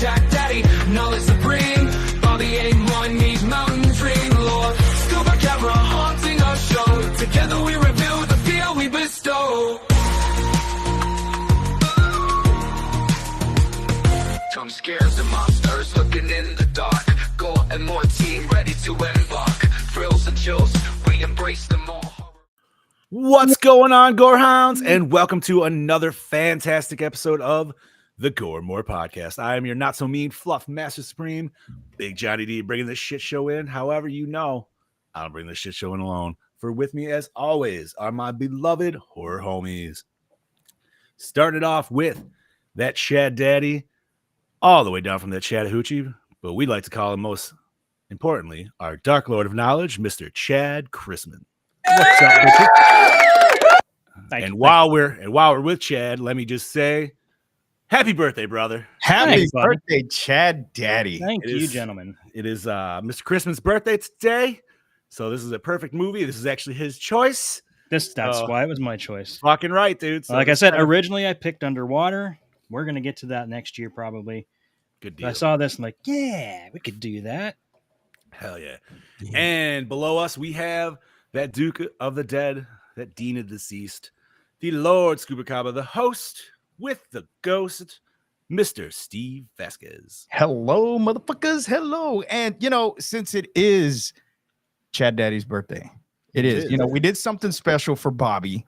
Chad Daddy, knowledge supreme. Bobby ain't one, needs mountain dream. Lord, scuba camera haunting our show. Together we reveal the feel we bestow. Jump scares and monsters looking in the dark. Gore and more team ready to embark. Thrills and chills, we embrace them all. What's going on, Gorehounds? And welcome to another fantastic episode of the Gore More Podcast. I am your not so mean fluff master supreme, Big Johnny D, bringing this shit show in. However, you know, I don't bring this shit show in alone. For with me, as always, are my beloved horror homies. Started off with that Chad Daddy, all the way down from that Chattahoochee, but we'd like to call him most importantly our Dark Lord of Knowledge, Mr. Chad Chrisman. What's up, Richard? And while we're with Chad, let me just say, happy birthday, brother! Happy birthday, Chad Daddy! Thank you, gentlemen. It is Mr. Chrisman's birthday today, so this is a perfect movie. This is actually his choice. That's why it was my choice. Fucking right, dude. So like I said, originally I picked Underwater. We're gonna get to that next year, probably. Good deal. I saw this and like, yeah, we could do that. Hell yeah! And below us, we have that Duke of the Dead, that Dean of the Deceased, the Lord Scubacaba, the host with the ghost, Mr. Steve Vasquez. Hello, motherfuckers. Hello. And, you know, since it is Chad Daddy's birthday, it is. You know, we did something special for Bobby,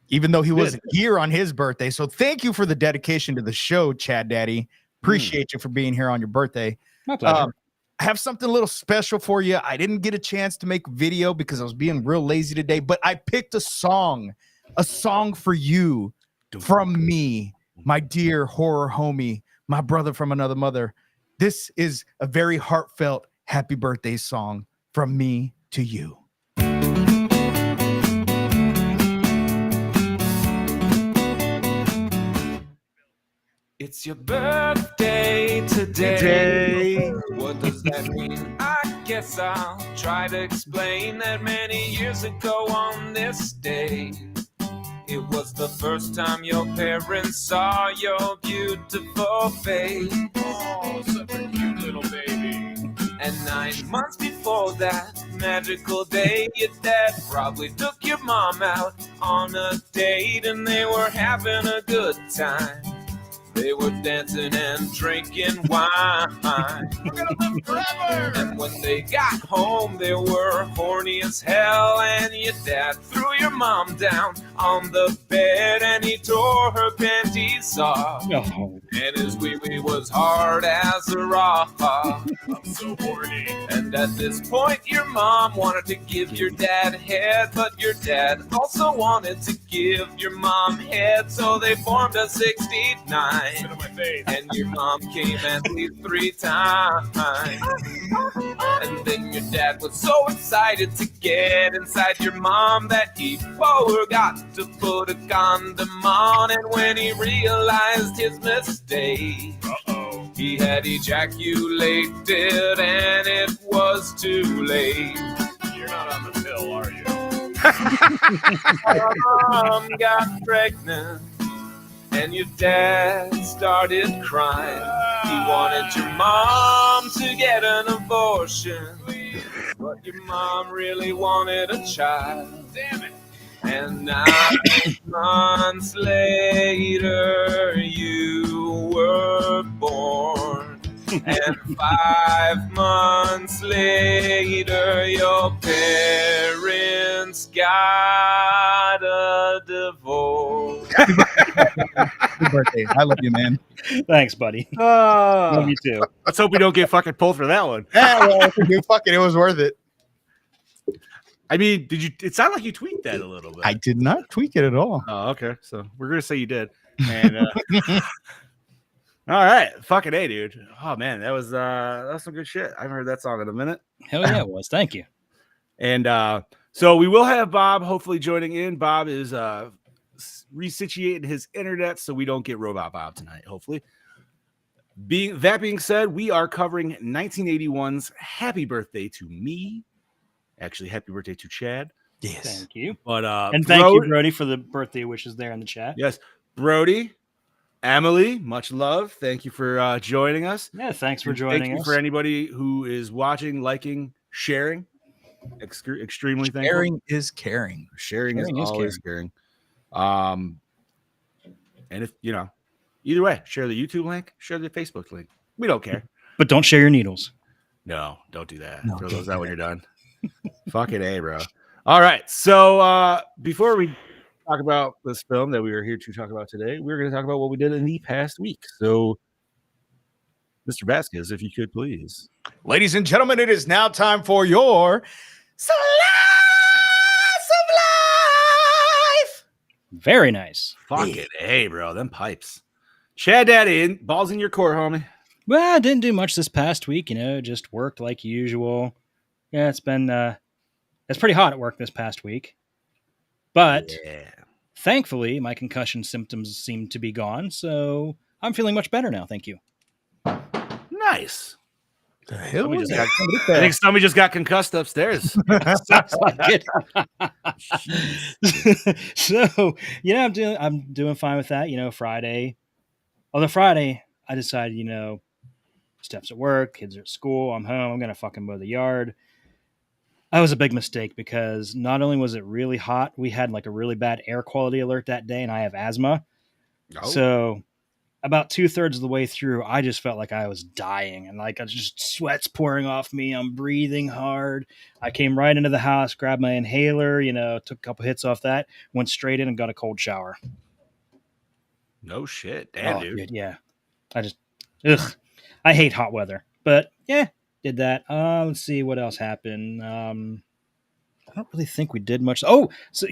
even though he wasn't here on his birthday. So thank you for the dedication to the show, Chad Daddy. Appreciate you for being here on your birthday. My pleasure. I have something a little special for you. I didn't get a chance to make a video because I was being real lazy today, but I picked a song for you from me, my dear horror homie, my brother from another mother. This is a very heartfelt happy birthday song from me to you. It's your birthday today. What does that mean? I guess I'll try to explain that many years ago on this day, it was the first time your parents saw your beautiful face. Oh, such a cute little baby. And 9 months before that magical day, your dad probably took your mom out on a date, and they were having a good time. They were dancing and drinking wine. We're gonna live forever. And when they got home, they were horny as hell. And your dad threw your mom down on the bed, and he tore her panties off. Oh. And his wee-wee was hard as a rock. I'm so horny. And at this point, your mom wanted to give your dad head, but your dad also wanted to give your mom head, so they formed a 69. On my face. And your mom came at least 3 times. And then your dad was so excited to get inside your mom that he forgot to put a condom on. And when he realized his mistake, he had ejaculated and it was too late. You're not on the pill, are you? Mom got pregnant. And your dad started crying. He wanted your mom to get an abortion, but your mom really wanted a child. Damn it. And 9 months later, you were born. And 5 months later, your parents got a divorce. Happy birthday. I love you, man. Thanks, buddy. Love you too. Let's hope we don't get fucking pulled for that one. Yeah, well, it was worth it. I mean, it sounded like you tweaked that a little bit. I did not tweak it at all. Oh, okay. So we're going to say you did. And, all right. Fucking A, dude. Oh, man. That was some good shit. I haven't heard that song in a minute. Hell yeah, it was. Thank you. And so we will have Bob hopefully joining in. Bob is resituating his internet so we don't get Robot Bob tonight, hopefully. That being said, we are covering 1981's Happy Birthday to Me. Actually, happy birthday to Chad. Yes. Thank you. But and thank you, Brody, for the birthday wishes there in the chat. Yes. Brody, Emily, much love. Thank you for joining us. Yeah, thanks for And joining thank you us. for anybody who is watching, liking, sharing. Extremely thankful. Sharing is caring. Sharing is Sharing is always caring. And if either way, share the YouTube link, share the Facebook link. We don't care. But don't share your needles. No, don't do that. No, Throw don't those do out when you're done. Fucking A, bro. All right. So before we talk about this film that we are here to talk about today, we're going to talk about what we did in the past week. So, Mr. Vasquez, if you could please. Ladies and gentlemen, it is now time for your Slice of Life. Very nice. Fucking A, bro. Them pipes. Chad Daddy, balls in your court, homie. Well, I didn't do much this past week, just worked like usual. Yeah, it's pretty hot at work this past week. But Yeah. thankfully, my concussion symptoms seem to be gone, so I'm feeling much better now. Thank you. Nice. The hell Somebody was just that? I think somebody just got concussed upstairs. Sounds like it. So, I'm doing fine with that. Friday. On the Friday, I decided, Steph's at work, kids are at school, I'm home, I'm gonna fucking mow the yard. That was a big mistake because not only was it really hot, we had like a really bad air quality alert that day, and I have asthma. Oh. So about 2/3 of the way through, I just felt like I was dying, and like I was just sweat's pouring off me. I'm breathing hard. I came right into the house, grabbed my inhaler, took a couple hits off that, went straight in and got a cold shower. No shit. Damn, dude. Yeah. I hate hot weather, but yeah, did that. Let's see what else happened. I don't really think we did much. Oh, so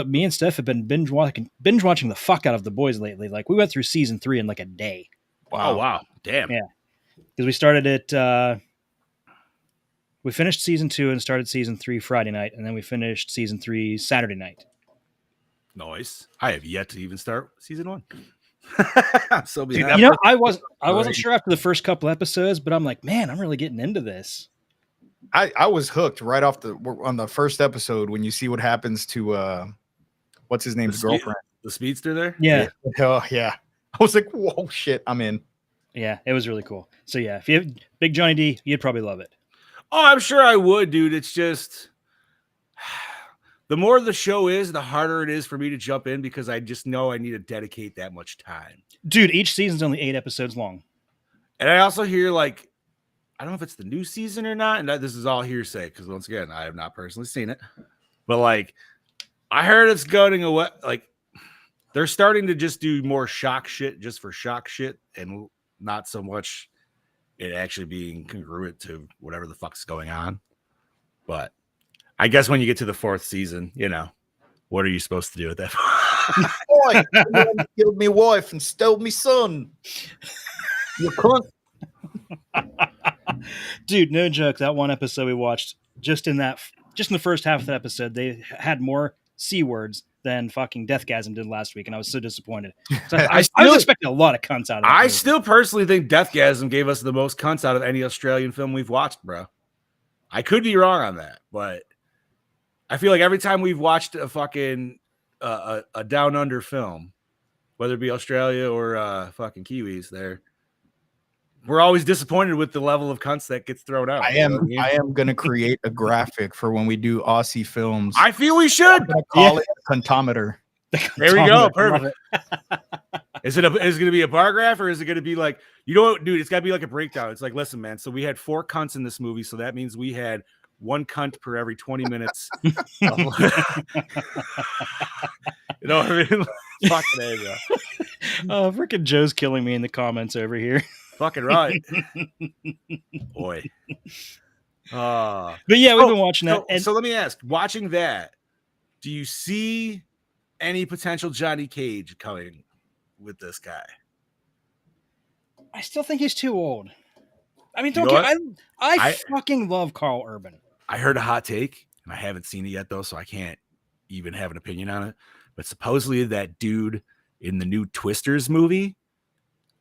me and Steph have been binge watching the fuck out of The Boys lately. Like we went through season 3 in like a day. Wow. Oh, wow. Damn. Yeah. Because we started it. We finished season 2 and started season 3 Friday night, and then we finished season 3 Saturday night. Nice. I have yet to even start season 1. So behind. I wasn't sure after the first couple episodes, but I'm like, man, I'm really getting into this. I was hooked right off on the first episode when you see what happens to what's his name's girlfriend, the speedster there. Yeah. Oh yeah. I was like, whoa, shit, I'm in. Yeah, it was really cool. So yeah, if you have Big Johnny D, you'd probably love it. Oh, I'm sure I would, dude. It's just the more the show is, the harder it is for me to jump in because I just know I need to dedicate that much time. Dude, each season's only 8 episodes long. And I also hear like, I don't know if it's the new season or not, and this is all hearsay because once again, I have not personally seen it. But like, I heard it's going away. Like, they're starting to just do more shock shit just for shock shit, and not so much it actually being congruent to whatever the fuck's going on. But I guess when you get to the 4th season, what are you supposed to do at that point? Boy, you killed me wife and stole me son. You cunt. Dude, no joke. That one episode we watched, just in the first half of the episode, they had more C words than fucking Deathgasm did last week, and I was so disappointed. So I was expecting a lot of cunts out of it. I still personally think Deathgasm gave us the most cunts out of any Australian film we've watched, bro. I could be wrong on that, but I feel like every time we've watched a fucking a down under film, whether it be Australia or fucking Kiwis, we're always disappointed with the level of cunts that gets thrown out. I am going to create a graphic for when we do Aussie films. I feel we should call it a cuntometer. There we go. Perfect. Is it going to be a bar graph, or is it going to be like, what, dude? It's got to be like a breakdown. It's like, listen, man. So we had 4 cunts in this movie, so that means we had 1 cunt per every 20 minutes. You know what I mean? Fucking A, bro. Oh, freaking Joe's killing me in the comments over here. Fucking right. Boy. But yeah, we've been watching that. So let me ask, watching that, do you see any potential Johnny Cage coming with this guy? I still think he's too old. I mean, don't get I fucking love Carl Urban. I heard a hot take, and I haven't seen it yet, though, so I can't even have an opinion on it. But supposedly that dude in the new Twisters movie,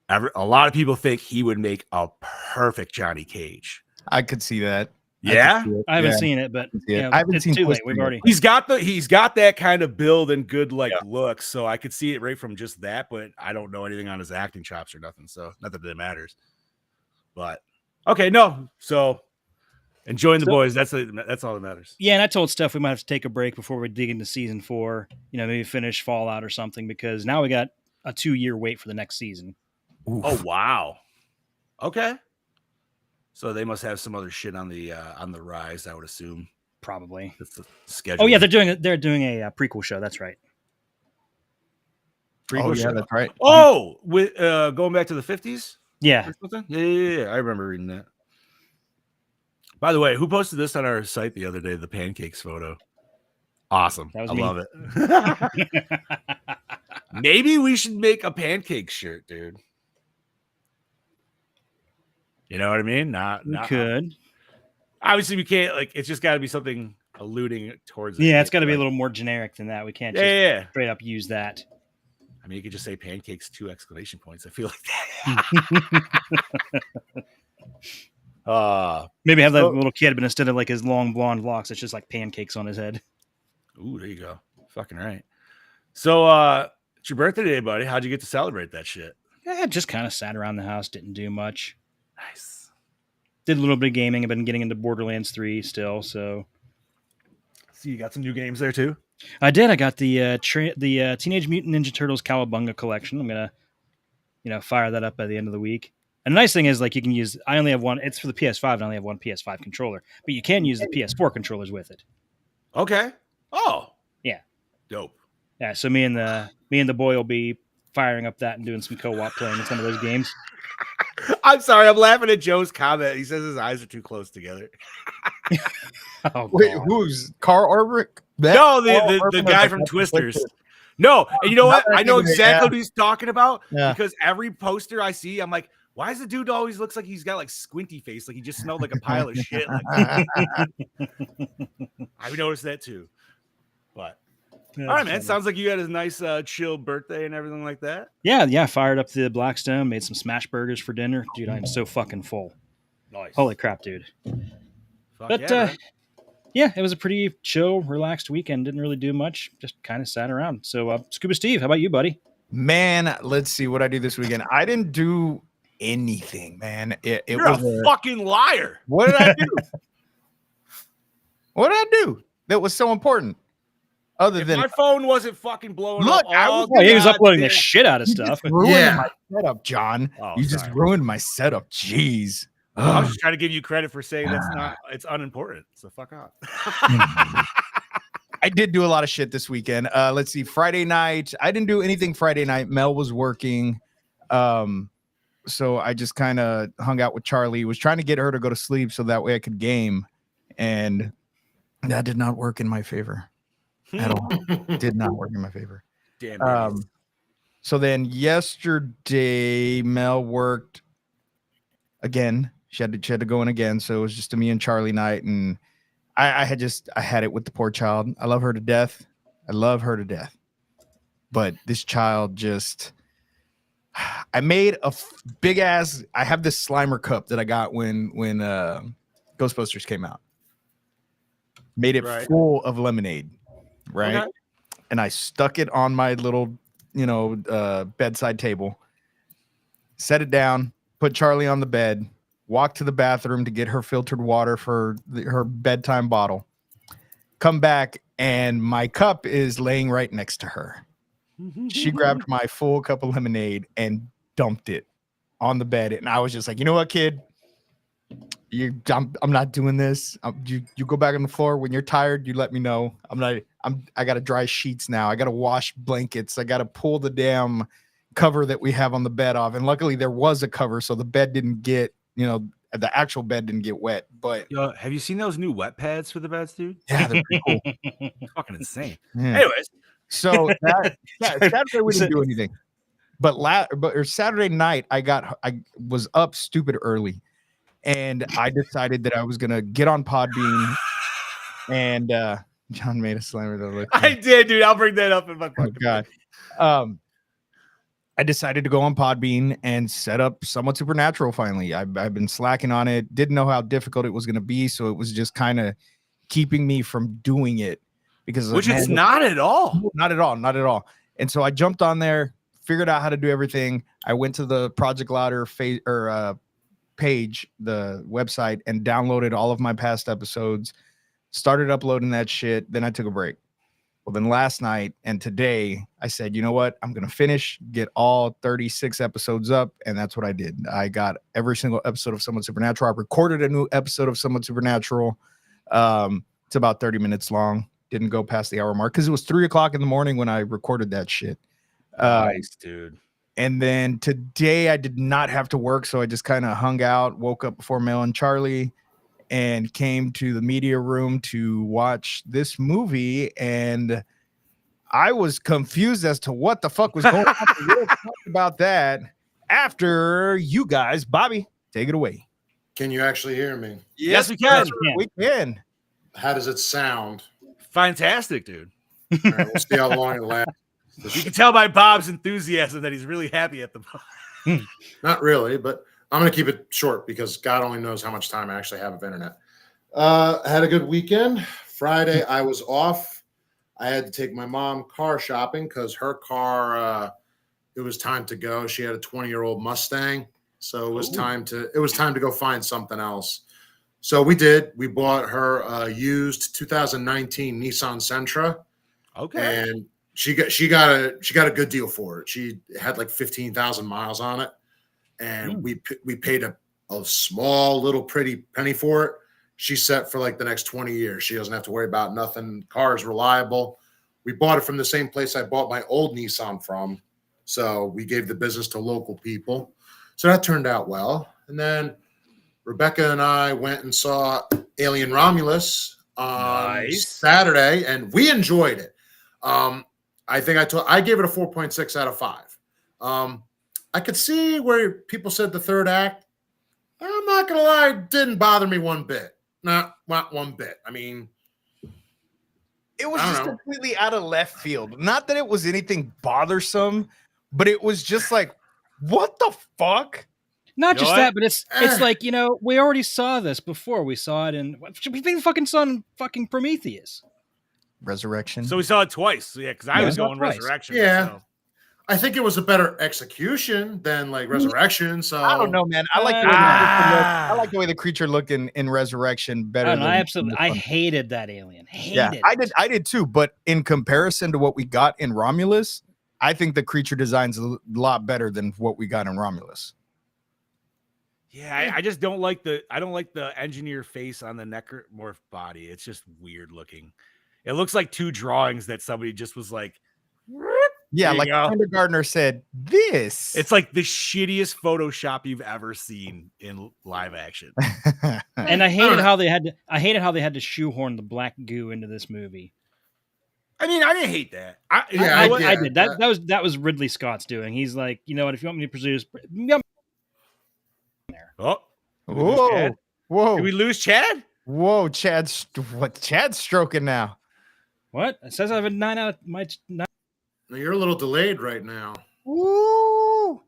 a lot of people think he would make a perfect Johnny Cage. I could see that. Yeah, I haven't seen it, but I haven't it's seen too late. Twister We've yet. already. he's got that kind of build and good looks, so I could see it right from just that. But I don't know anything on his acting chops or nothing, so not that it matters. But okay, no, so enjoying the boys. That's all that matters. Yeah, and I told Steph we might have to take a break before we dig into season 4. Maybe finish Fallout or something, because now we got a 2-year wait for the next season. Oof. Oh wow. Okay. So they must have some other shit on the rise, I would assume. Probably. That's the schedule. Oh yeah, they're doing a prequel show. That's right. Oh yeah, that's right. Oh, with going back to the 50s? Yeah. Or something? Yeah. I remember reading that. By the way, who posted this on our site the other day? The pancakes photo. Awesome. That was I me. love it. Maybe we should make a pancake shirt, dude. You know what I mean? We could. Obviously, we can't. Like, it's just got to be something alluding towards it. Yeah, it's got to be a little more generic than that. We can't just straight up use that. I mean, you could just say pancakes 2 exclamation points. I feel like that. Maybe have that little kid, but instead of like his long blonde locks, it's just like pancakes on his head. Ooh, there you go. Fucking right. So, it's your birthday today, buddy. How'd you get to celebrate that shit? Yeah, just kind of sat around the house, didn't do much. Nice. Did a little bit of gaming. I've been getting into Borderlands 3 still, so. So you got some new games there too? I did. I got the Teenage Mutant Ninja Turtles Cowabunga collection. I'm gonna, fire that up by the end of the week. And the nice thing is, like, you can use. I only have one. It's for the PS5. And I only have one PS5 controller, but you can use the PS4 controllers with it. Okay. Oh. Yeah. Dope. Yeah. So me and the boy will be firing up that and doing some co-op playing in some of those games. I'm sorry. I'm laughing at Joe's comment. He says his eyes are too close together. Oh, wait, who's Carl Orbrick? No, the guy from Twisters. No, and you know what? I know exactly what he's talking about because every poster I see, I'm like, why does the dude always looks like he's got like squinty face, like he just smelled like a pile of shit? Like, I've noticed that too. But all right, man. Sounds like you had a nice chill birthday and everything like that. Yeah. Fired up the Blackstone, made some smash burgers for dinner. Dude, I am so fucking full. Nice. Holy crap, dude. Fuck But yeah, it was a pretty chill, relaxed weekend. Didn't really do much. Just kind of sat around. So, Scuba Steve, how about you, buddy? Man, let's see what I do this weekend. I didn't do anything, man. You're was a fucking liar. What did I do? What did I do that was so important? Other than my phone wasn't fucking blowing look, up. He was uploading the shit out of stuff. Ruined my setup, John. Oh, you just ruined my setup. Jeez. I was just trying to give you credit for saying it's unimportant. So fuck off. I did do a lot of shit this weekend. Let's see. Friday night, I didn't do anything Friday night. Mel was working. So I just kind of hung out with Charlie. Was trying to get her to go to sleep so that way I could game. And that did not work in my favor at all. Did not work in my favor. Damn. So then yesterday, Mel worked again. She had to go in again. So it was just a me and Charlie night. And I had it with the poor child. I love her to death. But this child just, I made a big ass, I have this Slimer cup that I got when Ghostbusters came out. Made it full of lemonade. Right. Okay. And I stuck it on my little, bedside table, set it down, put Charlie on the bed, walked to the bathroom to get her filtered water for her bedtime bottle, come back, and my cup is laying right next to her. She grabbed my full cup of lemonade and dumped it on the bed. And I was just like, you know what, kid? I'm not doing this. You go back on the floor. When you're tired, you let me know. I got to dry sheets now. I got to wash blankets. I got to pull the damn cover that we have on the bed off. And luckily there was a cover, so the bed didn't get, the actual bed didn't get wet. But have you seen those new wet pads for the beds, dude? Yeah, they're pretty cool. It's fucking insane. Yeah. Anyways, so Saturday we didn't do anything. But Saturday night I was up stupid early, and I decided that I was gonna get on Podbean, and John made a slammer that look. I did, dude. I'll bring that up in my oh god. I decided to go on Podbean and set up Somewhat Supernatural finally. I've been slacking on it, didn't know how difficult it was going to be, so it was just kind of keeping me from doing it because Which it's not at all. not at all, not at all. And so I jumped on there, figured out how to do everything. I went to the Project Louder page, the website, and downloaded all of my past episodes, started uploading that shit. Then I took a break. Well, then last night and today, I said, you know what? I'm going to finish, get all 36 episodes up. And that's what I did. I got every single episode of Somewhat Supernatural. I recorded a new episode of Somewhat Supernatural. It's about 30 minutes long. Didn't go past the hour mark because it was 3 o'clock in the morning when I recorded that shit. Nice, dude. And then today I did not have to work. So I just kind of hung out, woke up before Mel and Charlie, and came to the media room to watch this movie. And I was confused as to what the fuck was going on. We'll talk about that after you guys. Bobby, take it away. Can you actually hear me? Yes, we can. We can. How does it sound? Fantastic, dude. All right, we'll see how long it lasts. You can tell by Bob's enthusiasm that he's really happy at the moment. Not really, but I'm going to keep it short because God only knows how much time I actually have of internet. Had a good weekend. Friday, I was off. I had to take my mom car shopping because her car, it was time to go. She had a 20-year-old Mustang, so it was time to go find something else. So we did. We bought her a used 2019 Nissan Sentra. Okay. And she got a good deal for it. She had like 15,000 miles on it, and we paid a small little pretty penny for it. She's set for like the next 20 years. She doesn't have to worry about nothing. Car is reliable. We bought it from the same place I bought my old Nissan from, so we gave the business to local people. So that turned out well. And then Rebecca and I went and saw Alien Romulus on Saturday, and we enjoyed it. I think I gave it a 4.6 out of 5. I could see where people said the third act. I'm not gonna lie, it didn't bother me one bit. Not one bit. I mean, it was just completely out of left field. Not that it was anything bothersome, but it was just like, what the fuck? Not just that, but it's like, we already saw this before. We saw it in we fucking saw it in fucking Prometheus. Resurrection. So we saw it twice. Yeah, because I was going Resurrection. Yeah. Myself. I think it was a better execution than like Resurrection. So I don't know, man. I like the way the creature looked in Resurrection better. I hated that alien. I did too. But in comparison to what we got in Romulus, I think the creature design's a lot better than what we got in Romulus. Yeah, I just don't like the engineer face on the necromorph body. It's just weird looking. It looks like two drawings that somebody just was like, yeah, like Kindergartner said, this. It's like the shittiest Photoshop you've ever seen in live action. And I hated how they had to shoehorn the black goo into this movie. I mean, I didn't hate that. I did. That was Ridley Scott's doing. He's like, you know what? If you want me to produce, there. Whoa! Did we lose Chad? Whoa, Chad's stroking now. What? It says I have a 9 out of my 9. You're a little delayed right now. Woo!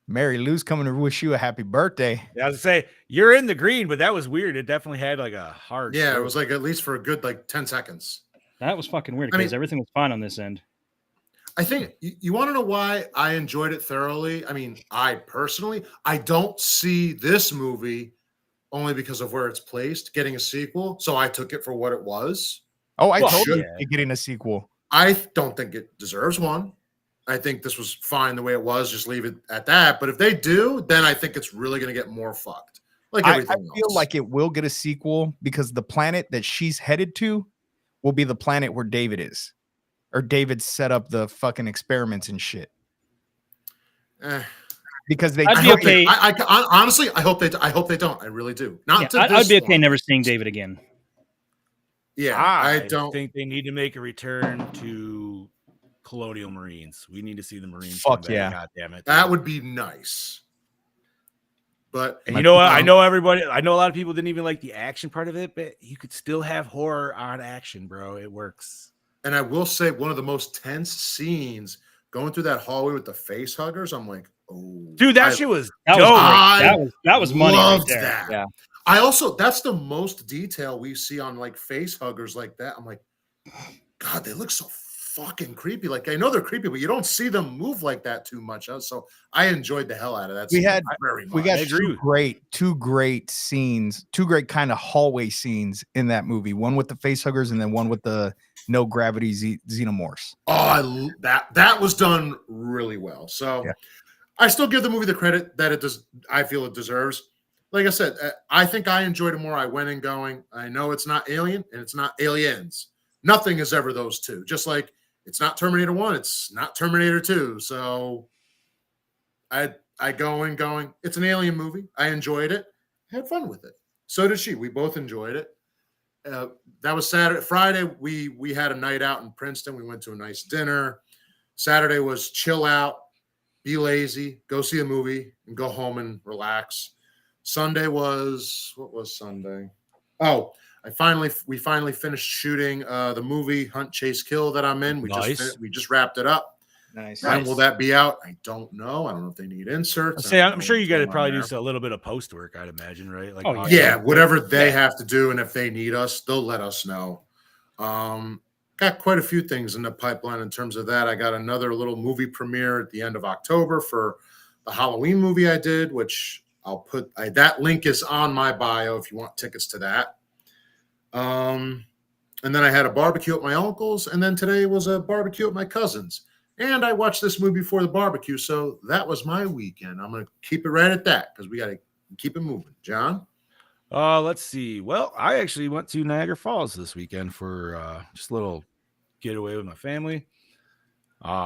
Mary Lou's coming to wish you a happy birthday. Yeah, I was gonna say you're in the green, but that was weird. It definitely had like a hard. Yeah, it was like at least for a good like 10 seconds. That was fucking weird because everything was fine on this end. I think you want to know why I enjoyed it thoroughly. I mean, I don't see this movie only because of where it's placed, getting a sequel. So I took it for what it was. Oh, I told you getting a sequel. I don't think it deserves one. I think this was fine the way it was. Just leave it at that. But if they do, then I think it's really going to get more fucked. Like everything else. I feel like it will get a sequel because the planet that she's headed to will be the planet where David is. Or David set up the fucking experiments and shit. Because they honestly, I hope they don't. I really do. I'd be okay never seeing David again. Yeah, I don't think they need to make a return to Colonial Marines. We need to see the Marines. Fuck yeah. God damn it. That would be nice. But and you know what? I know a lot of people didn't even like the action part of it, but you could still have horror on action, bro. It works. And I will say one of the most tense scenes going through that hallway with the face huggers, I'm like, oh, Dude, that shit was That dope. was great. That was money right loved there. that. Yeah. I also, that's the most detail we see on like face huggers like that. I'm like, God, they look so fucking creepy. Like, I know they're creepy, but you don't see them move like that too much. So I enjoyed the hell out of that. We had very much. we got I agree. two great scenes, two great kind of hallway scenes in that movie. One with the face huggers, and then one with the no gravity xenomorphs. Oh, that was done really well. So Yeah. I still give the movie the credit that it does. I feel it deserves. Like I said, I think I enjoyed it more. I went in going, I know it's not Alien and it's not Aliens. Nothing is ever those two. Just like it's not Terminator 1, it's not Terminator 2. So I go in going, it's an Alien movie. I enjoyed it. I had fun with it. So did she. We both enjoyed it. That was Saturday. Friday, we had a night out in Princeton. We went to a nice dinner. Saturday was chill out, be lazy, go see a movie, and go home and relax. Sunday was, what was Sunday? Oh, we finally finished shooting the movie Hunt, Chase, Kill that I'm in. We just wrapped it up. Nice. When will that be out? I don't know. I don't know if they need inserts. I'm sure you got to probably do a little bit of post work, I'd imagine, right? Like, yeah, whatever they have to do, and if they need us, they'll let us know. Got quite a few things in the pipeline in terms of that. I got another little movie premiere at the end of October for the Halloween movie I did, which I'll put that link is on my bio if you want tickets to that. And then I had a barbecue at my uncle's, and then today was a barbecue at my cousin's. And I watched this movie before the barbecue, so that was my weekend. I'm going to keep it right at that because we got to keep it moving. John? Let's see. Well, I actually went to Niagara Falls this weekend for just a little getaway with my family.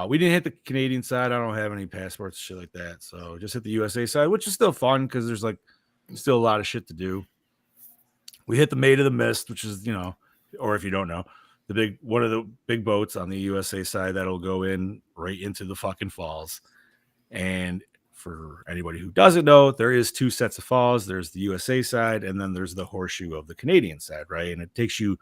We didn't hit the Canadian side. I don't have any passports, shit like that. So just hit the USA side, which is still fun because there's like still a lot of shit to do. We hit the Maid of the Mist, which is, or if you don't know, one of the big boats on the USA side that'll go in right into the fucking falls. And for anybody who doesn't know, there is two sets of falls. There's the USA side, and then there's the horseshoe of the Canadian side, right? And it takes you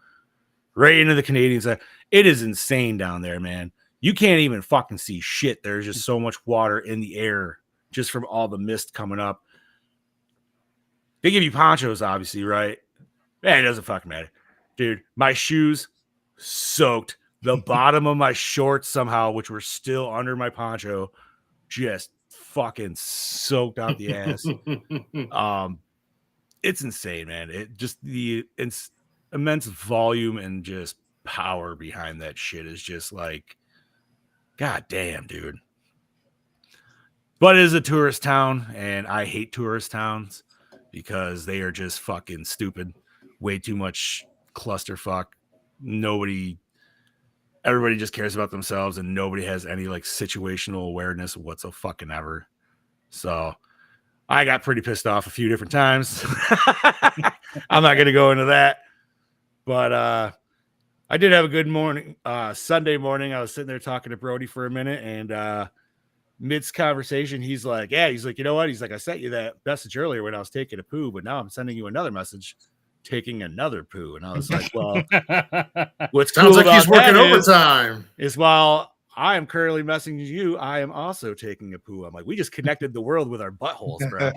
right into the Canadian side. It is insane down there, man. You can't even fucking see shit. There's just so much water in the air just from all the mist coming up. They give you ponchos, obviously, right? Man, it doesn't fucking matter. Dude, my shoes soaked. The bottom of my shorts somehow, which were still under my poncho, just fucking soaked out the ass. It's insane, man. It just it's immense volume and just power behind that shit is just like, god damn, dude. But it is a tourist town, and I hate tourist towns because they are just fucking stupid. Way too much clusterfuck. Everybody just cares about themselves, and nobody has any like situational awareness whatsoever. So I got pretty pissed off a few different times. I'm not going to go into that, but I did have a good morning. Sunday morning, I was sitting there talking to Brody for a minute, and midst conversation, he's like, you know what? He's like, I sent you that message earlier when I was taking a poo, but now I'm sending you another message taking another poo. And I was like, well, what sounds like he's working overtime is while I am currently messaging you, I am also taking a poo. I'm like, we just connected the world with our buttholes, bro.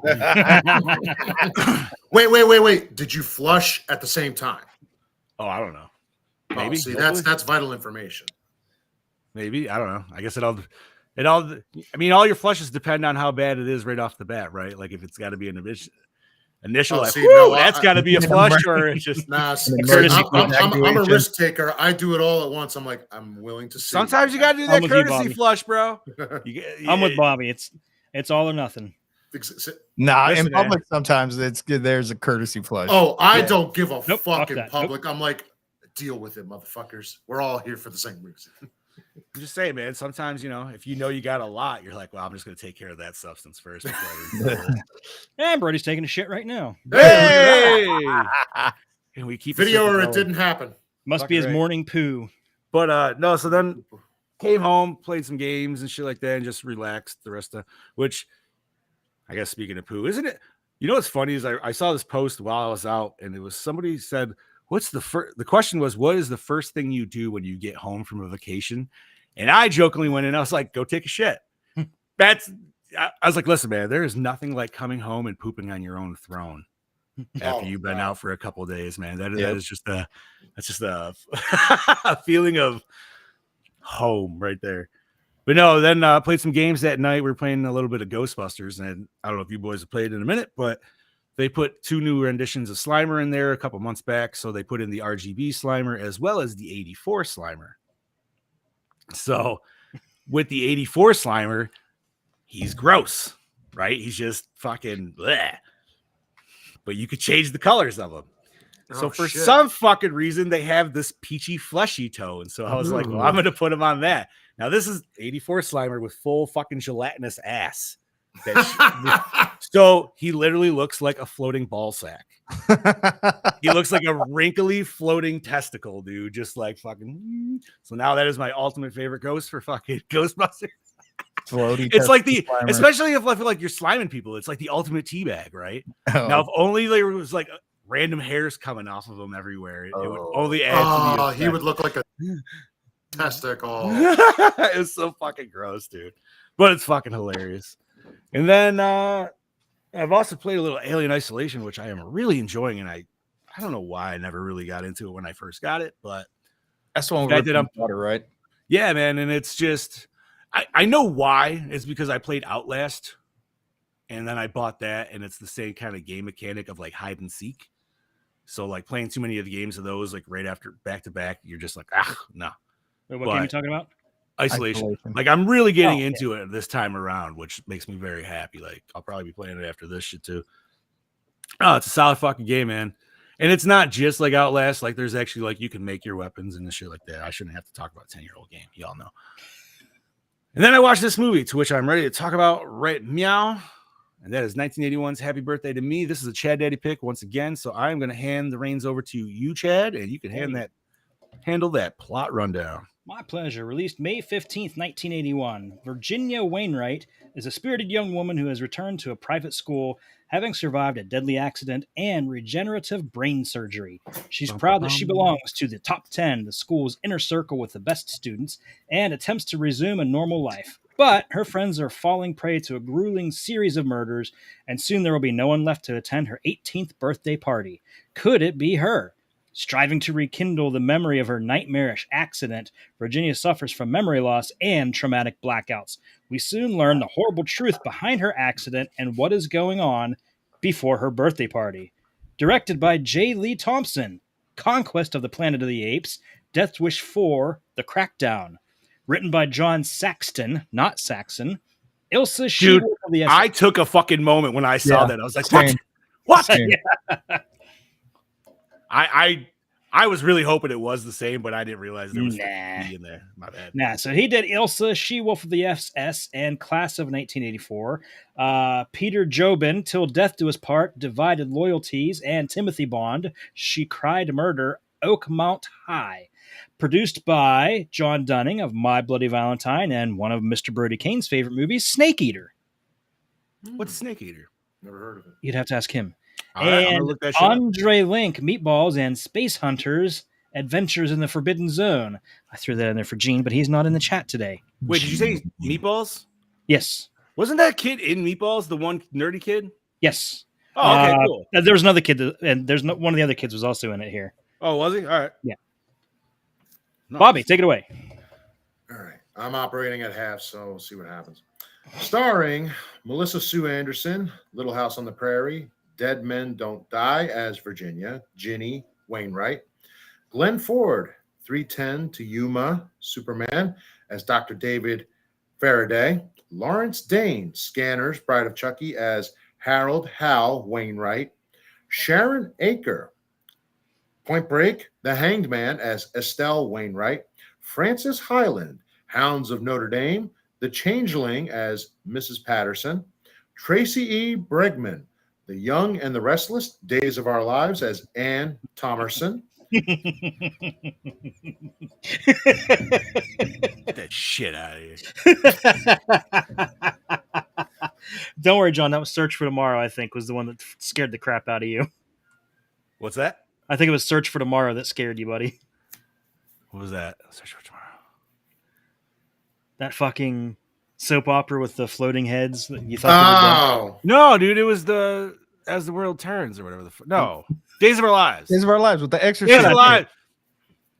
Wait. Did you flush at the same time? Oh, I don't know. Maybe. See, that's vital information. Maybe. I don't know. I guess all your flushes depend on how bad it is right off the bat, right? Like if it's got to be an initial, that's got to be a flush, or it's just courtesy. I'm a risk taker. I do it all at once. I'm like, I'm willing to see. Sometimes you got to do that courtesy flush, bro. I'm with Bobby. It's all or nothing. Nah, in public sometimes it's good. There's a courtesy flush. Oh, I don't give a fuck in public. Nope. I'm like, deal with it, motherfuckers. We're all here for the same reason. I'm just saying, man. Sometimes, if you got a lot, you're like, well, I'm just going to take care of that substance first. And Brody's taking a shit right now. Hey! Can we keep video or it didn't happen? Must be his morning poo. But no, so then came home, played some games and shit like that, and just relaxed the rest of which I guess speaking of poo, isn't it? You know what's funny is I saw this post while I was out, and it was somebody said, the question was, what is the first thing you do when you get home from a vacation? And I jokingly went in. I was like, "Go take a shit." I was like, "Listen, man, there is nothing like coming home and pooping on your own throne after you've been out for a couple of days, man. That is just a a feeling of home right there." But no, then played some games that night. We were playing a little bit of Ghostbusters, and I don't know if you boys have played in a minute, but they put 2 new renditions of Slimer in there a couple months back. So they put in the RGB Slimer as well as the 84 Slimer. So with the 84 Slimer, he's gross, right? He's just fucking bleh. But you could change the colors of him. So for some fucking reason, they have this peachy, fleshy tone. So I was like, well, I'm going to put him on that. Now, this is 84 Slimer with full fucking gelatinous ass. So he literally looks like a floating ball sack. He looks like a wrinkly floating testicle, dude. Just like fucking. So now that is my ultimate favorite ghost for fucking Ghostbusters. Floaty It's like the, Slimer. especially if I feel like you're sliming people, it's like the ultimate teabag, right? Now, if only there was like random hairs coming off of him everywhere, it would only add to the effect. He would look like a testicle. It was so fucking gross, dude. But it's fucking hilarious. And then I've also played a little Alien Isolation, which I am really enjoying, and I don't know why I never really got into it when I first got it, but that's the one with the water, right? Yeah, man, and it's just I know why. It's because I played Outlast, and then I bought that, and it's the same kind of game mechanic of like hide and seek. So like playing too many of the games of those, like right after back to back, you're just like, no. Wait, what game are you talking about? Isolation. Like I'm really getting into it this time around, which makes me very happy. Like I'll probably be playing it after this shit too. Oh, it's a solid fucking game, man. And it's not just like Outlast. Like there's actually like you can make your weapons and the shit like that. I shouldn't have to talk about a 10-year-old game. Y'all know. And then I watched this movie, to which I'm ready to talk about right meow. And that is 1981's Happy Birthday to Me. This is a Chad Daddy pick once again. So I'm going to hand the reins over to you, Chad, and you can handle that plot rundown. My pleasure. Released May 15th, 1981. Virginia Wainwright is a spirited young woman who has returned to a private school, having survived a deadly accident and regenerative brain surgery. She's proud that she belongs to the top 10, the school's inner circle with the best students, and attempts to resume a normal life. But her friends are falling prey to a grueling series of murders, and soon there will be no one left to attend her 18th birthday party. Could it be her? Striving to rekindle the memory of her nightmarish accident, Virginia suffers from memory loss and traumatic blackouts. We soon learn the horrible truth behind her accident and what is going on before her birthday party. Directed by J. Lee Thompson, Conquest of the Planet of the Apes, Death Wish 4, The Crackdown. Written by John Saxton, not Saxon. Ilsa She Wolf of the SS. I took a fucking moment when I saw that. I was like, Same. what? Same. I was really hoping it was the same, but I didn't realize there was B in there. My bad. Nah, so he did Ilsa, She-Wolf of the SS, and Class of 1984. Peter Jobin, Till Death Do Us Part, Divided Loyalties, and Timothy Bond, She Cried Murder, Oakmount High. Produced by John Dunning of My Bloody Valentine and one of Mr. Brody Kane's favorite movies, Snake Eater. What's Snake Eater? Never heard of it. You'd have to ask him. All right, I'm and gonna look that shit Andre Link, Meatballs, and Space Hunters, Adventures in the Forbidden Zone. I threw that in there for Gene, but he's not in the chat today. Wait, did you say Meatballs? Yes. Wasn't that kid in Meatballs the one nerdy kid? Yes. Oh, okay, cool. There was another kid, and one of the other kids was also in it here. Oh, was he? All right. Yeah. Nice. Bobby, take it away. All right. I'm operating at half, so we'll see what happens. Starring Melissa Sue Anderson, Little House on the Prairie, Dead Men Don't Die as Virginia, Ginny Wainwright, Glenn Ford, 310 to Yuma, Superman, as Dr. David Faraday, Lawrence Dane, Scanners, Bride of Chucky, as Harold Hal Wainwright, Sharon Aker, Point Break, The Hanged Man, as Estelle Wainwright, Frances Hyland, Hounds of Notre Dame, The Changeling, as Mrs. Patterson, Tracy E. Bregman, The Young and the Restless, Days of Our Lives, as Anne Thomerson. Get that shit out of here. Don't worry, John. That was Search for Tomorrow, I think, was the one that scared the crap out of you. What's that? I think it was Search for Tomorrow that scared you, buddy. What was that? Search for Tomorrow. That fucking soap opera with the floating heads that you thought Oh, No, dude, it was the As the World Turns or whatever no. Days of Our Lives. Days of Our Lives with the Days Exorcist. of Yeah, Our Lives.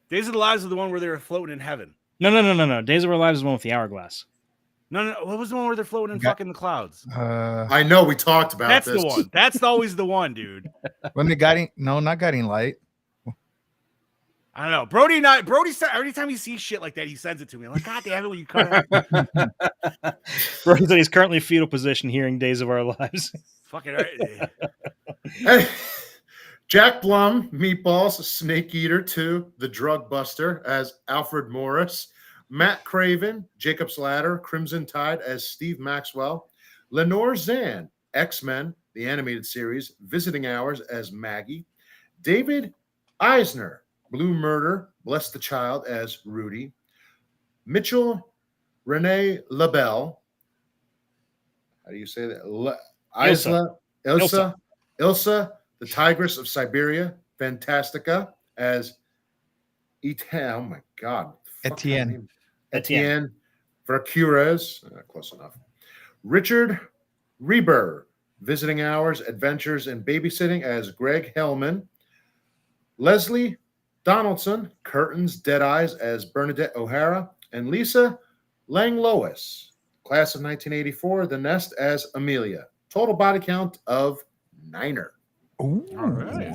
Days of the Lives was the one where they were floating in heaven. No. Days of Our Lives is the one with the hourglass. No. What was the one where they're floating in Got- fucking the clouds? I know we talked about That's this. the one. That's always the one, dude. when the guiding, no, not Guiding Light. I don't know. Brody said every time he sees shit like that, he sends it to me. I'm like, God damn it, when you cut it. Brody said he's currently fetal position hearing Days of Our Lives. Fucking right. Hey, Jack Blum, Meatballs, Snake Eater 2, The Drug Buster as Alfred Morris, Matt Craven, Jacob's Ladder, Crimson Tide as Steve Maxwell, Lenore Zan, X-Men, the animated series, Visiting Hours as Maggie, David Eisner, Blue Murder, Bless the Child as Rudy, Mitchell Renee LaBelle, how do you say that? Ilsa, the Tigress of Siberia, Fantastica as oh my God. Etienne Vercures, close enough. Richard Reber, Visiting Hours, Adventures, and Babysitting as Greg Hellman. Leslie Donaldson, Curtains, Dead Eyes as Bernadette O'Hara. And Lisa Langlois, class of 1984, The Nest as Amelia. Total body count of 9er. Ooh. All right.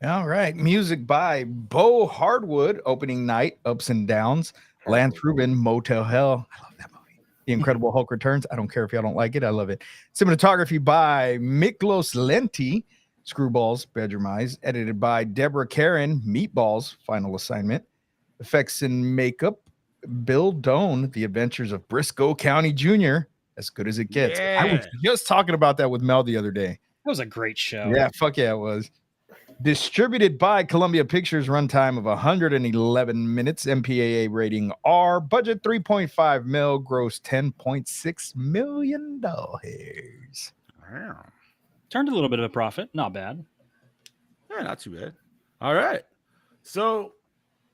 All right. Music by Bo Hardwood, Opening Night, Ups and Downs. Lance Rubin, Motel Hell. I love that movie. The Incredible Hulk Returns. I don't care if y'all don't like it. I love it. Cinematography by Miklos Lenti, Screwballs, Bedroom Eyes. Edited by Deborah Karen, Meatballs, Final Assignment. Effects and makeup, Bill Doan, The Adventures of Briscoe County Jr., As Good as It Gets. I was just talking about that with Mel the other day. That was a great show. Yeah, fuck yeah, it was. Distributed by Columbia Pictures, runtime of 111 minutes, MPAA rating R, budget 3.5 mil, gross $10.6 million. Wow. Turned a little bit of a profit. Not bad. Yeah, not too bad. All right. So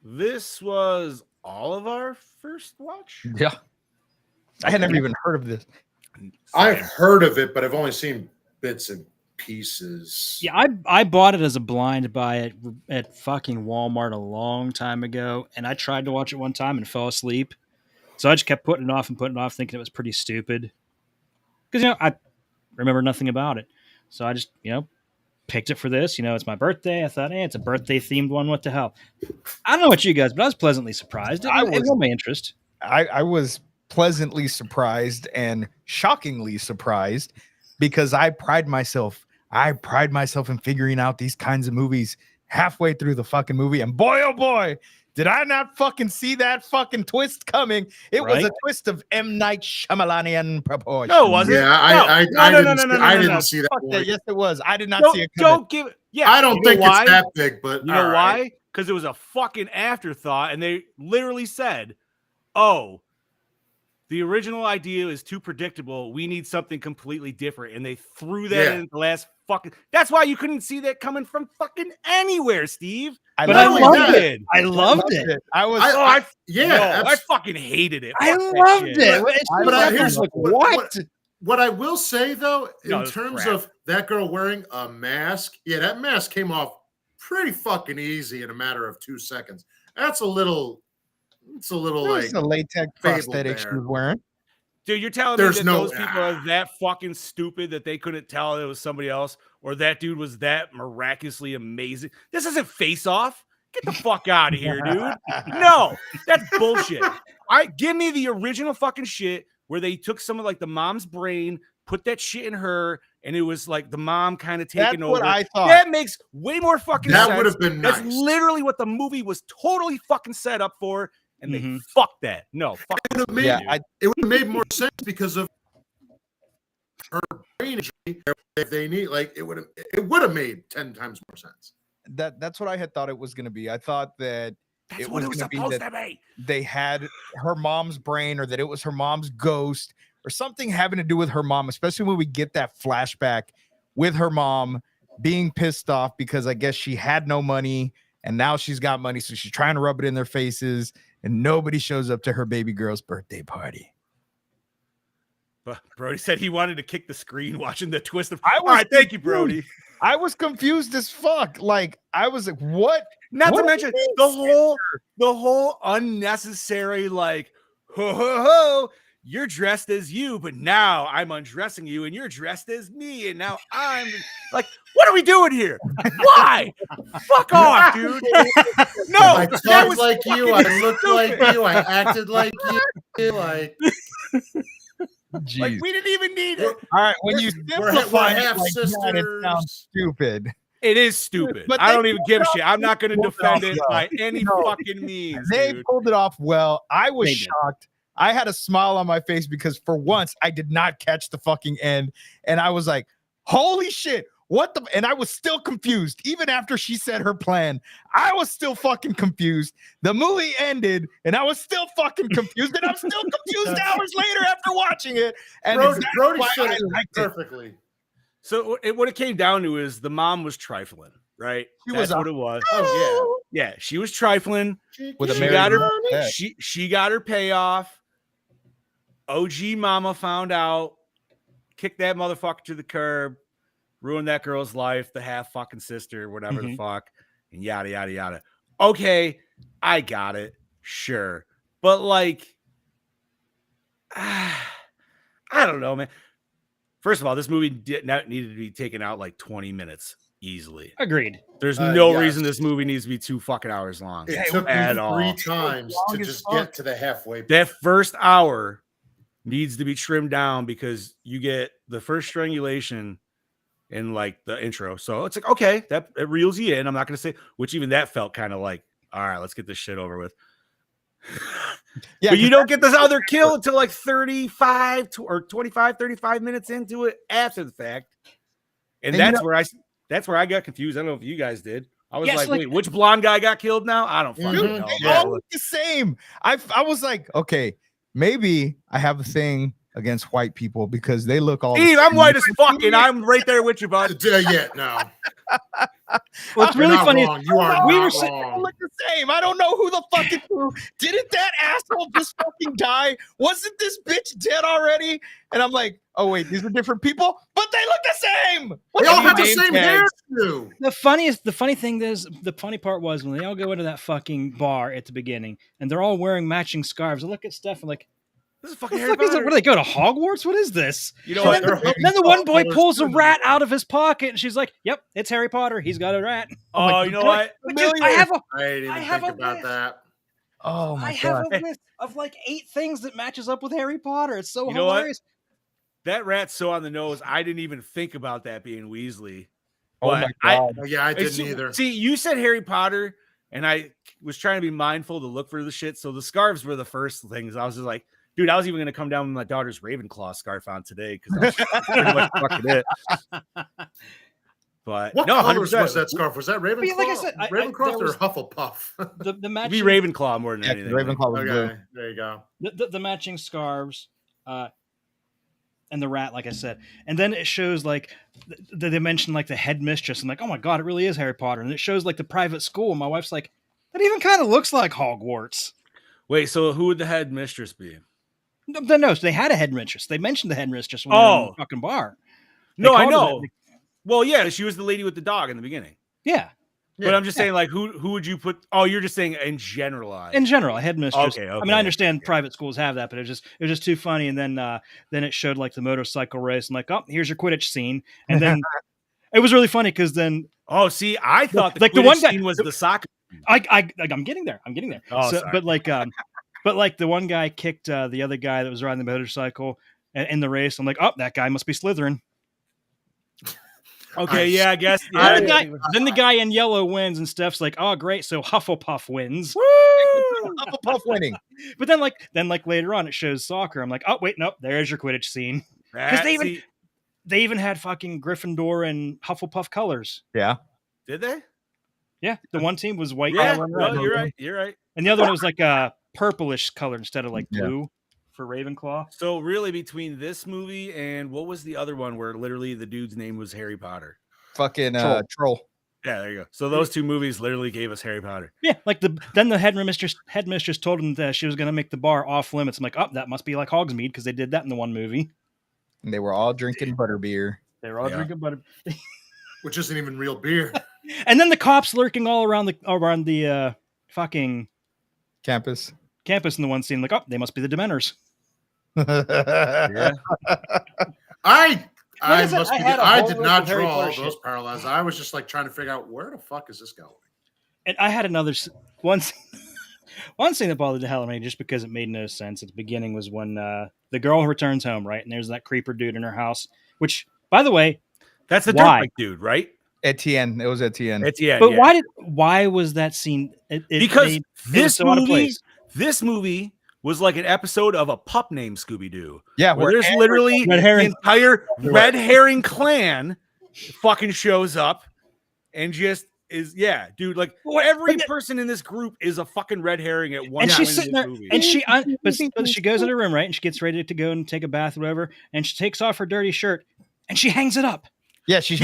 this was all of our first watch? Yeah. I had never even heard of this. I've heard of it, but I've only seen bits and pieces. Yeah, I bought it as a blind buy at fucking Walmart a long time ago, and I tried to watch it one time and fell asleep. So I just kept putting it off, thinking it was pretty stupid. Because, I remember nothing about it. So I just, picked it for this. It's my birthday. I thought, it's a birthday-themed one. What the hell? I don't know about you guys, but I was pleasantly surprised. It got my interest. I was pleasantly surprised and shockingly surprised because I pride myself in figuring out these kinds of movies halfway through the fucking movie. And boy, oh boy, did I not fucking see that fucking twist coming. It was a twist of M. Night Shyamalanian proportion. No, was it? Yeah, I didn't see that. Fuck that. Yes, it was. I did not see it coming. Don't give it. Yeah, I don't think it's that big, but you know why? Because it was a fucking afterthought, and they literally said, "Oh, the original idea is too predictable. We need something completely different." And they threw that in the last fucking. That's why you couldn't see that coming from fucking anywhere, Steve. I loved it. I loved it. I fucking hated it. I loved it. But here's what I will say though, in terms of that girl wearing a mask, that mask came off pretty fucking easy in a matter of 2 seconds. It's a little like a latex prosthetic she was wearing. Dude, you're telling me that those people are that fucking stupid that they couldn't tell it was somebody else, or that dude was that miraculously amazing? This isn't Face Off. Get the fuck out of here, dude. No, that's bullshit. All right, give me the original fucking shit where they took some of like the mom's brain, put that shit in her, and it was like the mom kind of taking over. That's what I thought. That makes way more fucking sense. That would have been nice. That's literally what the movie was totally fucking set up for. And they fucked that. No, fuck it would have made more sense because of her brain. If they need, it would have made 10 times more sense. That's what I had thought it was going to be. I thought that it was supposed to be. They had her mom's brain, or that it was her mom's ghost, or something having to do with her mom. Especially when we get that flashback with her mom being pissed off because I guess she had no money and now she's got money, so she's trying to rub it in their faces. and nobody shows up to her baby girl's birthday party. But Brody said he wanted to kick the screen watching the twist of. I All right, thank you, confused. Brody. I was confused as fuck. Like, I was like, what? Not What to mention the whole unnecessary, like, ho ho ho, you're dressed as you, but now I'm undressing you and you're dressed as me, and now I'm like, what are we doing here? Why? Fuck off, dude. No, I that talked was like you. I looked like you. I acted like you. Like Jeez. we didn't even need it. All right, when you we're simplify it half like that, it sounds sisters. stupid. It is stupid. But I they don't even give a pulled shit. I'm not going to pulled it defend off it well. by any No. fucking means, They dude. pulled it off well. I was They did. shocked. I had a smile on my face because for once I did not catch the fucking end, and I was like, "Holy shit! What the?" And I was still confused even after she said her plan. I was still fucking confused. The movie ended, and I was still fucking confused, and I'm still confused hours later after watching it. And Brody why said I it liked it. perfectly. So what it came down to is the mom was trifling, right? She That's was what it was. Oh Yeah, she was trifling. With a She married got her. woman. Yeah. She got her payoff. OG mama found out, kicked that motherfucker to the curb, ruined that girl's life, the half fucking sister, whatever the fuck, and yada yada yada. Okay, I got it, sure, but like, I don't know, man. First of all, this movie needed to be taken out like 20 minutes easily. Agreed. There's no yes. reason this movie needs to be 2 fucking hours long. It took me at 3 all. times to Long as just fuck. get to the halfway. That first hour needs to be trimmed down because you get the first strangulation in like the intro. So it's like, okay, that it reels you in. I'm not going to say, which even that felt kind of like, all right, let's get this shit over with. Yeah, But you 'cause don't get this other kill until like 35 or 25, 35 minutes into it after the fact. And And you that's where I got confused. I don't know if you guys did. I was Yes, like, like- wait, which blonde guy got killed now? I don't fucking Mhm. know. they all look the same. I was like, okay, maybe I have a thing against white people because they look all. the Steve, I'm same. white as fuck, and I'm right there with you, bud. Yeah, no. What's You're really not funny is wrong. You are we not were They all wrong. look the same. I don't know who the fuck it was. Didn't that asshole just fucking die? Wasn't this bitch dead already? And I'm like, oh wait, these are different people, but they look the same. What They the all have fuck? the name same tags. hairdo. the funny thing is the funny part was when they all go into that fucking bar at the beginning and they're all wearing matching scarves. I look at Steph and like, This is what fucking the Harry fuck is it? Potter. What do they go to Hogwarts? What is this? You know And what? then, They're then the one boy colors pulls a too. rat out of his pocket and she's like, yep, it's Harry Potter. He's got a rat. Oh, you know what? But dude, I have a I didn't even I have think a about list. that. Oh I my have god. a list of like 8 things that matches up with Harry Potter. It's so You know what? hilarious. That rat's so on the nose. I didn't even think about that being Weasley. Oh But my god. Oh, yeah, I didn't see, either. See, you said Harry Potter, and I was trying to be mindful to look for the shit. So the scarves were the first things. I was just like, dude, I was even going to come down with my daughter's Ravenclaw scarf on today because that's pretty much fucking it. But What no, colors 100%. was that scarf? Was that Ravenclaw? yeah, like I said, Ravencroft there was- or Hufflepuff? The It'd be matching Ravenclaw more than Yeah, anything. Ravenclaw was blue. Okay, there you go. the matching scarves, and the rat, like I said, and then it shows like they mention like the headmistress, and like, oh my god, it really is Harry Potter, and it shows like the private school. And my wife's like, that even kind of looks like Hogwarts. Wait, so who would the headmistress be? No, they had a headmistress. They mentioned the headmistress when they were in the fucking bar. No, I called her know. that. Well, yeah, she was the lady with the dog in the beginning. Yeah, But I'm just saying, like, who would you put? Oh, you're just saying in general. in general, a headmistress. Okay, I mean, I understand okay. private schools have that, but it was just too funny. And then it showed like the motorcycle race, and like, oh, here's your Quidditch scene, and then it was really funny because then Oh, see, I thought the like the Quidditch one guy- scene was the soccer. I'm getting there. Oh, So, sorry. but like the one guy kicked the other guy that was riding the motorcycle in the race. I'm like, oh, that guy must be Slytherin. Okay, yeah, I guess. Then, Yeah. then the guy in yellow wins, and Steph's like, oh, great. So Hufflepuff wins. Hufflepuff winning. But then like later on, it shows soccer. I'm like, oh wait, nope, there's your Quidditch scene. Because they even had fucking Gryffindor and Hufflepuff colors. Yeah. Did they? Yeah, the one team was white, Yeah, yellow, and no, red. you're right. You're right. And the other one was like a purplish color instead of like Yeah. blue for Ravenclaw. So really, between this movie and what was the other one where literally the dude's name was Harry Potter? Fucking Troll. troll. Yeah, there you go. So those two movies literally gave us Harry Potter. Yeah, like then the headmistress told him that she was going to make the bar off limits. I'm like, oh, that must be like Hogsmeade because they did that in the one movie. And they were all drinking butterbeer. They were all drinking butter, which isn't even real beer. And then the cops lurking all around the fucking Campus. campus in the one scene. Like, oh, they must be the Dementors. Yeah. I Like I must said, be. I had a I whole did list not of Harry draw all Potter those shit. parallels. I was just like trying to figure out where the fuck is this going. And I had another one scene that bothered the hell out of me just because it made no sense. At the beginning was when the girl returns home, right? And there's that creeper dude in her house, which, by the way, That's the why? dirt bike dude, right? Etienne. It was Etienne. Etienne, But yeah. why was that scene? Because this so out of movie, place. this movie was like an episode of a pup named Scooby-Doo. Yeah, where there's literally Red herring. the entire red herring clan fucking shows up and just is dude. Like every person in this group is a fucking red herring at one And point she's sitting in there, this movie. and but she goes in her room, right? And she gets ready to go and take a bath, or whatever. And she takes off her dirty shirt and she hangs it up. Yeah, You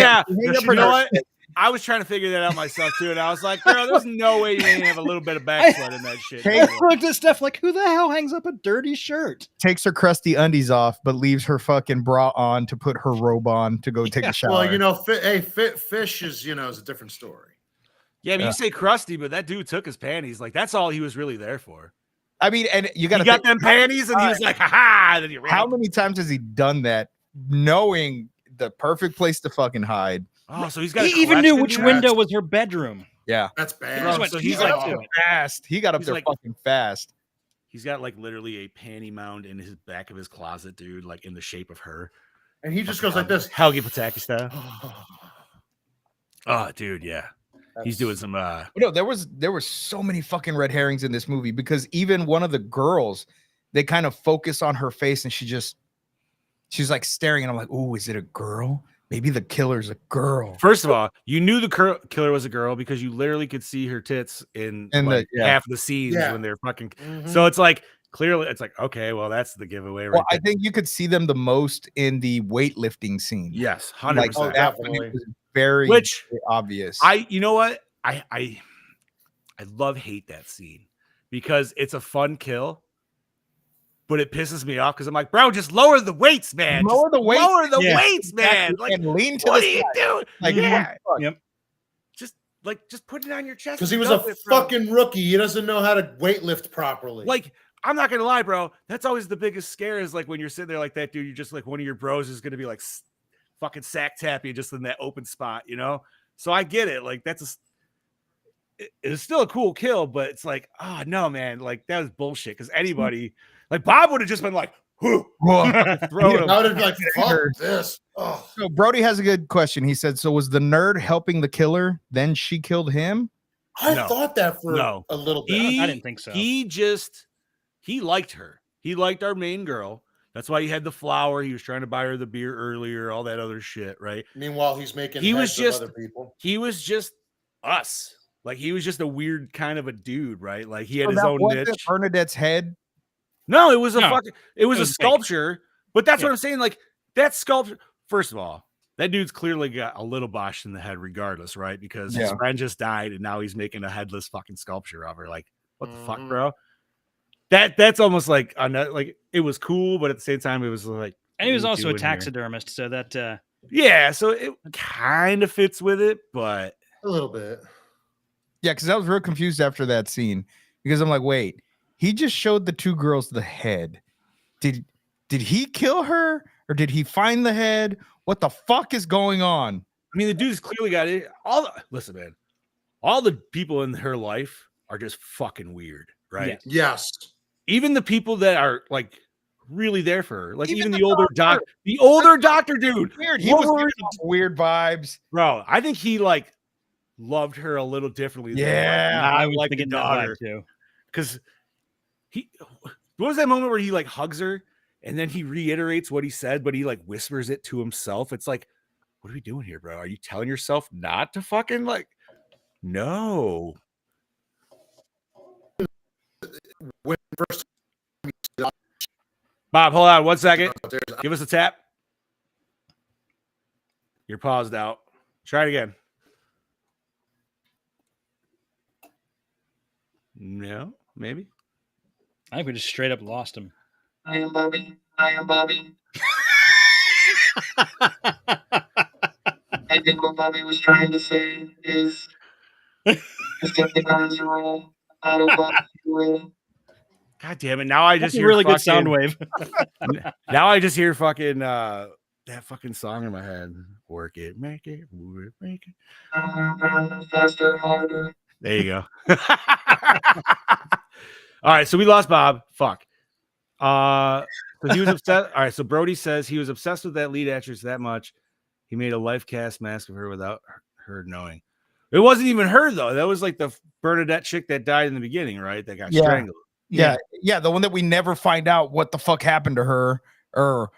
know what? I was trying to figure that out myself too, and I was like, "Girl, there's no way you ain't have a little bit of backslide in that shit." I looked at Steph like, who the hell hangs up a dirty shirt? Takes her crusty undies off, but leaves her fucking bra on to put her robe on to go take a shower. Well, you know, fish is is a different story. Yeah, but you say crusty, but that dude took his panties. Like that's all he was really there for. I mean, and you got He got them panties, and he was like, "Ha ha!" Then he ran. How many times has he done that, knowing the perfect place to fucking hide? Oh, so he's got. He even knew which window was her bedroom. Yeah, That's bad. Bro, so he's got like, up there fast. He got up He's there like- fucking fast. he's got like literally a panty mound in his back of his closet, dude, like in the shape of her. And he just goes like this. Helgi Pataki style. Oh, dude, yeah. He's doing some. No, there were so many fucking red herrings in this movie because even one of the girls, they kind of focus on her face and she's like staring, and I'm like, oh, is it a girl? Maybe the killer's a girl. First of all, you knew the killer was a girl because you literally could see her tits in like half of the scenes when they're fucking. Mhm. So it's like clearly, it's like okay, well, that's the giveaway, right? Well, I think you could see them the most in the weightlifting scene. Yes, Like 100%. that one, it was very Which obvious. you know what? I love hate that scene because it's a fun kill, but it pisses me off because I'm like, bro, just lower the weights, man. Lower the weights. Lower the Yeah. weights, man. Like, and lean to what the are you side. doing? Like, Yeah. fuck. Yep. Just put it on your chest. Because he and was go a with it, bro. fucking rookie. He doesn't know how to weightlift properly. Like, I'm not gonna lie, bro. That's always the biggest scare is like when you're sitting there like that, dude. You're just like one of your bros is gonna be like fucking sack tap you just in that open spot, you know. So I get it. Like it's still a cool kill, but it's like, oh no, man, like that was bullshit. Because anybody, like Bob, would have just been like, whoo, throw him. I would have been like, fuck this. Oh. So Brody has a good question. He said, so was the nerd helping the killer? Then she killed him? I No. thought that for No. a little bit. He, I didn't think so. He liked her. He liked our main girl. That's why he had the flower. He was trying to buy her the beer earlier, all that other shit, right? Meanwhile, he's making He was heads just- of other people. He was just us. Like he was just a weird kind of a dude, right? Like he had So his that own wasn't niche. Bernadette's head? No, it was a No, fucking it was it a was fake. sculpture. But that's Yeah. what I'm saying. Like that sculpture, first of all, that dude's clearly got a little bosh in the head, regardless, right? Because his Yeah. friend just died and now he's making a headless fucking sculpture of her. Like, what the fuck, Mhm. bro? That's almost like like it was cool, but at the same time, it was like And he was what are we also a doing here? taxidermist, so that Yeah, so it kind of fits with it, but A little bit. Yeah, because I was real confused after that scene because I'm like, wait, he just showed the two girls the head. Did he kill her or did he find the head? What the fuck is going on? I mean, the dude's clearly got it. Listen, man, all the people in her life are just fucking weird, right? Yeah. Yes. Even the people that are like really there for her, like Even even the the older doctor. the older doctor dude, Weird. He What was were giving off weird vibes. bro. I think he like loved her a little differently. Yeah, I I was like the thinking that daughter vibe too. because what was that moment where he like hugs her and then he reiterates what he said, but he like whispers it to himself. It's like, what are we doing here, bro? Are you telling yourself not to fucking like? No. When first Bob, hold on 1 second. there's Give us a tap. You're paused out. Try it again. No, maybe. I think we just straight up lost him. I am Bobby. I am Bobby. I think what Bobby was trying to say is just get the guns away. I don't want you away. God damn it! Now I That's just a hear really good fucking, sound wave. Now I just hear fucking that fucking song in my head. Work it, make it, make it. Faster, harder. There you go. All right, so we lost Bob. Fuck. So he was upset. All right, so Brody says he was obsessed with that lead actress that much. He made a life cast mask of her without her knowing. It wasn't even her though. That was like the Bernadette chick that died in the beginning, right? That got strangled. Yeah, the one that we never find out what the fuck happened to her, or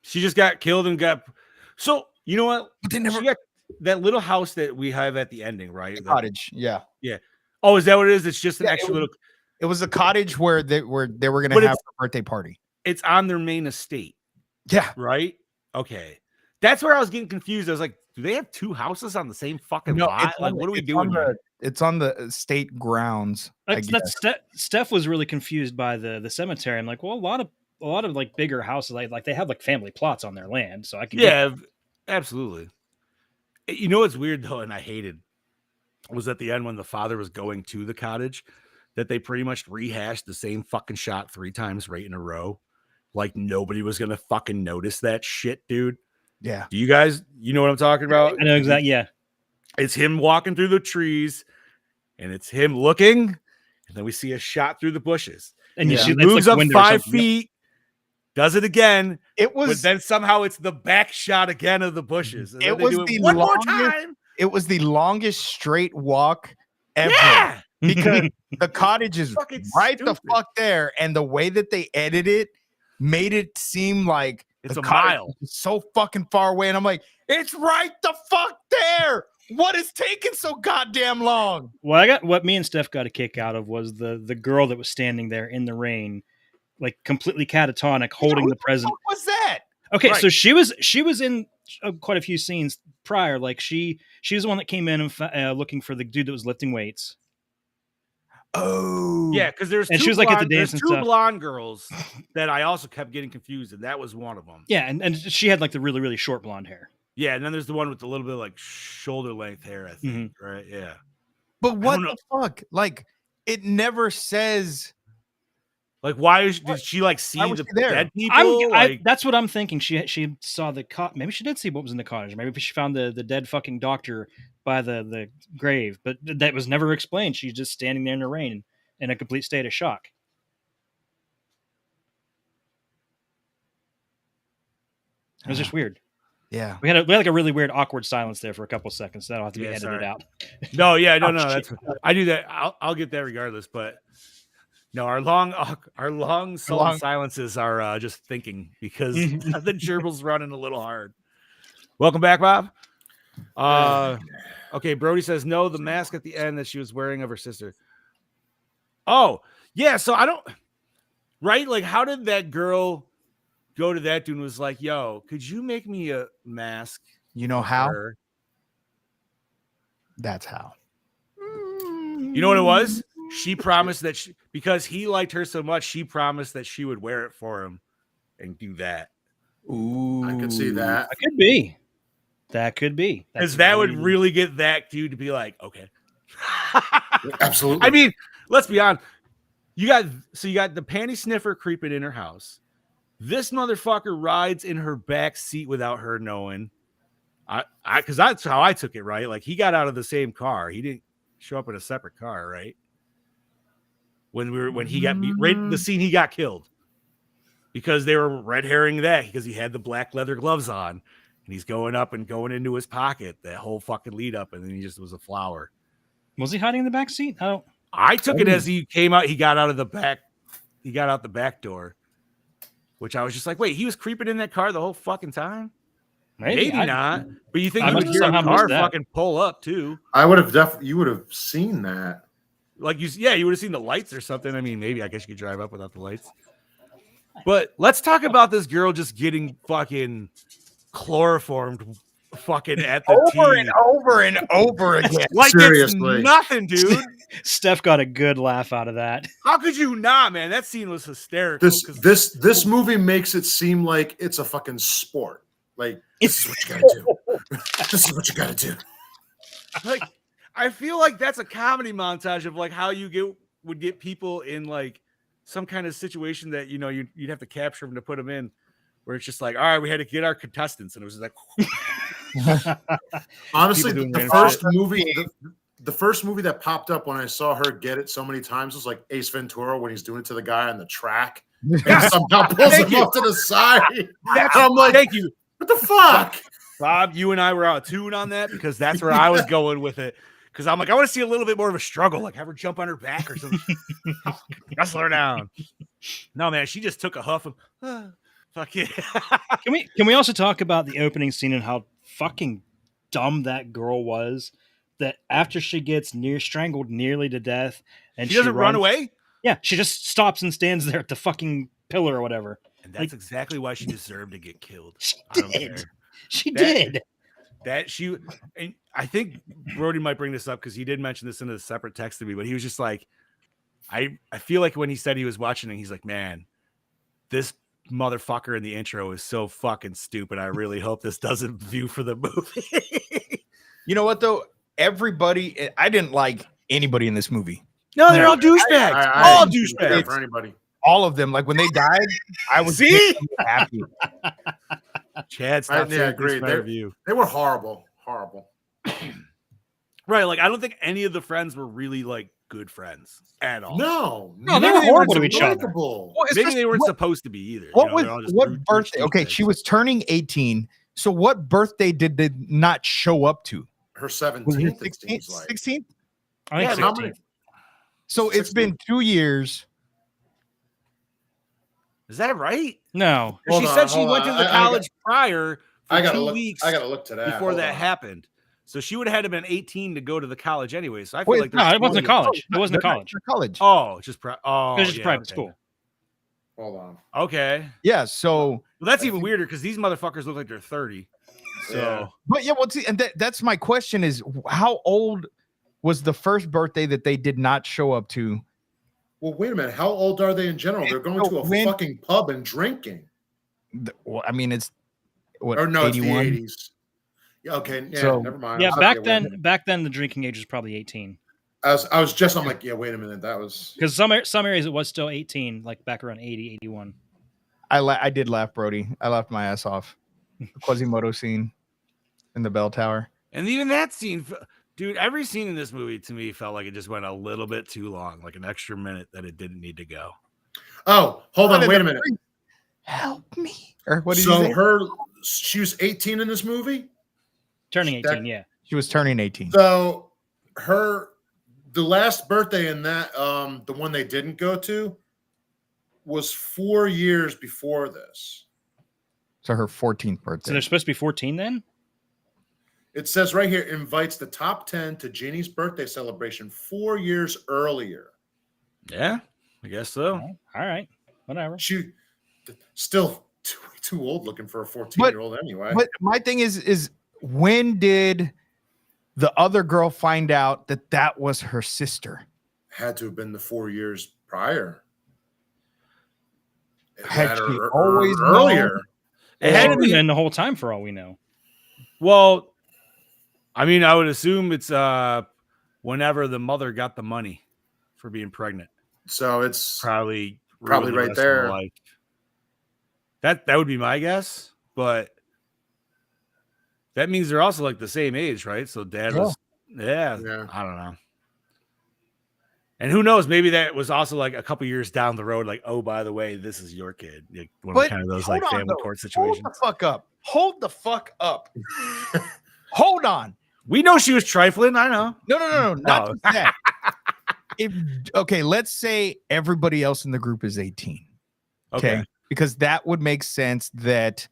she just got killed and got. So you know what? But they never. She got that little house that we have at the ending, right? The cottage. Yeah. Oh, is that what it is? It's just an extra little. It was a cottage where they were going to have a birthday party. It's on their main estate. Yeah. Right. Okay. That's where I was getting confused. I was like, do they have two houses on the same fucking lot? Like, what are we doing here? It's on the estate grounds. Steph was really confused by the cemetery. I'm like, well, a lot of like bigger houses, like they have like family plots on their land, so I can absolutely. You know what's weird though, and I hated was at the end when the father was going to the cottage, that they pretty much rehashed the same fucking shot 3 times right in a row. Like nobody was gonna fucking notice that shit, dude. Yeah. Do you guys, you know what I'm talking about? I know exactly. Yeah. It's him walking through the trees, and it's him looking, and then we see a shot through the bushes. And he moves up 5 feet, does it again. But then somehow it's the back shot again of the bushes. And it was one more time. It was the longest straight walk ever. Yeah. Because the cottage is right stupid. the fuck there, and the way that they edited it made it seem like it's a mile. So fucking far away, and I'm like, it's right the fuck there. What is taking so goddamn long? What me and Steph got a kick out of was the girl that was standing there in the rain, like completely catatonic, holding the present. What was that? Okay, right. So she was in quite a few scenes prior. Like she was the one that came in and looking for the dude that was lifting weights. Oh, yeah, because there's she was like at the dance. Two blonde girls that I also kept getting confused, and that was one of them. Yeah, and she had like the really really short blonde hair. Yeah, and then there's the one with a little bit of like shoulder length hair, I think. Right? Yeah. But what the fuck? Like, it never says. Like, why did she like see the dead people? That's what I'm thinking. She saw the maybe she did see what was in the cottage. Maybe she found the dead fucking doctor by the grave, but that was never explained. She's just standing there in the rain in a complete state of shock. It was just weird. Yeah, we had like a really weird awkward silence there for a couple seconds. That'll have to be edited out. No, that's I do that. I'll get that regardless, but. No, our long silences are just thinking because the gerbil's running a little hard. Welcome back, Bob. Okay, Brody says no, the mask at the end that she was wearing of her sister. Oh, yeah, so I don't right? Like, how did that girl go to that dude and was like, yo, could you make me a mask? You know how? Her? That's how. You know what it was? She promised that because he liked her so much, she promised that she would wear it for him and do that. Ooh, I could see that. That could be. That could be. Because that would really get that dude to be like, okay. Absolutely. I mean, let's be honest. You got the panty sniffer creeping in her house. This motherfucker rides in her back seat without her knowing. Because that's how I took it, right? Like, he got out of the same car. He didn't show up in a separate car, right? When he got beat, right the scene he got killed, because they were red herring that because he had the black leather gloves on and he's going up and going into his pocket that whole fucking lead up, and then he just was a flower. Was he hiding in the back seat? I took it as he came out. He got out of the back. He got out the back door, which I was just like, wait, he was creeping in that car the whole fucking time. Maybe not, but you think you would hear a car fucking pull up too? I would have you would have seen that. Like you would have seen the lights or something. I mean, maybe I guess you could drive up without the lights. But let's talk about this girl just getting fucking chloroformed fucking at the over tee. and over and over again. Like Seriously. it's nothing, dude. Steph got a good laugh out of that. How could you not, man? That scene was hysterical. This movie makes it seem like it's a fucking sport. Like, this is what you gotta do. This is what you gotta do. Like, I feel like that's a comedy montage of like how you would get people in like some kind of situation that you'd have to capture them to put them in, where it's just like, all right, we had to get our contestants, and it was just like honestly, doing the random first shit. movie, the first movie that popped up when I saw her get it so many times was like Ace Ventura when he's doing it to the guy on the track and somehow pulls him off to the side. I'm like, thank you, what the fuck? Bob. You and I were out of tune on that because that's where I was going with it. Because I'm like, I want to see a little bit more of a struggle, like have her jump on her back or something. Wrestle her down. No, man, she just took a huff of fuck yeah. Can we also talk about the opening scene and how fucking dumb that girl was? That after she gets strangled nearly to death, and she doesn't run away. Yeah, she just stops and stands there at the fucking pillar or whatever. And that's exactly why she deserved to get killed. She I don't did. care. She did. And I think Brody might bring this up because he did mention this in a separate text to me, but he was just like, I feel like when he said he was watching it, he's like, man, this motherfucker in the intro is so fucking stupid. I really hope this doesn't view for the movie. You know what though? Everybody, I didn't like anybody in this movie. No, they're all douchebags. All douchebags. For anybody. All of them. Like when they died, I was happy. Chad, stop saying agree. review. They were horrible. Horrible. Right. Like, I don't think any of the friends were really like good friends at all. No, they were horrible to each other. Well, maybe they weren't supposed to be either. What birthday? Okay, she was turning 18. So what birthday did they not show up to? Her 17th, 16th? I think 16th. So it's been 2 years. Is that right? No. She said she went to the college prior for 2 weeks. I gotta look to that before that happened. So she would have had to been 18 to go to the college anyway. So I feel like no, it wasn't a college. It wasn't a college. College. Oh, just it was just private school. Hold on. Okay. Yeah. So well, that's even weirder because these motherfuckers look like they're 30. So, Yeah. but yeah, well, see, and that's my question: is how old was the first birthday that they did not show up to? Well, wait a minute. How old are they in general? They're going to a fucking pub and drinking. Well, I mean, it's what? Or no, 81? it's the 80s. Yeah. Okay. Yeah. So- Never mind. Yeah, I was like, back then the drinking age was probably 18. I'm like, yeah, wait a minute. That was Because some areas it was still 18, like back around 80, 81. I did laugh, Brody. I laughed my ass off. The Quasimodo scene in the bell tower. and even that scene, dude, every scene in this movie to me felt like it just went a little bit too long, like an extra minute that it didn't need to go. Oh, hold on, wait a minute. Help me. Or what did you say? She was 18 in this movie. Turning 18, yeah. She was turning 18. So the last birthday in that, the one they didn't go to, was 4 years before this. So her 14th birthday. So they're supposed to be 14 then? It says right here, invites the top 10 to Jeannie's birthday celebration 4 years earlier. Yeah, I guess so. All right, whatever. She still too old looking for a 14-year-old anyway. But my thing is when did the other girl find out that was her sister? Had to have been the 4 years prior. Had she always earlier? known? It had to be been the whole time for all we know. Well, I mean, I would assume it's whenever the mother got the money for being pregnant. So it's Probably right rest of there. her life. That would be my guess, but that means they're also like the same age, right? So dad was, yeah, I don't know. And who knows? Maybe that was also like a couple years down the road, like, oh, by the way, this is your kid. Like one of kind of those like family court situations. Hold the fuck up. Hold the fuck up. Hold on. We know she was trifling. I know. No. Not just that. Okay, let's say everybody else in the group is 18. Okay. Because that would make sense that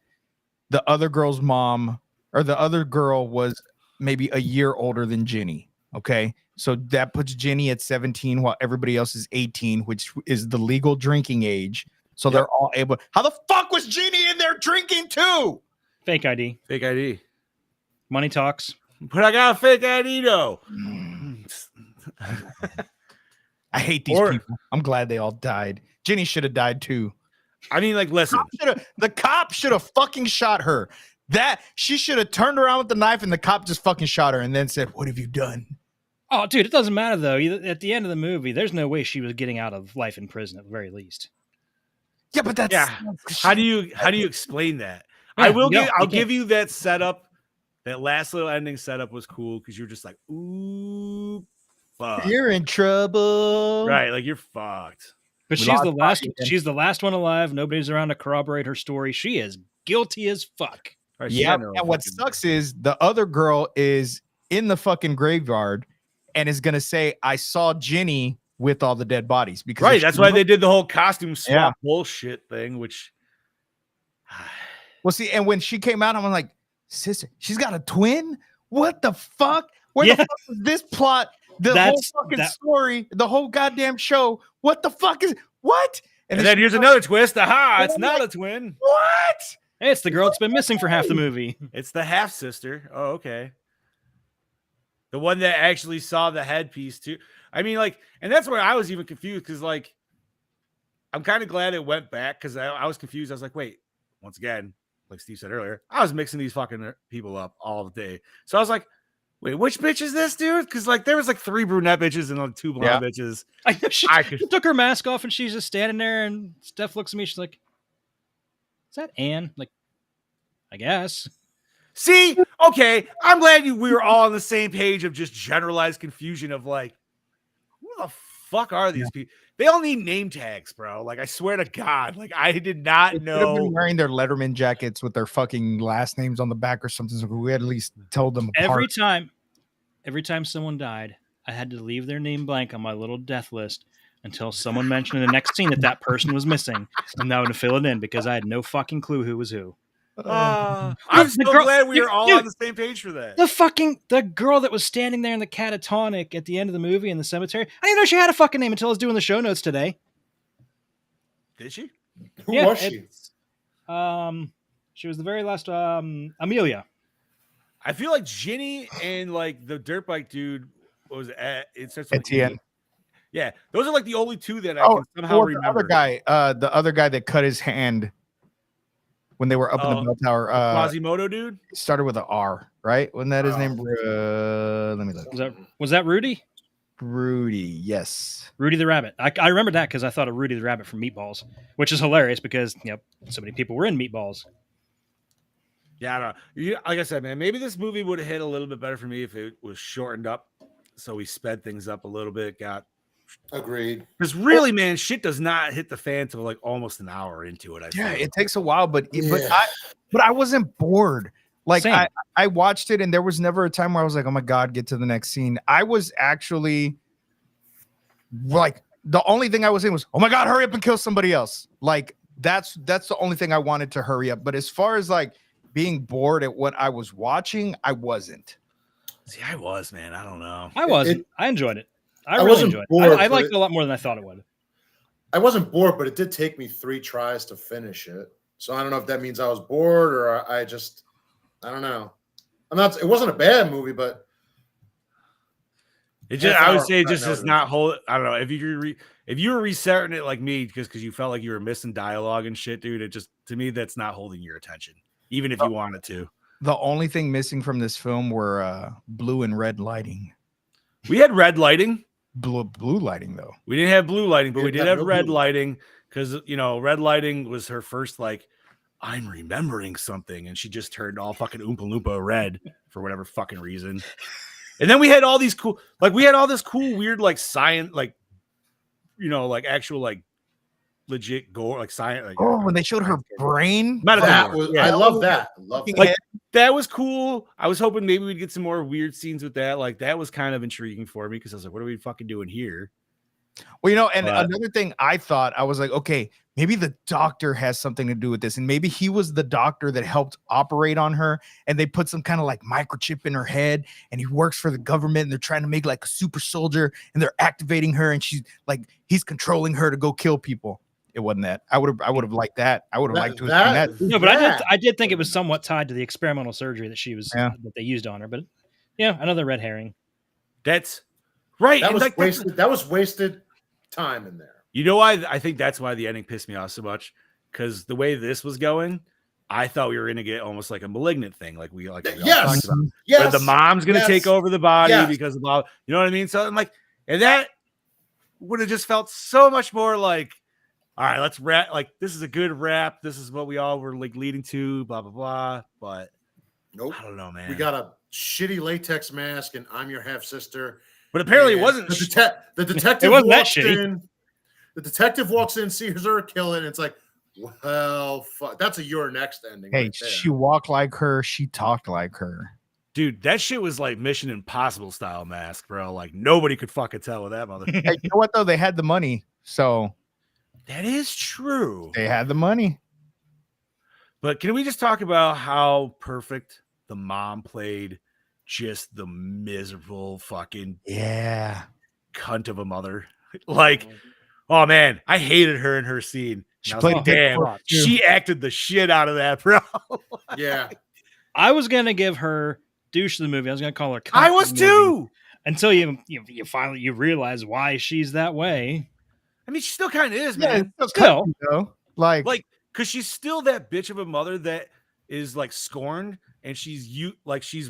the other girl's mom or the other girl was maybe a year older than Ginny. Okay. So that puts Ginny at 17 while everybody else is 18, which is the legal drinking age. So they're all able. How the fuck was Ginny in there drinking too? Fake ID. Fake ID. Money talks. But I got a fake ID though. I hate these people. I'm glad they all died. Jenny should have died too. I mean, like, listen. The cop should have fucking shot her. That she should have turned around with the knife and the cop just fucking shot her and then said, "What have you done?" Oh, dude, it doesn't matter though. At the end of the movie, there's no way she was getting out of life in prison at the very least. Yeah, but that's How do you explain that? Yeah, I'll give you that setup. That last little ending setup was cool because you're just like, ooh, fuck. You're in trouble. Right, like you're fucked. But she's the last. She's the last one alive. Nobody's around to corroborate her story. She is guilty as fuck. Right, yeah, and what sucks is the other girl is in the fucking graveyard and is gonna say, "I saw Jenny with all the dead bodies." Because that's why they did the whole costume swap bullshit thing. Which, well, see, and when she came out, I'm like, "Sister, she's got a twin. What the fuck? Where the fuck is this plot?" Whole fucking story, the whole goddamn show. What the fuck is what? And then here's another twist. Aha, it's not a twin. What? Hey, it's the girl that's been missing for half the movie. It's the half sister. Oh, okay. The one that actually saw the headpiece too. I mean, like, and that's where I was even confused because, like, I'm kind of glad it went back because I was confused. I was like, wait, once again, like Steve said earlier, I was mixing these fucking people up all the day. So I was like, wait, which bitch is this, dude? Because, like, there was like 3 brunette bitches and like 2 blonde bitches. I know she took her mask off and she's just standing there, and Steph looks at me. She's like, "Is that Anne?" Like, I guess. See, okay, I'm glad we were all on the same page of just generalized confusion of like, who the fuck are these people? They all need name tags, bro. Like, I swear to God, like, I did not know. They been wearing their Letterman jackets with their fucking last names on the back or something. So we had at least told them apart. Every time someone died, I had to leave their name blank on my little death list until someone mentioned in the next scene that person was missing, and I would fill it in because I had no fucking clue who was who. I'm so glad we were all on the same page for that. The girl that was standing there in the catatonic at the end of the movie in the cemetery, I didn't know she had a fucking name until I was doing the show notes today. Did she? Who was she? She was the very last Amelia. I feel like Ginny and like the dirt bike dude was at Etienne. Yeah, those are like the only 2 that I can somehow remember. The other guy that cut his hand when they were up in the bell tower. Quasimodo dude started with an R, right? Wasn't that his name? Let me look. Was that Rudy? Rudy, yes. Rudy the Rabbit. I remember that because I thought of Rudy the Rabbit from Meatballs, which is hilarious because so many people were in Meatballs. Yeah, I don't know. Like I said, man, maybe this movie would have hit a little bit better for me if it was shortened up. So we sped things up a little bit. Agreed. Because really, man, shit does not hit the fan till like almost an hour into it. It takes a while, but I wasn't bored. Like I watched it, and there was never a time where I was like, "Oh my god, get to the next scene." I was actually like, the only thing I was saying was, "Oh my god, hurry up and kill somebody else." Like that's the only thing I wanted to hurry up. But as far as like being bored at what I was watching, I wasn't. See, I was, man. I don't know. I wasn't. I enjoyed it. I really enjoyed it. I liked it a lot more than I thought it would. I wasn't bored, but it did take me 3 tries to finish it. So I don't know if that means I was bored or I don't know. It wasn't a bad movie, but I would say it just does not hold. I don't know if you were restarting it like me because you felt like you were missing dialogue and shit, dude. It just, to me, that's not holding your attention, even if you wanted to. The only thing missing from this film were blue and red lighting. We had red lighting. Blue lighting, though. We didn't have blue lighting, but we did have red lighting because, red lighting was her first, like, I'm remembering something. And she just turned all fucking Oompa Loompa red for whatever fucking reason. And then we had all these cool, like, weird, like, science, like, like, actual, like, legit gore, like science. Like, when they showed her brain, I love that. Like, that was cool. I was hoping maybe we'd get some more weird scenes with that. Like, that was kind of intriguing for me because I was like, what are we fucking doing here? Well, another thing I thought, I was like, okay, maybe the doctor has something to do with this, and maybe he was the doctor that helped operate on her, and they put some kind of like microchip in her head, and he works for the government, and they're trying to make like a super soldier, and they're activating her, and she's like, he's controlling her to go kill people. it wasn't that. I would have liked that. I would have liked to have seen that. No, but I did think it was somewhat tied to the experimental surgery that she was that they used on her. But yeah, another red herring. That's right. That and was like, wasted. That was wasted time in there. You know why? I think that's why the ending pissed me off so much, because the way this was going, I thought we were going to get almost like a Malignant thing, like we all talked about. Where the mom's going to take over the body because of blah. You know what I mean? So I'm like, and that would have just felt so much more like, all right, let's wrap. Like, this is a good wrap. This is what we all were like leading to. Blah blah blah. But nope, I don't know, man. We got a shitty latex mask, and I'm your half sister. But apparently, it wasn't. The detective. It wasn't that shitty. The detective walks in, sees her kill it, and it's like, well, fuck. That's your next ending. Hey, right there. She walked like her. She talked like her. Dude, that shit was like Mission Impossible style mask, bro. Like nobody could fucking tell with that mother. Hey, you know what though? They had the money, so that is true. They had the money. But can we just talk about how perfect the mom played? Just the miserable fucking cunt of a mother. Like, oh man, I hated her in her scene. She played damn. She acted the shit out of that, bro. Yeah. I was gonna give her douche of the movie. I was gonna call her. I was too. Until you finally realize why she's that way. I mean, she still kind of is, man. Still, like, because she's still that bitch of a mother that is like scorned, and she's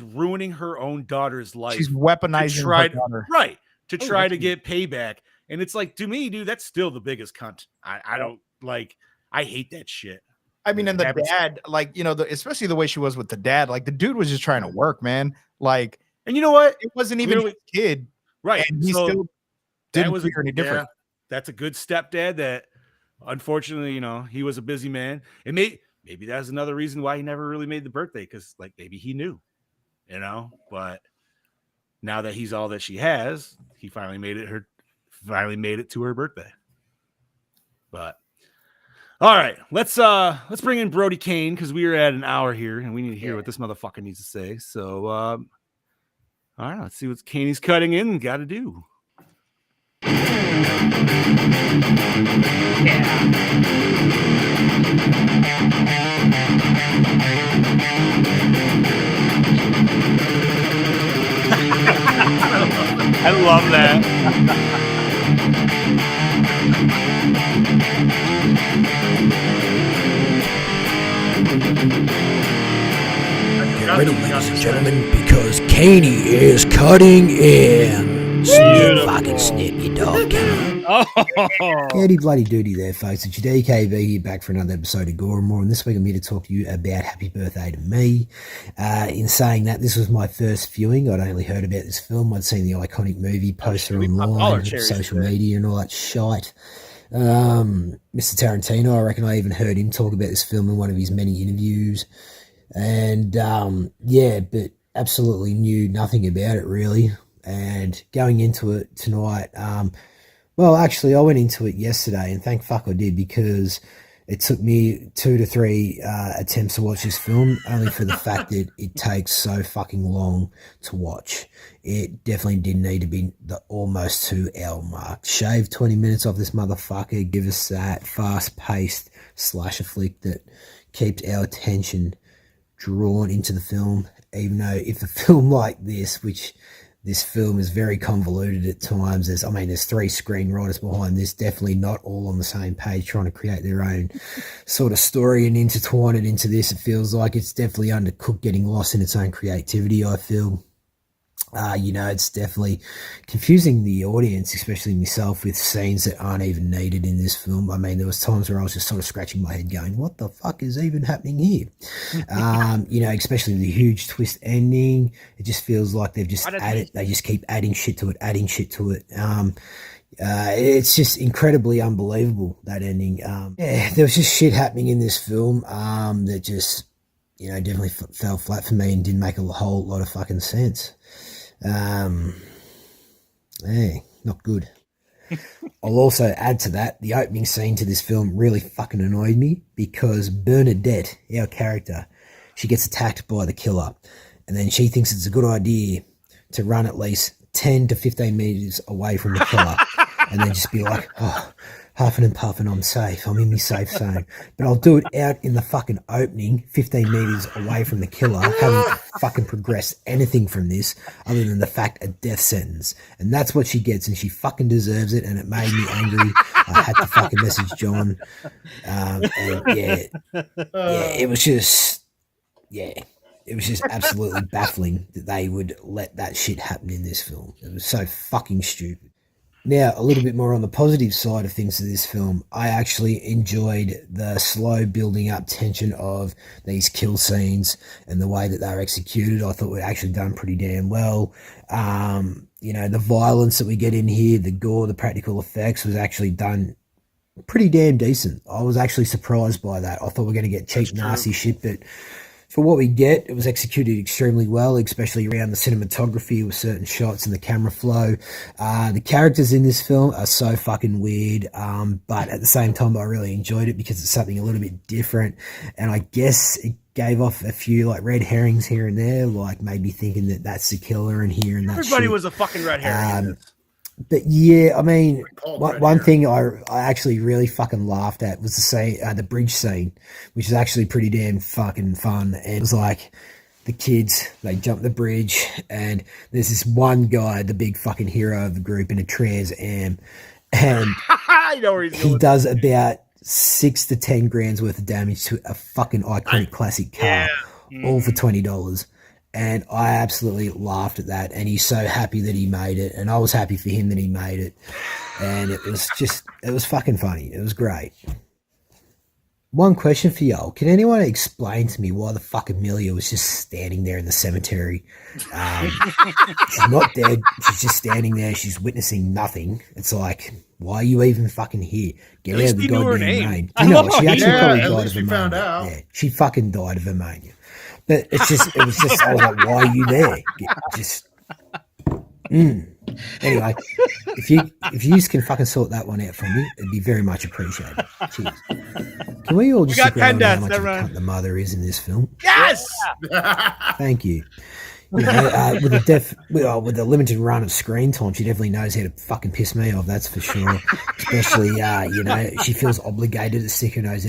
ruining her own daughter's life. She's weaponizing her daughter, right? To try to get payback, and it's like, to me, dude, that's still the biggest cunt. I don't like. I hate that shit. I mean, and the dad, like, you know, especially the way she was with the dad, like the dude was just trying to work, man. Like, and you know what? It wasn't even his kid, right? And he still didn't figure any different. That's a good stepdad that, unfortunately, you know, he was a busy man. And maybe that's another reason why he never really made the birthday, because like maybe he knew, you know. But now that he's all that she has, he finally made it to her birthday. But all right, let's bring in Brody Kane, because we are at an hour here and we need to hear what this motherfucker needs to say. So all right, let's see what Kaney's cutting in got to do. I love that. Get ready, ladies and gentlemen, because Kaney is cutting in. Snip, fucking snip, you dog. Howdy bloody doody there, folks. It's your DKV here, back for another episode of Gore and More, and this week I'm here to talk to you about Happy Birthday to Me. In saying that, this was my first viewing. I'd only heard about this film. I'd seen the iconic movie poster online, social media and all that shite. Mr. Tarantino, I reckon I even heard him talk about this film in one of his many interviews. And but absolutely knew nothing about it really. And going into it tonight, well, actually, I went into it yesterday, and thank fuck I did, because it took me 2 to 3 attempts to watch this film, only for the fact that it takes so fucking long to watch. It definitely did need to be the almost 2 hour mark. Shave 20 minutes off this motherfucker, give us that fast-paced slasher flick that keeps our attention drawn into the film, even though if a film like this, which this film is very convoluted at times. There's 3 screenwriters behind this, definitely not all on the same page trying to create their own sort of story and intertwine it into this. It feels like it's definitely undercooked, getting lost in its own creativity, I feel. It's definitely confusing the audience, especially myself, with scenes that aren't even needed in this film. I mean, there was times where I was just sort of scratching my head going, what the fuck is even happening here? Especially the huge twist ending. It just feels like they've just added, they just keep adding shit to it. It's just incredibly unbelievable, that ending. There was just shit happening in this film that just, definitely fell flat for me and didn't make a whole lot of fucking sense. Not good. I'll also add to that, the opening scene to this film really fucking annoyed me, because Bernadette, our character, she gets attacked by the killer, and then she thinks it's a good idea to run at least 10 to 15 meters away from the killer and then just be like, oh, huffing and puffing, I'm safe. I'm in my safe zone. But I'll do it out in the fucking opening, 15 meters away from the killer, haven't fucking progressed anything from this other than the fact a death sentence. And that's what she gets, and she fucking deserves it, and it made me angry. I had to fucking message John. And it was just absolutely baffling that they would let that shit happen in this film. It was so fucking stupid. Now, a little bit more on the positive side of things to this film. I actually enjoyed the slow building up tension of these kill scenes and the way that they were executed. I thought we'd actually done pretty damn well. The violence that we get in here, the gore, the practical effects was actually done pretty damn decent. I was actually surprised by that. I thought we were going to get cheap, nasty shit, but for what we get, it was executed extremely well, especially around the cinematography with certain shots and the camera flow. The characters in this film are so fucking weird, but at the same time, I really enjoyed it because it's something a little bit different. And I guess it gave off a few like red herrings here and there, like made me thinking that that's the killer and here and that. Everybody was a fucking red herring. But yeah, I mean, one thing I actually really fucking laughed at was the bridge scene, which is actually pretty damn fucking fun. And it was like the kids, they jump the bridge, and there's this one guy, the big fucking hero of the group, in a Trans Am, and I know where he's he does about 6 to 10 grand's worth of damage to a fucking iconic classic car, all for $20. And I absolutely laughed at that. And he's so happy that he made it. And I was happy for him that he made it. And it was fucking funny. It was great. One question for y'all. Can anyone explain to me why the fuck Amelia was just standing there in the cemetery? She's not dead. She's just standing there. She's witnessing nothing. It's like, why are you even fucking here? Get out of the goddamn rain. No, she actually probably died of pneumonia. Yeah, she fucking died of pneumonia. But it was just, I was like, why are you there? Anyway, if you can fucking sort that one out for me, it'd be very much appreciated. Cheers. Can we all just agree on how much of a cunt the mother is in this film? Yes! Thank you. With the limited run of screen time, she definitely knows how to fucking piss me off, that's for sure. Especially, she feels obligated to stick her nose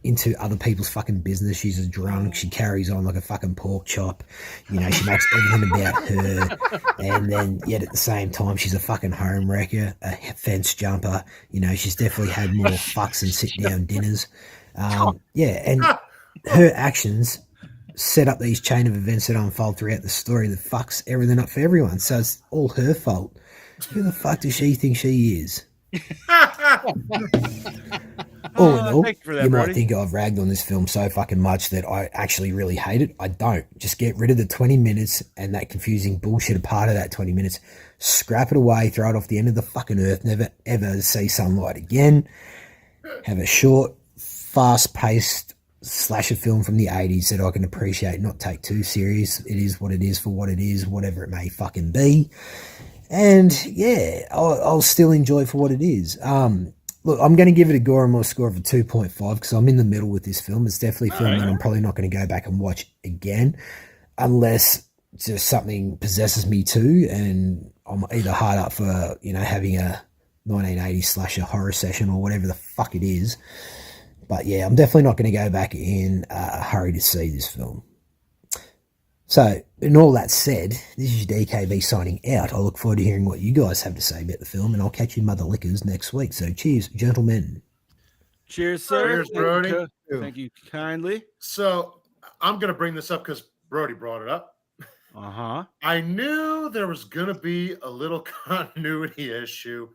into other people's fucking business. She's a drunk. She carries on like a fucking pork chop. She makes everything about her. And then yet at the same time, she's a fucking home wrecker, a fence jumper. She's definitely had more fucks and sit down dinners. And her actions set up these chain of events that unfold throughout the story that fucks everything up for everyone. So it's all her fault. Who the fuck does she think she is? All in all, you might think I've ragged on this film so fucking much that I actually really hate it. I don't. Just get rid of the 20 minutes and that confusing bullshit part of that 20 minutes. Scrap it away, throw it off the end of the fucking earth, never ever see sunlight again. Have a short, fast-paced slasher film from the 80s that I can appreciate, not take too serious. It is what it is for what it is, whatever it may fucking be. And yeah, I'll still enjoy it for what it is. Look, I'm going to give it a Gore score of a 2.5 because I'm in the middle with this film. It's definitely a film that I'm probably not going to go back and watch again unless just something possesses me too, and I'm either hard up for, having a 1980s slasher horror session or whatever the fuck it is. But yeah, I'm definitely not going to go back in a hurry to see this film. So, in all that said, this is DKB signing out. I look forward to hearing what you guys have to say about the film, and I'll catch you mother lickers next week. So, cheers, gentlemen. Cheers, sir. Cheers, Brody. Thank you kindly. So, I'm going to bring this up because Brody brought it up. Uh-huh. I knew there was going to be a little continuity issue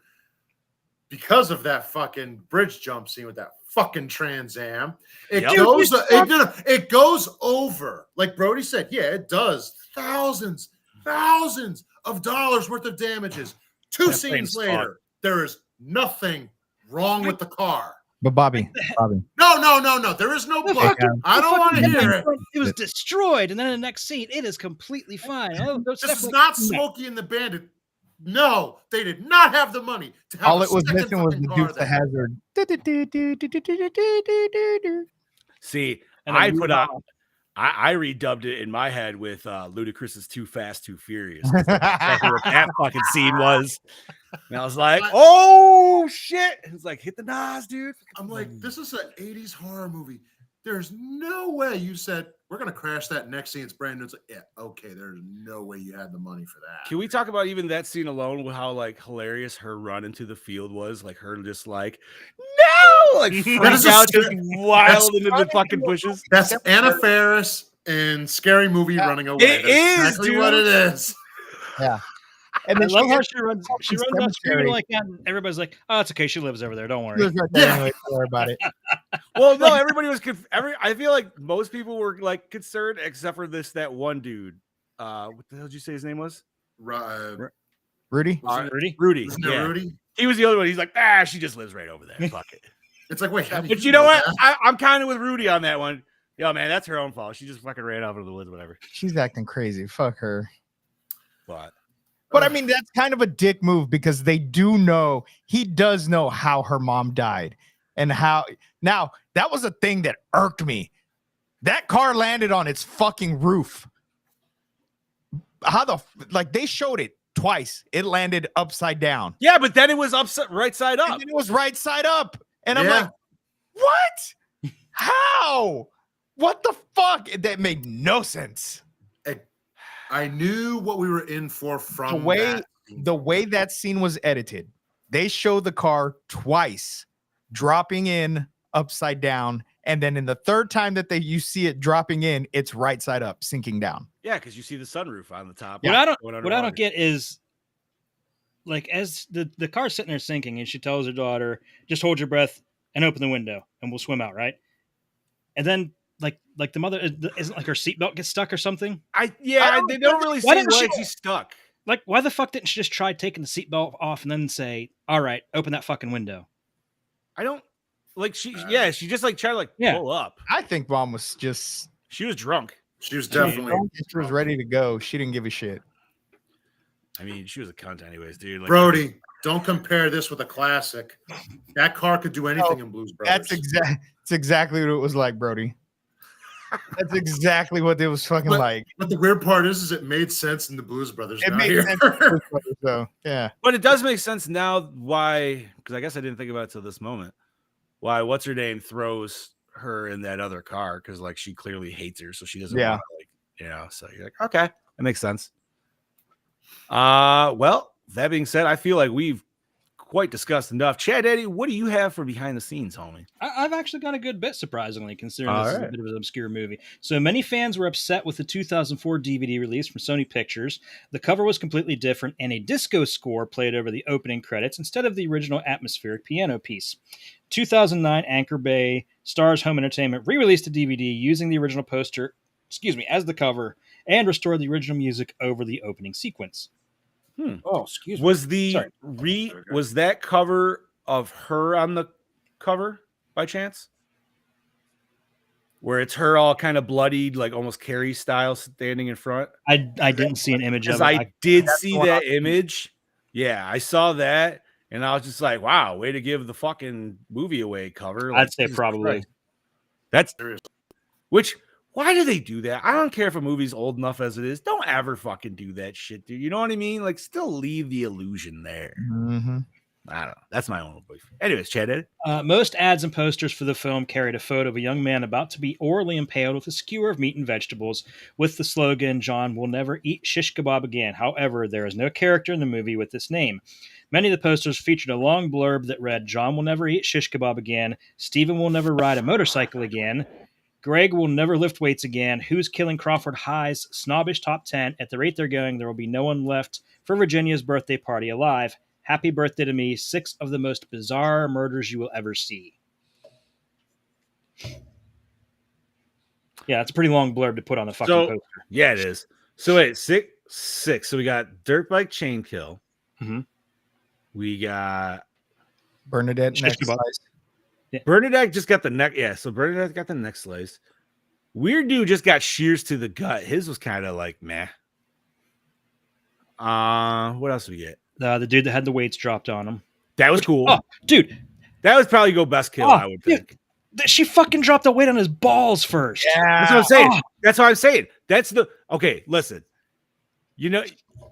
because of that fucking bridge jump scene with that fucking Trans Am. It goes over, like Brody said, yeah, it does. Thousands of dollars worth of damages. Two scenes later, there is nothing wrong with the car. But Bobby. No. There is no but. I don't want to hear it. It was destroyed, and then in the next scene, it is completely fine. This is not Smokey and the Bandit. No, they did not have the money to have all it was missing was the Dukes of Hazzard. See, I redubbed it in my head with Ludacris's Too Fast, Too Furious. That's what that fucking scene was. And I was like, oh shit. It's like, hit the Nas, dude. I'm like, this is an 80s horror movie. There's no way you said we're gonna crash that next scene. It's brand new. It's like, yeah, okay. There's no way you had the money for that. Can we talk about even that scene alone with how like hilarious her run into the field was? Like her just like, no, like freaked out, just wild into the fucking bushes. That's Anna Faris in Scary Movie running away. It is exactly dude. what it is. Yeah. And then I love how she runs out screaming like that, and everybody's like, "Oh, it's okay. She lives over there. Don't worry." Right there anyway, don't worry about it. Well, no, everybody was I feel like most people were like concerned, except for that one dude. What the hell did you say his name was? Rudy. Rudy. Rudy. Wasn't it Yeah. Rudy? He was the other one. He's like, she just lives right over there. Fuck it. It's like, wait, how did But you know what? I'm kind of with Rudy on that one. Yo, man, that's her own fault. She just fucking ran off into the woods, whatever. She's acting crazy. Fuck her. But I mean, that's kind of a dick move because he does know how her mom died and how. Now, that was a thing that irked me. That car landed on its fucking roof. They showed it twice. It landed upside down. yeah, but then it was right side up. And then it was right side up. And I'm Yeah. like, what? How? What the fuck? That made no sense. I knew what we were in for from The way that scene was edited, they show the car twice dropping in upside down, and then in the third time that you see it dropping in, it's right side up, sinking down. Yeah, because you see the sunroof on the top. What I don't get is, like, as the car's sitting there sinking, and she tells her daughter, "Just hold your breath and open the window, and we'll swim out." Right, and then. Like the mother isn't like her seatbelt gets stuck or something. They don't really say why she's stuck. Like, why the fuck didn't she just try taking the seatbelt off and then say, "All right, open that fucking window"? I don't like she just like tried to pull up. I think mom was just She was drunk. She was definitely. she was ready to go. She didn't give a shit. I mean, she was a cunt anyways, dude. Like, Brody, don't compare this with a classic. That car could do anything in Blues Brothers. That's exactly what it was like, Brody. That's exactly what it was fucking like. But the weird part is it made sense in the Blues Brothers. It now made here. sense. In the Blues Brothers, so yeah. But it does make sense now why, because I guess I didn't think about it till this moment. Why what's her name throws her in that other car because like she clearly hates her, so she doesn't want to, so you're like, okay, that makes sense. Well, that being said, I feel like we've quite discussed enough. Chad Eddie, what do you have for behind the scenes, homie? I've actually got a good bit, surprisingly, considering this is a bit of an obscure movie. So many fans were upset with the 2004 DVD release from Sony Pictures. The cover was completely different, and a disco score played over the opening credits instead of the original atmospheric piano piece. 2009, Anchor Bay Stars Home Entertainment re-released the DVD using the original poster, as the cover, and restored the original music over the opening sequence. Oh, excuse me. Was that cover of her on the cover by chance? Where it's her all kind of bloodied, like almost Carrie style, standing in front. I didn't see an image of it. I did see that image. Yeah, I saw that, and I was just like, "Wow, way to give the fucking movie away cover." Like, I'd say probably. That's which. Why do they do that? I don't care if a movie's old enough as it is. Don't ever fucking do that shit, dude. You know what I mean? Like, still leave the illusion there. Mm-hmm. I don't know. That's my own belief. Anyways, Chad. Most ads and posters for the film carried a photo of a young man about to be orally impaled with a skewer of meat and vegetables with the slogan, "John will never eat shish kebab again." However, there is no character in the movie with this name. Many of the posters featured a long blurb that read, "John will never eat shish kebab again. Stephen will never ride a motorcycle again. Greg will never lift weights again. Who's killing Crawford High's snobbish top 10? At the rate they're going, there will be no one left for Virginia's birthday party alive. Happy birthday to me. 6 of the most bizarre murders you will ever see." Yeah, it's a pretty long blurb to put on the fucking poster. Yeah, it is. So wait, six. So we got dirt bike chain kill. Mm-hmm. We got Bernadette neck slice. Yeah. Bernadette just got the neck. Yeah, so Bernadette got the neck slice. Weird dude just got shears to the gut. His was kind of like meh. What else do we get? The dude that had the weights dropped on him. That was cool. Oh, dude. That was probably go best kill, I would think. She fucking dropped the weight on his balls first. Yeah. That's what I'm saying. That's what I'm saying. That's the okay. Listen, you know,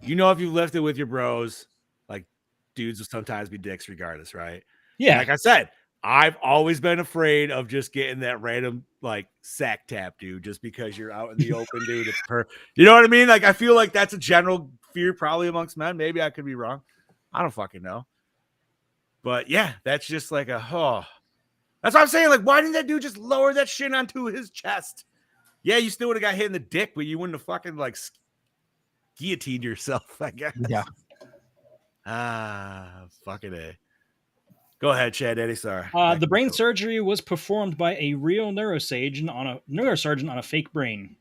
if you lifted with your bros, like dudes will sometimes be dicks regardless, right? Yeah. And like I said, I've always been afraid of just getting that random like sack tap, dude, just because you're out in the open, dude. It's you know what I mean? Like I feel like that's a general fear probably amongst men. Maybe I could be wrong. I don't fucking know. But yeah, that's just like that's what I'm saying. Like, why didn't that dude just lower that shit onto his chest? Yeah, you still would have got hit in the dick, but you wouldn't have fucking like guillotined yourself, I guess. Yeah. Fucking A. Go ahead, Chad Eddie. Sorry. The brain surgery was performed by a real neurosurgeon on a fake brain.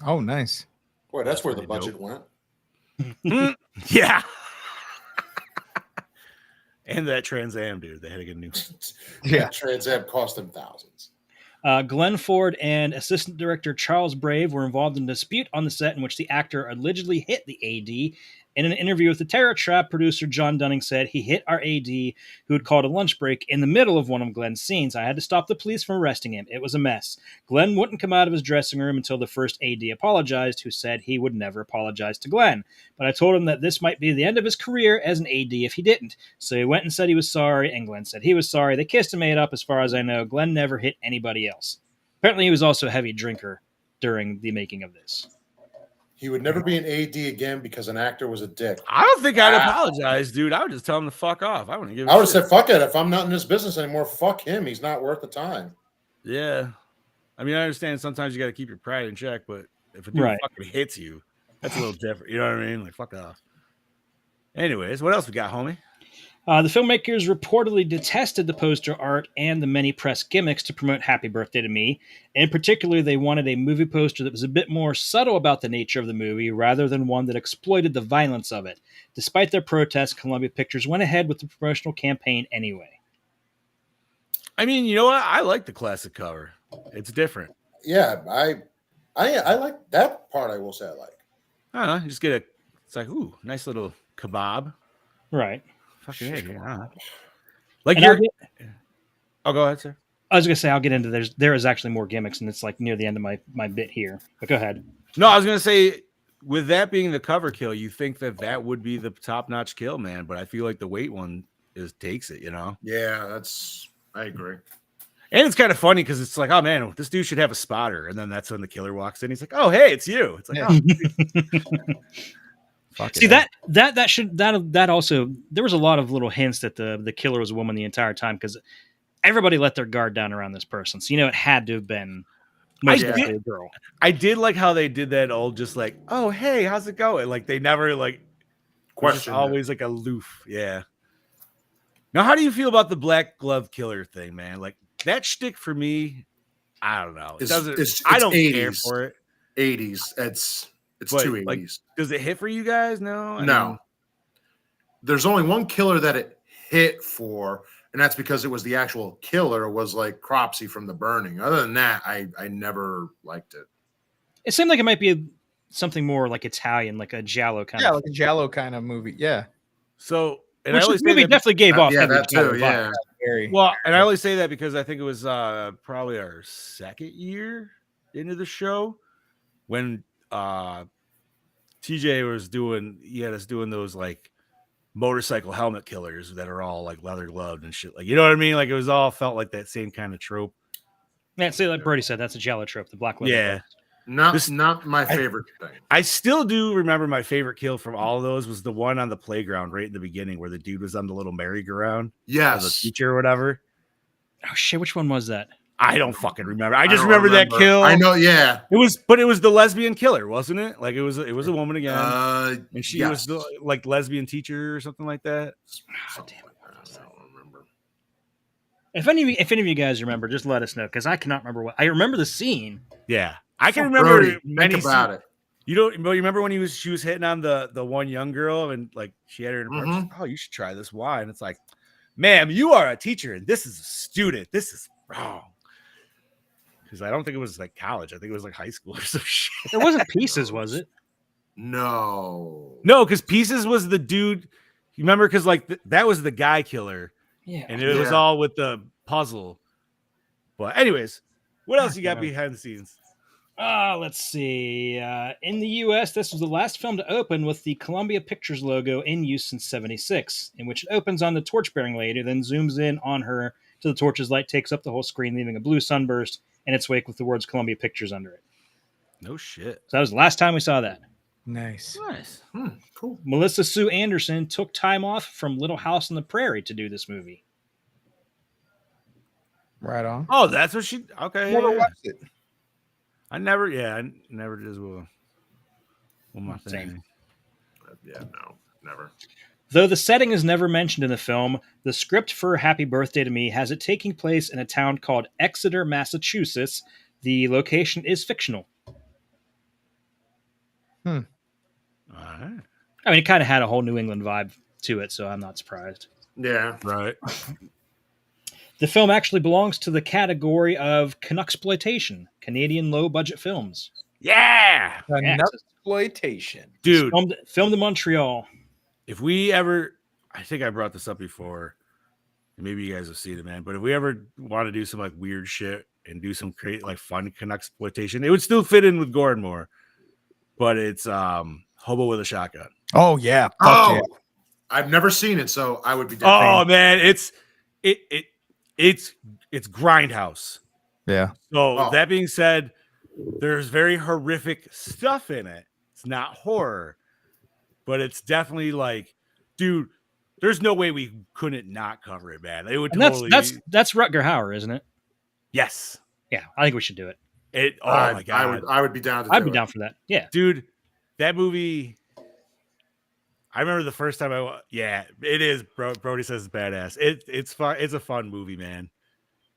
Oh, nice. Boy, that's where the budget went. Yeah. And that Trans Am, dude. They had to get a new. Yeah. Trans Am cost them thousands. Glenn Ford and assistant director Charles Brave were involved in a dispute on the set in which the actor allegedly hit the AD. In an interview with the Terror Trap, producer John Dunning said he hit our AD, who had called a lunch break, in the middle of one of Glenn's scenes. I had to stop the police from arresting him. It was a mess. Glenn wouldn't come out of his dressing room until the first AD apologized, who said he would never apologize to Glenn. But I told him that this might be the end of his career as an AD if he didn't. So he went and said he was sorry, and Glenn said he was sorry. They kissed and made up. As far as I know, Glenn never hit anybody else. Apparently, he was also a heavy drinker during the making of this. He would never be an AD again because an actor was a dick. I don't think I'd apologize, dude. I would just tell him to fuck off. I wouldn't give. I would have said, "Fuck it." If I'm not in this business anymore, fuck him. He's not worth the time. Yeah, I mean, I understand sometimes you got to keep your pride in check, but if a dude fucking hits you, that's a little different. You know what I mean? Like, fuck off. Anyways, what else we got, homie? The filmmakers reportedly detested the poster art and the many press gimmicks to promote Happy Birthday to Me. In particular, they wanted a movie poster that was a bit more subtle about the nature of the movie rather than one that exploited the violence of it. Despite their protests, Columbia Pictures went ahead with the promotional campaign anyway. I mean, you know what? I like the classic cover. It's different. Yeah, I like that part. I will say I like. I don't know. You just get it's like, ooh, nice little kebab. Right. Fucking hey, yeah. Like and you're. Oh, go ahead, sir. I was gonna say I'll get into there is actually more gimmicks, and it's like near the end of my bit here. But go ahead. No, I was gonna say, with that being the cover kill, you think that would be the top notch kill, man. But I feel like the weight one takes it. You know? Yeah, I agree. And it's kind of funny because it's like, oh man, this dude should have a spotter, and then that's when the killer walks in. He's like, oh hey, it's you. It's like, oh. See that also there was a lot of little hints that the killer was a woman the entire time because everybody let their guard down around this person, so it had to have been most likely a girl. I did like how they did that old just like, oh hey, how's it going? Like they never like question, always like aloof. Yeah. Now, how do you feel about the black glove killer thing, man? Like that shtick for me, I don't know. I don't 80s, care for it. 80s. It's too 80s. Like, does it hit for you guys? No. I mean, there's only one killer that it hit for, and that's because it was the actual killer was like Cropsy from The Burning. Other than that, I never liked it. It seemed like it might be something more like Italian, like a giallo kind of. Yeah, like a giallo kind of movie. Yeah. So, and which I always movie definitely gave off. Yeah, that too. Yeah. Well, and I always say that because I think it was probably our second year into the show when TJ was had us doing those like motorcycle helmet killers that are all like leather gloved and shit. Like, you know what I mean? Like it was all felt like that same kind of trope. Yeah, see, like Brody said, that's a giallo trope, the black leather. Yeah. Not my favorite thing. I still do remember my favorite kill from all of those was the one on the playground right in the beginning where the dude was on the little merry-go-round. Yes. The teacher or whatever. Oh shit, which one was that? I don't fucking remember. I just remember that kill. I know, yeah. It was the lesbian killer, wasn't it? Like it was a woman again. And she was the like lesbian teacher or something like that. Oh, damn it. I don't remember. If any of you guys remember, just let us know because I cannot remember what I remember the scene. Yeah. I can remember many about it. You remember when she was hitting on the one young girl and like she had her in her apartment, oh, you should try this wine. It's like, ma'am, you are a teacher and this is a student. This is wrong. Because I don't think it was like college. I think it was like high school or some shit. It wasn't Pieces, was it? No, because Pieces was the dude. You remember? Because like that was the guy killer. Yeah, and it was all with the puzzle. But anyways, what else you got behind the scenes? Let's see. In the U.S., this was the last film to open with the Columbia Pictures logo in use since '76, in which it opens on the torch-bearing lady, then zooms in on her till the torch's light takes up the whole screen, leaving a blue sunburst in its wake with the words Columbia Pictures under it. No shit. So that was the last time we saw that. Nice. Nice. Cool. Melissa Sue Anderson took time off from Little House on the Prairie to do this movie. Right on. Oh, that's what she. Okay. Never yeah. watched it. I never did as well. One more thing. Same. Yeah, no, never. Though the setting is never mentioned in the film, the script for Happy Birthday to Me has it taking place in a town called Exeter, Massachusetts. The location is fictional. All right. I mean, it kind of had a whole New England vibe to it, so I'm not surprised. Yeah. Right. The film actually belongs to the category of Canucksploitation, Canadian low-budget films. Yeah. Exploitation. Dude, Filmed in Montreal. if we ever, I think I brought this up before, maybe you guys have seen it, man, but if we ever want to do some like weird shit and do some great like fun Canucksploitation, it would still fit in with Gore more, but it's Hobo with a Shotgun. Oh yeah. Fuck yeah. I've never seen it, so I would be down. Oh man, it's Grindhouse. Yeah. So that being said, there's very horrific stuff in it. It's not horror, but it's definitely like, dude, there's no way we couldn't not cover it, man. It would And totally. that's Rutger Hauer, isn't it? Yes. Yeah, I think we should do it. My god, I would be down to. I'd be down for that. Yeah, dude, that movie. I remember the first time it is. Brody says it's badass. It's fun. It's a fun movie, man.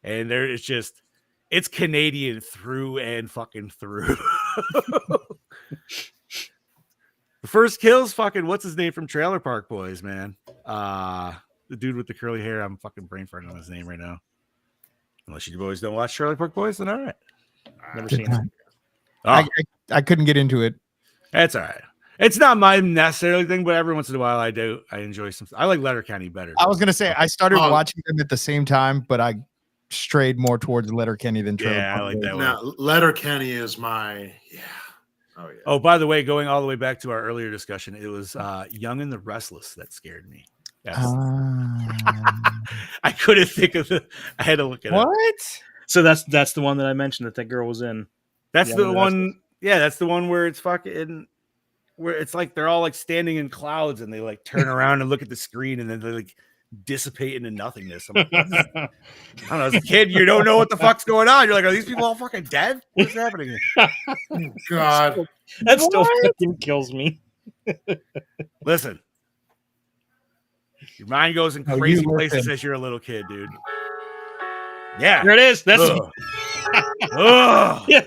And it's Canadian through and fucking through. The first kill's fucking what's his name from Trailer Park Boys, man. The dude with the curly hair. I'm fucking brain farting on his name right now. Unless you boys don't watch Trailer Park Boys, then all right. never seen it. Oh, I couldn't get into it. that's all right. It's not my necessarily thing, but every once in a while I do. I enjoy some. I like Letterkenny better. I was gonna say I started watching them at the same time, but I strayed more towards Letterkenny than Trailer Yeah, I Park like Boys. that one. Now, Letterkenny is my Oh yeah. Oh, by the way, going all the way back to our earlier discussion, it was Young and the Restless that scared me. Yes. I couldn't think of it. I had to look it up. What? So that's the one that I mentioned that girl was in. That's Young the and the one. Restless. Yeah, that's the one where it's fucking where it's like they're all like standing in clouds and they like turn around and look at the screen and then they like dissipate into nothingness. I'm like, I don't know. As a kid, you don't know what the fuck's going on. You're like, are these people all fucking dead? What's happening here? God. That still fucking kills me. Listen, your mind goes in Oh, crazy you places listen. as you're a little kid, dude. Yeah. There it is. That's Ugh. Ugh.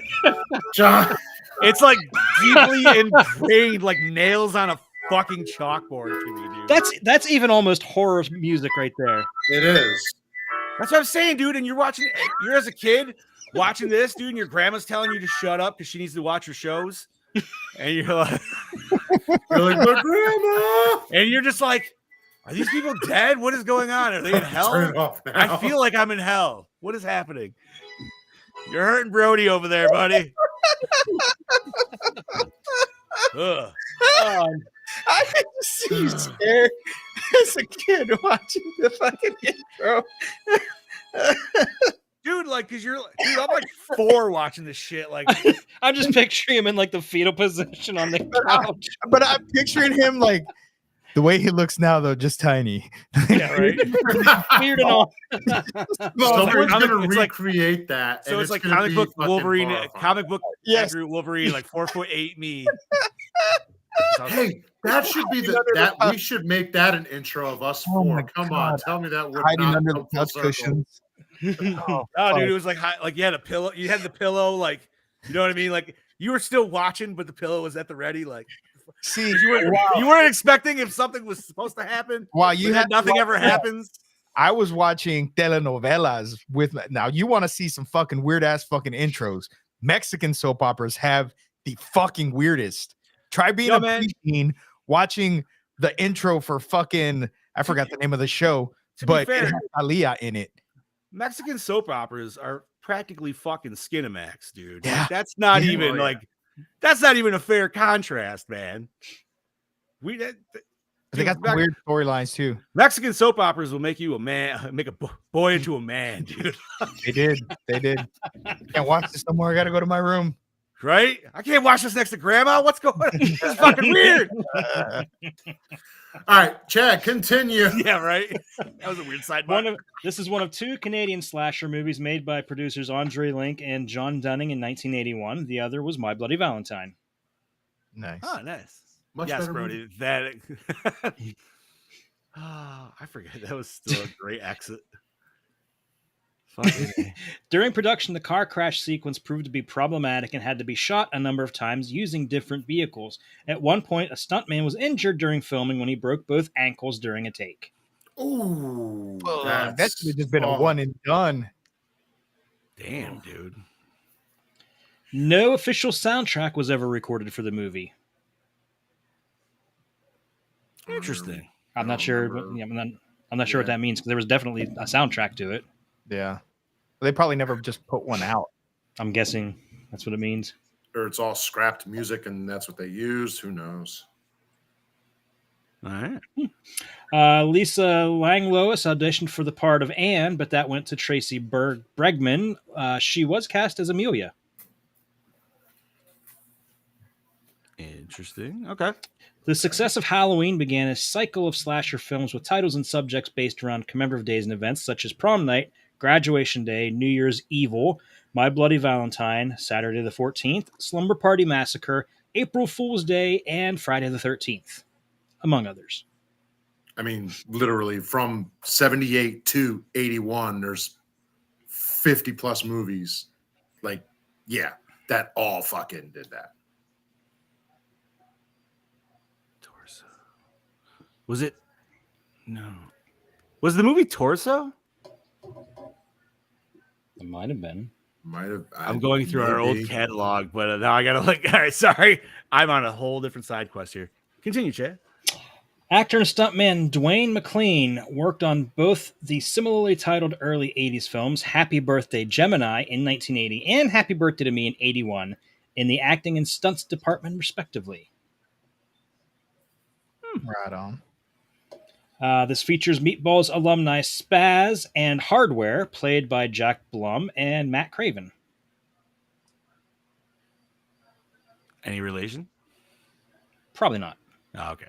John. It's like deeply ingrained, like nails on a fucking chalkboard to me, dude. that's even almost horror music right there. It is. That's what I'm saying, dude. And you're as a kid watching this, dude, and your grandma's telling you to shut up because she needs to watch her shows. And you're like, My grandma. and you're just like, are these people dead? What is going on? Are they in Turn hell? it off now. I feel like I'm in hell. What is happening? You're hurting Brody over there, buddy. Ugh. I can just see you scared as a kid watching the fucking intro. Dude, like, cause dude, I'm like 4 watching this shit. Like, I'm just picturing him in like the fetal position on the couch. But I'm picturing him like the way he looks now, though, just tiny. yeah, right. Weird and all. Someone's It's gonna like- recreate that. So and it's like gonna comic be book fucking Wolverine, horrifying. comic book Yes. Andrew Wolverine, like 4'8" me. Hey, that should be that we should make that an intro of us Oh four. my Come God. on, tell me that would Hiding not under come the full couch circle. cushions. Oh, dude, it was like you had a pillow. You had the pillow, like, you know what I mean? Like, you were still watching, but the pillow was at the ready. Like, See, you weren't expecting if something was supposed to happen. wow, you But then had nothing ever happens. I was watching telenovelas with now you want to see some fucking weird ass fucking intros. Mexican soap operas have the fucking weirdest. Try being Yo, a man. preteen watching the intro for fucking I forgot the name of the show, To be but fair, it has Aaliyah in it. Mexican soap operas are practically fucking Skinamax, dude. Yeah. Like, that's not Yeah. even Oh, yeah. like that's not even a fair contrast, man. We But they dude, got some weird storylines too. Mexican soap operas will make you a man, make a boy into a man, dude. They did. Can't watch this no more. I gotta go to my room. Right? I can't watch this next to grandma. What's going on? This is fucking weird. All right, Chad, continue. Yeah, right. That was a weird sidebar. This is one of two Canadian slasher movies made by producers Andre Link and John Dunning in 1981. The other was My Bloody Valentine. Nice. Oh, nice. Much Yes, better Brody. That. I forget. That was still a great exit. Fucking During production, the car crash sequence proved to be problematic and had to be shot a number of times using different vehicles. At one point, a stuntman was injured during filming when he broke both ankles during a take. Ooh, That should have just been a one and done. damn, dude. No official soundtrack was ever recorded for the movie. Interesting. I'm not sure. I'm not sure what that means because there was definitely a soundtrack to it. Yeah. They probably never just put one out. I'm guessing that's what it means. Or it's all scrapped music and that's what they used. Who knows? All right. Lisa Langlois auditioned for the part of Anne, but that went to Tracy Bregman. She was cast as Amelia. Interesting. Okay. The success of Halloween began a cycle of slasher films with titles and subjects based around commemorative days and events such as Prom Night, Graduation Day, New Year's Evil, My Bloody Valentine, Saturday the 14th, Slumber Party Massacre, April Fool's Day, and Friday the 13th, among others. I mean, literally from 78 to 81, there's 50 plus movies. Like, yeah, that all fucking did that. Torso. Was it? No. Was the movie Torso? It might have been. Might have. I'm going through our old catalog, but now I gotta like. All right, sorry, I'm on a whole different side quest here. Continue, Chad. Actor and stuntman Dwayne McLean worked on both the similarly titled early 80s films Happy Birthday Gemini in 1980 and Happy Birthday to Me in 81 in the acting and stunts department, respectively. Right on. This features Meatballs alumni Spaz and Hardware, played by Jack Blum and Matt Craven. Any relation? Probably not. Oh, okay.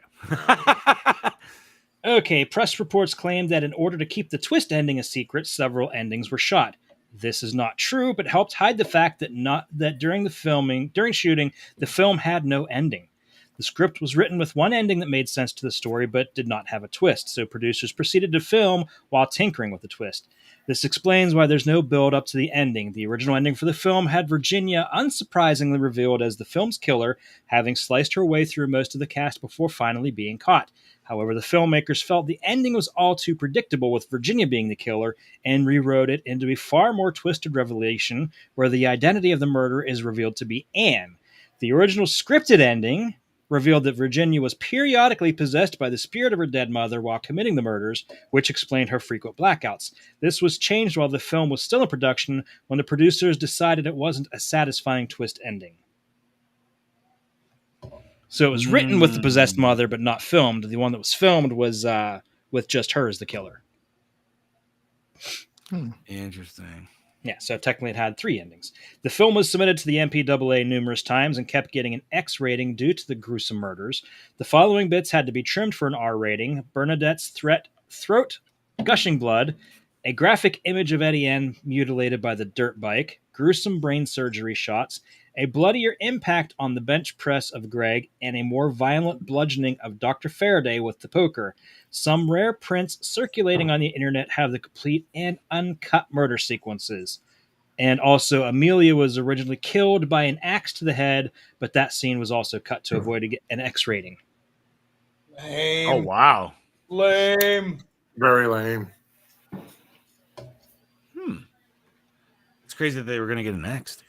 Okay, press reports claimed that in order to keep the twist ending a secret, several endings were shot. This is not true, but helped hide the fact that during shooting, the film had no ending. The script was written with one ending that made sense to the story, but did not have a twist, so producers proceeded to film while tinkering with the twist. This explains why there's no build up to the ending. The original ending for the film had Virginia unsurprisingly revealed as the film's killer, having sliced her way through most of the cast before finally being caught. However, the filmmakers felt the ending was all too predictable with Virginia being the killer and rewrote it into a far more twisted revelation where the identity of the murderer is revealed to be Anne. The original scripted ending revealed that Virginia was periodically possessed by the spirit of her dead mother while committing the murders, which explained her frequent blackouts. This was changed while the film was still in production when the producers decided it wasn't a satisfying twist ending. So it was written with the possessed mother, but not filmed. The one that was filmed was with just her as the killer. Interesting. Yeah, so technically it had 3 endings. The film was submitted to the MPAA numerous times and kept getting an X rating due to the gruesome murders. The following bits had to be trimmed for an R rating: Bernadette's throat gushing blood, a graphic image of Eddie N mutilated by the dirt bike, gruesome brain surgery shots, a bloodier impact on the bench press of Greg, and a more violent bludgeoning of Dr. Faraday with the poker. Some rare prints circulating on the internet have the complete and uncut murder sequences. And also, Amelia was originally killed by an axe to the head, but that scene was also cut to avoid an X rating. Lame. Oh, wow. Lame. Very lame. It's crazy that they were going to get an X.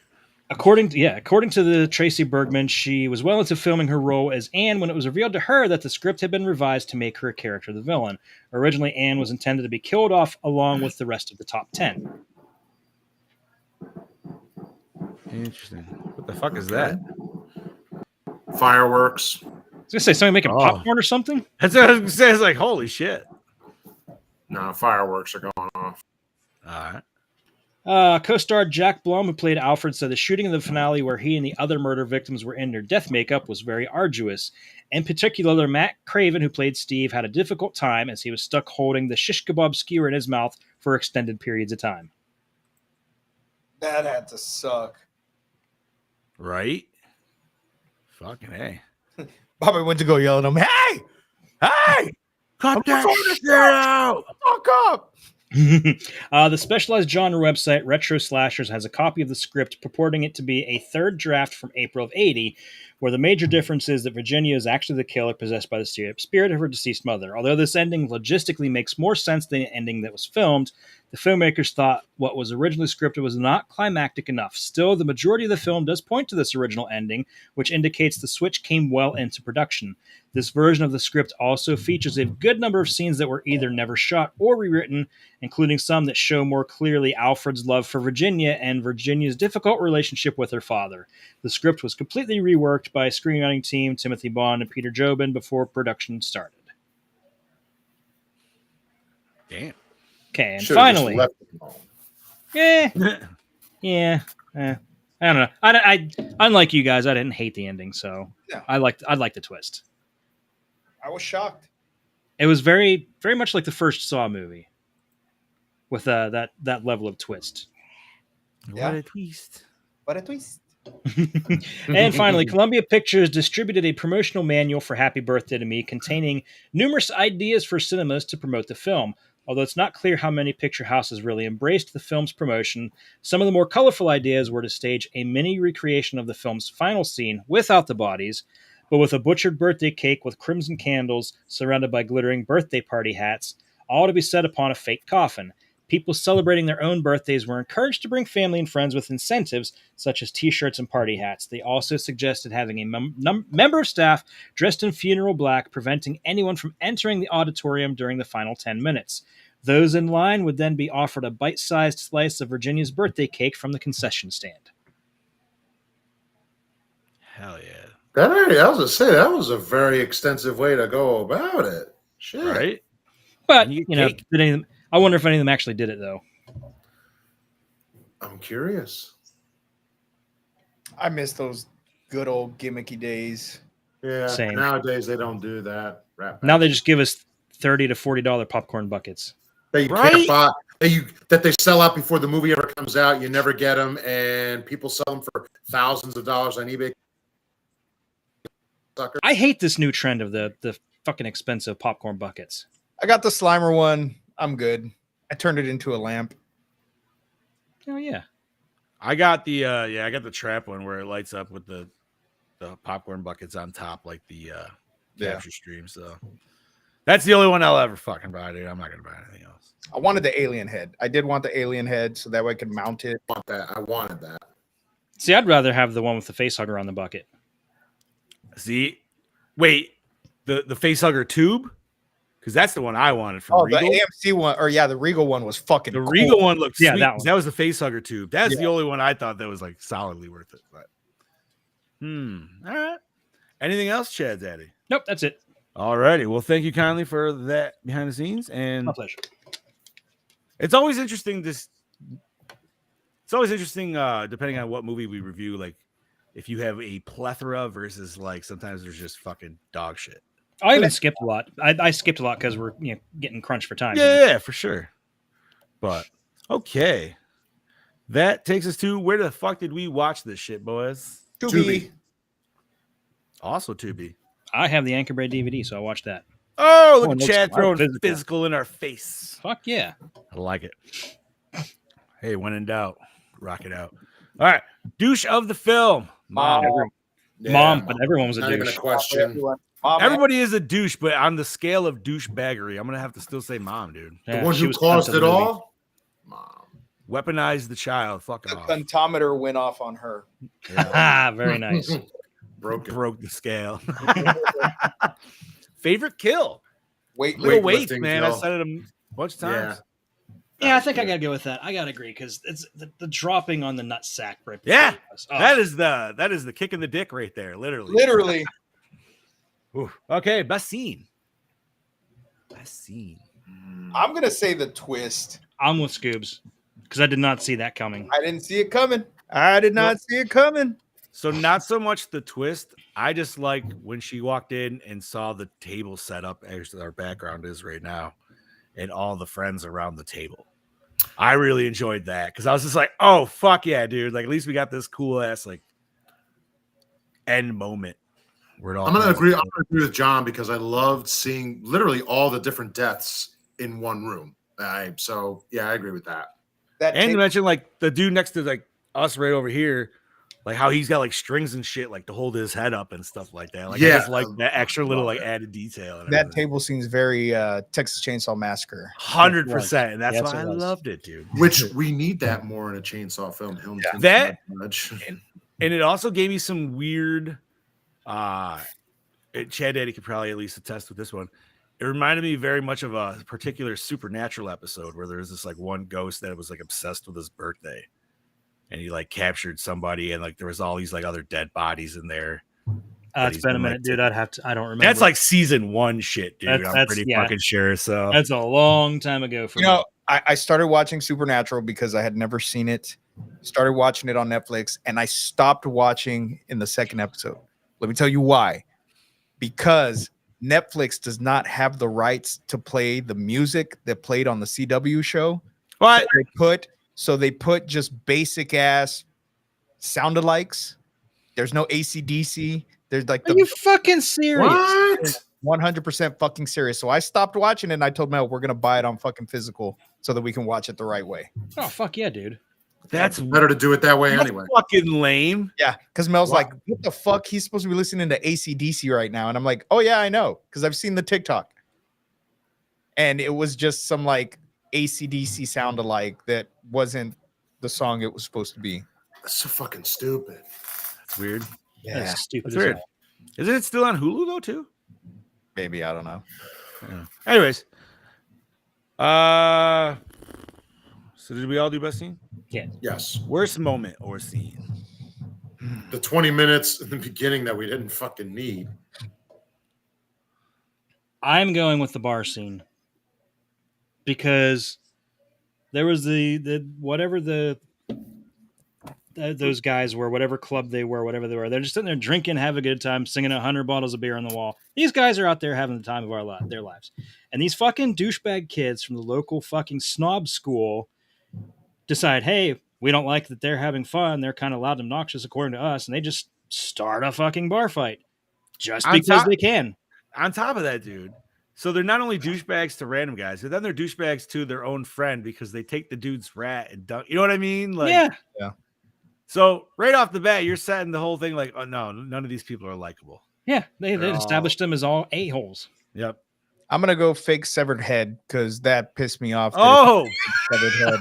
According to the Tracy Bergman, she was well into filming her role as Anne when it was revealed to her that the script had been revised to make her a character the villain. Originally, Anne was intended to be killed off along with the rest of the top 10. Interesting. What the fuck is that? Fireworks. I was gonna say something making Oh. popcorn or something. That's what I was gonna say. It's like, holy shit. No, fireworks are going off. All right. Co-star Jack Blum, who played Alfred, said the shooting of the finale, where he and the other murder victims were in their death makeup, was very arduous. In particular, Matt Craven, who played Steve, had a difficult time as he was stuck holding the shish kebab skewer in his mouth for extended periods of time. That had to suck. Right? Fucking hey. Bobby went to go yell at him, hey! Hey! Cut that recording shit this out! Fuck up! The specialized genre website Retro Slashers has a copy of the script purporting it to be a third draft from April of 80, where the major difference is that Virginia is actually the killer possessed by the spirit of her deceased mother. Although this ending logistically makes more sense than the ending that was filmed, the filmmakers thought what was originally scripted was not climactic enough. Still, the majority of the film does point to this original ending, which indicates the switch came well into production. This version of the script also features a good number of scenes that were either never shot or rewritten, including some that show more clearly Alfred's love for Virginia and Virginia's difficult relationship with her father. The script was completely reworked by screenwriting team Timothy Bond and Peter Jobin before production started. Damn. Okay, and Should've just finally, left it alone. I don't know. I unlike you guys, I didn't hate the ending, so Yeah. I liked the twist. I was shocked. It was very, very much like the first Saw movie, with that level of twist. Yeah. What a twist. What a twist. And finally, Columbia Pictures distributed a promotional manual for Happy Birthday to Me containing numerous ideas for cinemas to promote the film. Although it's not clear how many picture houses really embraced the film's promotion, some of the more colorful ideas were to stage a mini recreation of the film's final scene without the bodies, but with a butchered birthday cake with crimson candles surrounded by glittering birthday party hats, all to be set upon a fake coffin. People celebrating their own birthdays were encouraged to bring family and friends with incentives, such as t-shirts and party hats. They also suggested having a member of staff dressed in funeral black, preventing anyone from entering the auditorium during the final 10 minutes. Those in line would then be offered a bite-sized slice of Virginia's birthday cake from the concession stand. Hell yeah. I was gonna say that was a very extensive way to go about it. Shit. Right? But, And you you know, cake. did any of them, I wonder if any of them actually did it, though. I'm curious. I miss those good old gimmicky days. Yeah. Same. Nowadays they don't do that. Now they just give us $30 to $40 popcorn buckets. that you Right? can't buy, that they sell out before the movie ever comes out. You never get them, and people sell them for thousands of dollars on eBay. Sucker. I hate this new trend of the fucking expensive popcorn buckets. I got the Slimer one. I'm good. I turned it into a lamp. Oh yeah. I got the I got the trap one where it lights up with the popcorn buckets on top, like the capture stream. So that's the only one I'll ever fucking buy, dude. I'm not gonna buy anything else. I wanted the alien head. I did want the alien head so that way I could mount it. I wanted that. See, I'd rather have the one with the face hugger on the bucket. See, wait, the face hugger tube, because that's the one I wanted from Regal. The AMC one, or the Regal one was fucking The cool. Regal one looked Yeah, sweet. that one. That was the face hugger tube. That's the only one I thought that was like solidly worth it. But all right. Anything else, Chad Daddy? Nope, that's it. All righty. Well, thank you kindly for that behind the scenes. And My pleasure. it's always interesting depending on what movie we review, like if you have a plethora versus like sometimes there's just fucking dog shit. I even skipped a lot. I skipped a lot because we're getting crunched for time. Yeah, for sure. But okay. That takes us to where the fuck did we watch this shit, boys? Tubi. Also Tubi. I have the Anchor Bay DVD, so I watched that. Oh, look Oh, at it looks Chad quite throwing physical. physical in our face. Fuck yeah. I like it. Hey, when in doubt, rock it out. All right. Douche of the film. Mom. Mom, but everyone was a Not even a douche. question. Everybody is a douche, but on the scale of douchebaggery, I'm going to have to still say mom, dude. The Yeah, one she who was caused cunt it of the movie. all? Mom. Weaponize the child. Fuck The off. pentometer went off on her. Yeah. Very nice. Broke the scale. Favorite kill? Wait, Little weights, Weightlifting man. I kill. said it a bunch of times. Yeah, I think I gotta go with that. I gotta agree because it's the dropping on the nut sack right. Yeah, Oh. that is the kick in the dick right there, literally. Literally. Ooh. Okay, best scene. Best scene. I'm gonna say the twist. I'm with Scoobs because I did not see that coming. I didn't see it coming. I did not see it coming. So not so much the twist. I just like when she walked in and saw the table set up as our background is right now, and all the friends around the table. I really enjoyed that because I was just like, "Oh fuck yeah, dude!" Like at least we got this cool ass like end moment where it all. I'm gonna agree with John because I loved seeing literally all the different deaths in one room. So yeah, I agree with that. And you mentioned like the dude next to like us right over here, like how he's got like strings and shit like to hold his head up and stuff like that. Like I just like that extra little like added detail. That table seems very Texas Chainsaw Massacre. 100%, and that's why I loved it, dude. Which we need that more in a chainsaw film. That and it also gave me some weird. Chad Daddy could probably at least attest with this one. It reminded me very much of a particular Supernatural episode where there was this like one ghost that was like obsessed with his birthday, and he like captured somebody, and like there was all these like other dead bodies in there. It's been a minute, dude. I don't remember. That's like season 1 shit, dude. I'm pretty fucking sure. So that's a long time ago for me. I started watching Supernatural because I had never seen it. Started watching it on Netflix, and I stopped watching in the second episode. Let me tell you why. Because Netflix does not have the rights to play the music that played on the CW show. What? So they put just basic ass sound-alikes. There's no AC/DC. There's like Are you fucking serious? What? 100% fucking serious. So I stopped watching it and I told Mel we're gonna buy it on fucking physical so that we can watch it the right way. Oh fuck yeah, dude. That's better to do it that way anyway. Fucking lame. Yeah, because Mel's like, what the fuck? He's supposed to be listening to AC/DC right now. And I'm like, oh yeah, I know, because I've seen the TikTok. And it was just some like AC/DC sound alike that wasn't the song it was supposed to be. That's so fucking stupid. It's weird. Yeah, that's stupid. That's weird. Isn't it still on Hulu though too? Maybe, I don't know. Yeah. Anyways, so did we all do best scene? Yeah. Yes. Worst moment or scene? The 20 minutes in the beginning that we didn't fucking need. I'm going with the bar scene because there was those guys were, whatever club they were, whatever they were. They're just sitting there drinking, having a good time, singing 100 bottles of beer on the wall. These guys are out there having the time of their lives. And these fucking douchebag kids from the local fucking snob school decide, hey, we don't like that they're having fun. They're kind of loud and obnoxious according to us. And they just start a fucking bar fight just because they can. On top of that, dude. So they're not only douchebags to random guys, but then they're douchebags to their own friend because they take the dude's rat and dunk. You know what I mean? Like, yeah. So right off the bat, you're setting the whole thing like, oh no, none of these people are likable. Yeah, they established them as all a-holes. Yep. I'm gonna go fake severed head because that pissed me off. Oh, severed head.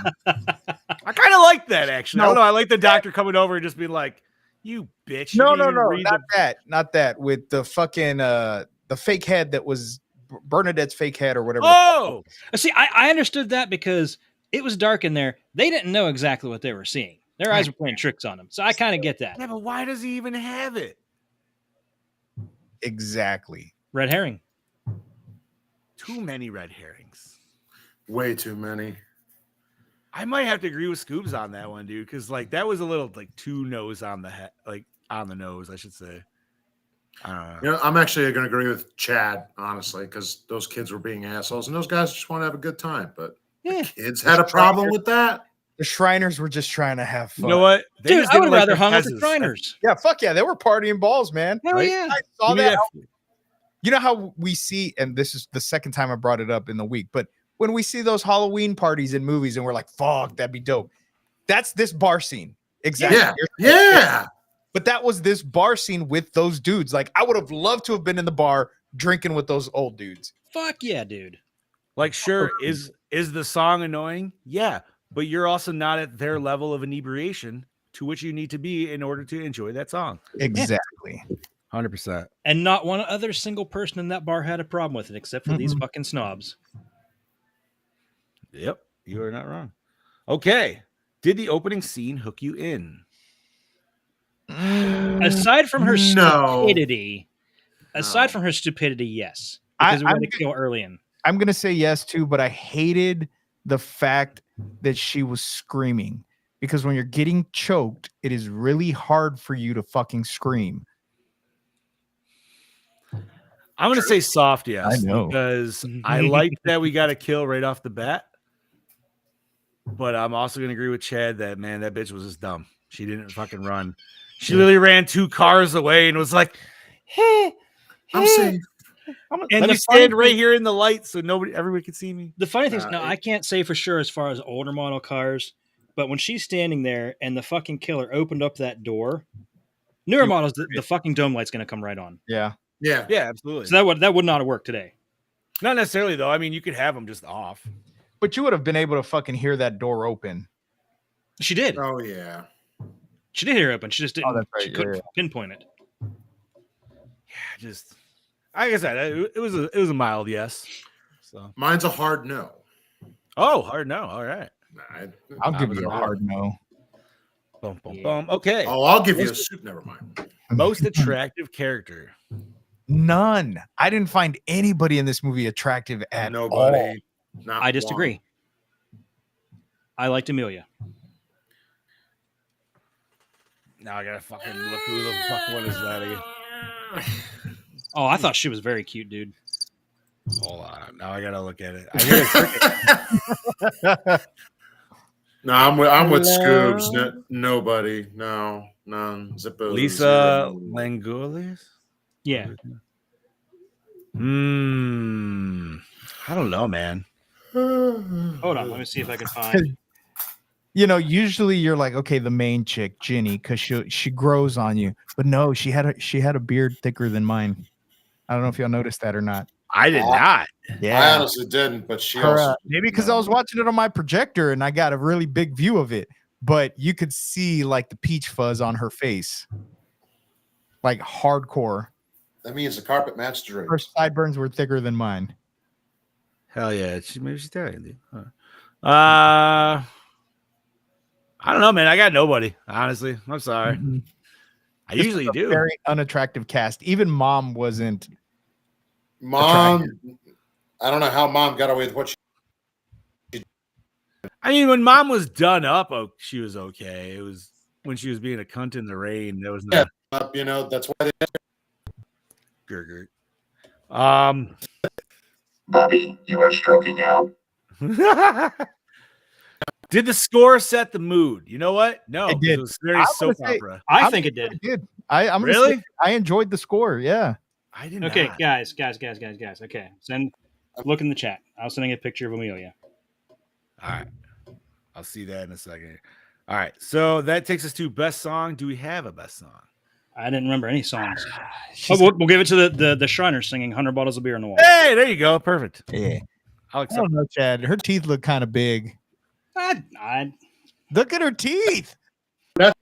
I kind of like that actually. I don't know. I like the doctor coming over and just being like, "You bitch." No, not that. With the fucking the fake head that was Bernadette's fake head or whatever. Oh, see, I understood that because it was dark in there. They didn't know exactly what they were seeing. Their eyes were playing tricks on them. So I kind of get that. Yeah, but why does he even have it? Exactly. Red herring. Too many red herrings. Way too many. I might have to agree with Scoobs on that one, dude, because like that was a little like too nose on the head, like on the nose, I should say. I don't know. You know, I'm actually going to agree with Chad, honestly, because those kids were being assholes, and those guys just want to have a good time. But the kids had a problem with that. The Shriners were just trying to have fun. You know what? Dude, I would rather hung with the Shriners. Yeah, fuck yeah. They were partying balls, man. Hell yeah. I saw that. You know how we see, and this is the second time I brought it up in the week, but when we see those Halloween parties in movies and we're like, fuck, that'd be dope. That's this bar scene. Exactly. Yeah. But that was this bar scene with those dudes. Like, I would have loved to have been in the bar drinking with those old dudes. Fuck yeah, dude. Like, sure, is the song annoying? Yeah. But you're also not at their level of inebriation to which you need to be in order to enjoy that song. Exactly. 100%. And not one other single person in that bar had a problem with it except for these fucking snobs. Yep. You are not wrong. Okay. Did the opening scene hook you in? Aside from her No. stupidity, No. yes, because we I'm had to kill early in. I'm gonna say yes too, but I hated the fact that she was screaming, because when you're getting choked, it is really hard for you to fucking scream. I'm going to say soft yes. I know. Because I like that we got a kill right off the bat. But I'm also going to agree with Chad that, man, that bitch was just dumb. She didn't fucking run. She literally ran 2 cars away and was like, hey, I'm safe. let me stand right here in the light so everybody can see me. The funny thing is, now I can't say for sure as far as older model cars, but when she's standing there and the fucking killer opened up that door, newer models, the fucking dome light's going to come right on. Yeah. Yeah. Yeah, absolutely. So that would not have worked today. Not necessarily, though. I mean, you could have them just off. But you would have been able to fucking hear that door open. She did. Oh yeah. She did hear it open. She just didn't. that's right, She couldn't pinpoint it. Yeah, just like I said, it was a mild yes. So Mine's a hard no. oh, hard no. All right. I'll give you a hard no. Boom, boom, boom. Okay. Oh, I'll give you a soup. Never mind. Most attractive character. None. I didn't find anybody in this movie attractive at all. Nobody. Not I disagree. one. I liked Amelia. Now I gotta fucking look who the fuck one is that again. Oh, I thought she was very cute, dude. Hold on. Now I gotta look at it. I No, I'm with Scoobs. Nobody. No, none. Zippo. Lisa zero. Langoulis? Yeah. I don't know, man. Hold on. Let me see if I can find. You know, usually you're like, okay, the main chick, Ginny, because she grows on you. But no, she had a beard thicker than mine. I don't know if y'all noticed that or not. I did not. I honestly didn't, but she Her, also maybe because I was watching it on my projector and I got a really big view of it. But you could see like the peach fuzz on her face, like hardcore. That means the carpet matched the drapes. Her sideburns were thicker than mine. Hell yeah. Maybe she's Italian, dude. Huh. I don't know, man. I got nobody, honestly. I'm sorry. Mm-hmm. I usually do. Very unattractive cast. Even Mom wasn't. Mom, I don't know how Mom got away with what she. I mean, when Mom was done up, she was okay. It was when she was being a cunt in the rain. There was not. You know, that's why they. Gurgurt. Bobby, you are stroking out. Did the score set the mood? You know what? No, It did. It was very soap opera. I think it did. It did. I'm Really? Say, I enjoyed the score. Yeah. I did Okay, not. guys. Okay, look in the chat. I was sending a picture of Amelia. All right. I'll see that in a second. All right. So that takes us to best song. Do we have a best song? I didn't remember any songs. We'll give it to the Shriners singing 100 Bottles of Beer on the Wall. Hey, there you go. Perfect. Yeah. I'll I accept. don't know, Chad. Her teeth look kind of big. I Look at her teeth. don't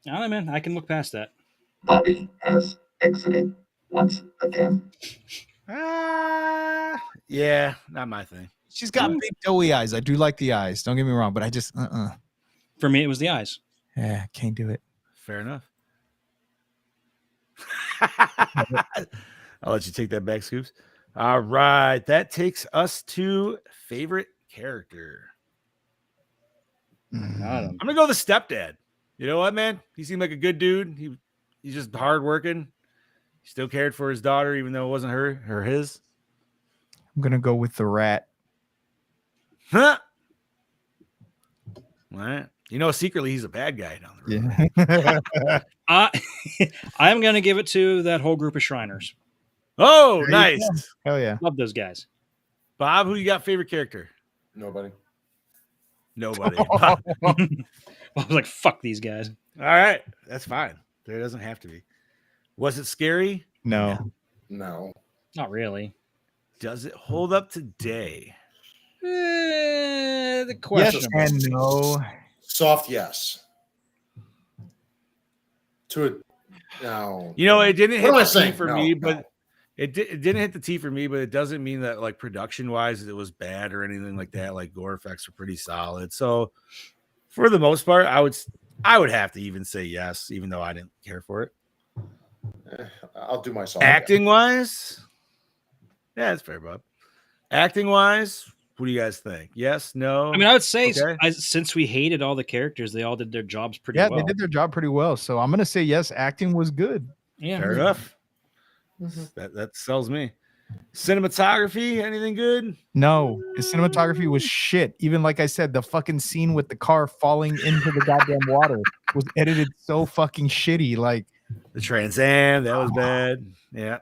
know, man. I can look past that. Bobby has exited once again. Yeah, not my thing. She's got big doughy eyes. I do like the eyes. Don't get me wrong, but I just For me, it was the eyes. Yeah, can't do it. Fair enough. I'll let you take that back, Scoops. All right. That takes us to favorite character. I'm going to go the stepdad. You know what, man? He seemed like a good dude. He's just hardworking. He still cared for his daughter, even though it wasn't her or his. I'm gonna go with the rat. Huh? All right. You know, secretly, he's a bad guy down the road. Yeah. I'm going to give it to that whole group of Shriners. Oh, There nice. you go. Hell yeah. Love those guys. Bob, who you got favorite character? Nobody. Nobody. I was like, fuck these guys. All right. That's fine. There doesn't have to be. Was it scary? No. No. Not really. Does it hold up today? The Yes question. and no. Soft yes. To a no. You know, it didn't What am I hit the saying? for No, me, no. but It didn't hit the T for me, but it doesn't mean that like production wise it was bad or anything like that. Like gore effects were pretty solid. So for the most part, I would have to even say yes, even though I didn't care for it. I'll do my song. Acting wise, yeah, it's fair, Bob. Acting wise, what do you guys think? Yes, no? I mean, I would say Okay. since we hated all the characters, they all did their jobs pretty Yeah, well. they did their job pretty well. So I'm gonna say yes. Acting was good. Yeah, Fair enough. That sells me. Cinematography, anything good? No, the cinematography was shit. Even like I said, the fucking scene with the car falling into the goddamn water was edited so fucking shitty. Like The Trans Am, that was bad. Yeah.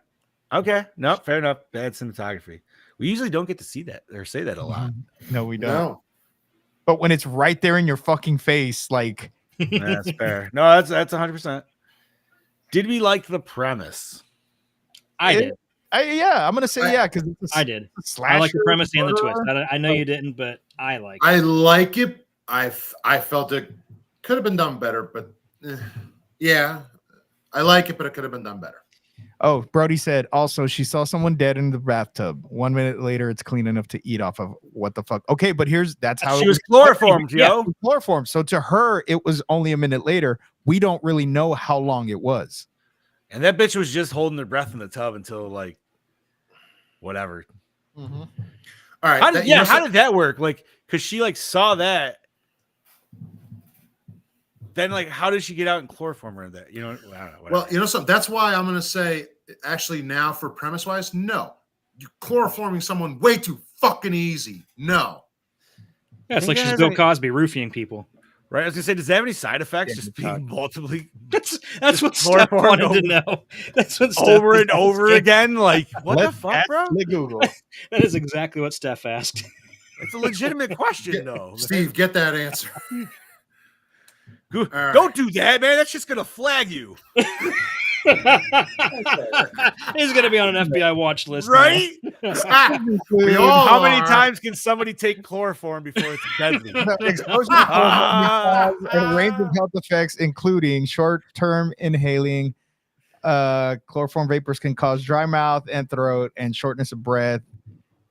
Okay. No, fair enough. Bad cinematography. We usually don't get to see that or say that a lot. no, we don't. No. But when it's right there in your fucking face, like That's fair. No, that's 100%. Did we like the premise? I did. I'm gonna say yeah because I did. Slasher, I like the premise and the horror. twist. I know you didn't, but I like it. I like it. I felt it could have been done better, but yeah, I like it, but it could have been done better. Oh, Brody said also she saw someone dead in the bathtub. 1 minute later, it's clean enough to eat off of. What the fuck? Okay, but that's how She it was chloroformed, Yeah, yo. it was chloroformed. So to her, it was only a minute later. We don't really know how long it was. And that bitch was just holding her breath in the tub until like whatever. All right. How did that work? Like, because she like saw that. Then like, how did she get out and chloroform her in that? You know, I don't know. Whatever. Well, you know something. That's why I'm going to say, actually, now for premise wise, no. You're chloroforming someone way too fucking easy. No. Yeah, it's like Think she's that Bill has Cosby roofing people. right? I was gonna say, does that have any side effects? Yeah, Just being multiply That's Just what Steph chloroformed wanted to know. That's what Steph over was and over asking. again? Like, what Let's the fuck, ask bro? the Google. That is exactly what Steph asked. It's a legitimate question, though. Steve, get that answer. right. Don't do that, man. That's just gonna flag you, He's going to be on an FBI watch list, right? We all How many are. times can somebody take chloroform before it's deadly? Exposure to chloroform may cause a range of health effects, including short-term inhaling. Chloroform vapors can cause dry mouth and throat and shortness of breath.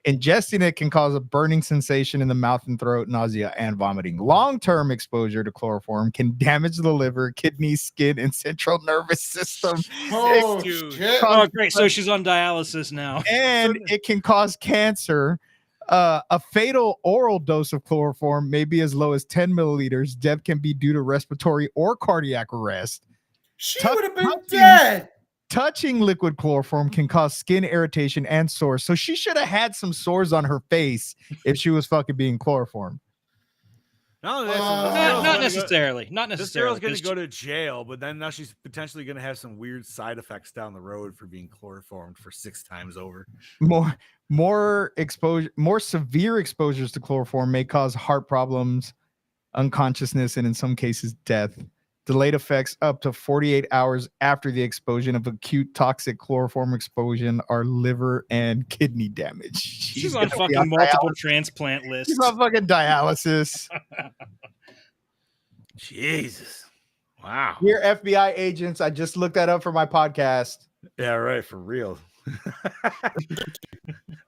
Ingesting it can cause a burning sensation in the mouth and throat, nausea, and vomiting. Long-term exposure to chloroform can damage the liver, kidneys, skin, and central nervous system. Oh, dude. shit. Oh, great. So she's on dialysis now. And it can cause cancer. A fatal oral dose of chloroform may be as low as 10 milliliters. Death can be due to respiratory or cardiac arrest. She would have been dead. Touching liquid chloroform can cause skin irritation and sores. So she should have had some sores on her face if she was fucking being chloroformed. No, Not necessarily. Not This necessarily. girl's gonna go to jail, but then now she's potentially gonna have some weird side effects down the road for being chloroformed for 6 times over. More severe exposures to chloroform may cause heart problems, unconsciousness, and in some cases death. Delayed effects up to 48 hours after the exposure of acute toxic chloroform exposure are liver and kidney damage. She's on fucking multiple transplant lists. She's on fucking dialysis. Jesus. Wow. Dear FBI agents, I just looked that up for my podcast. Yeah, right. For real.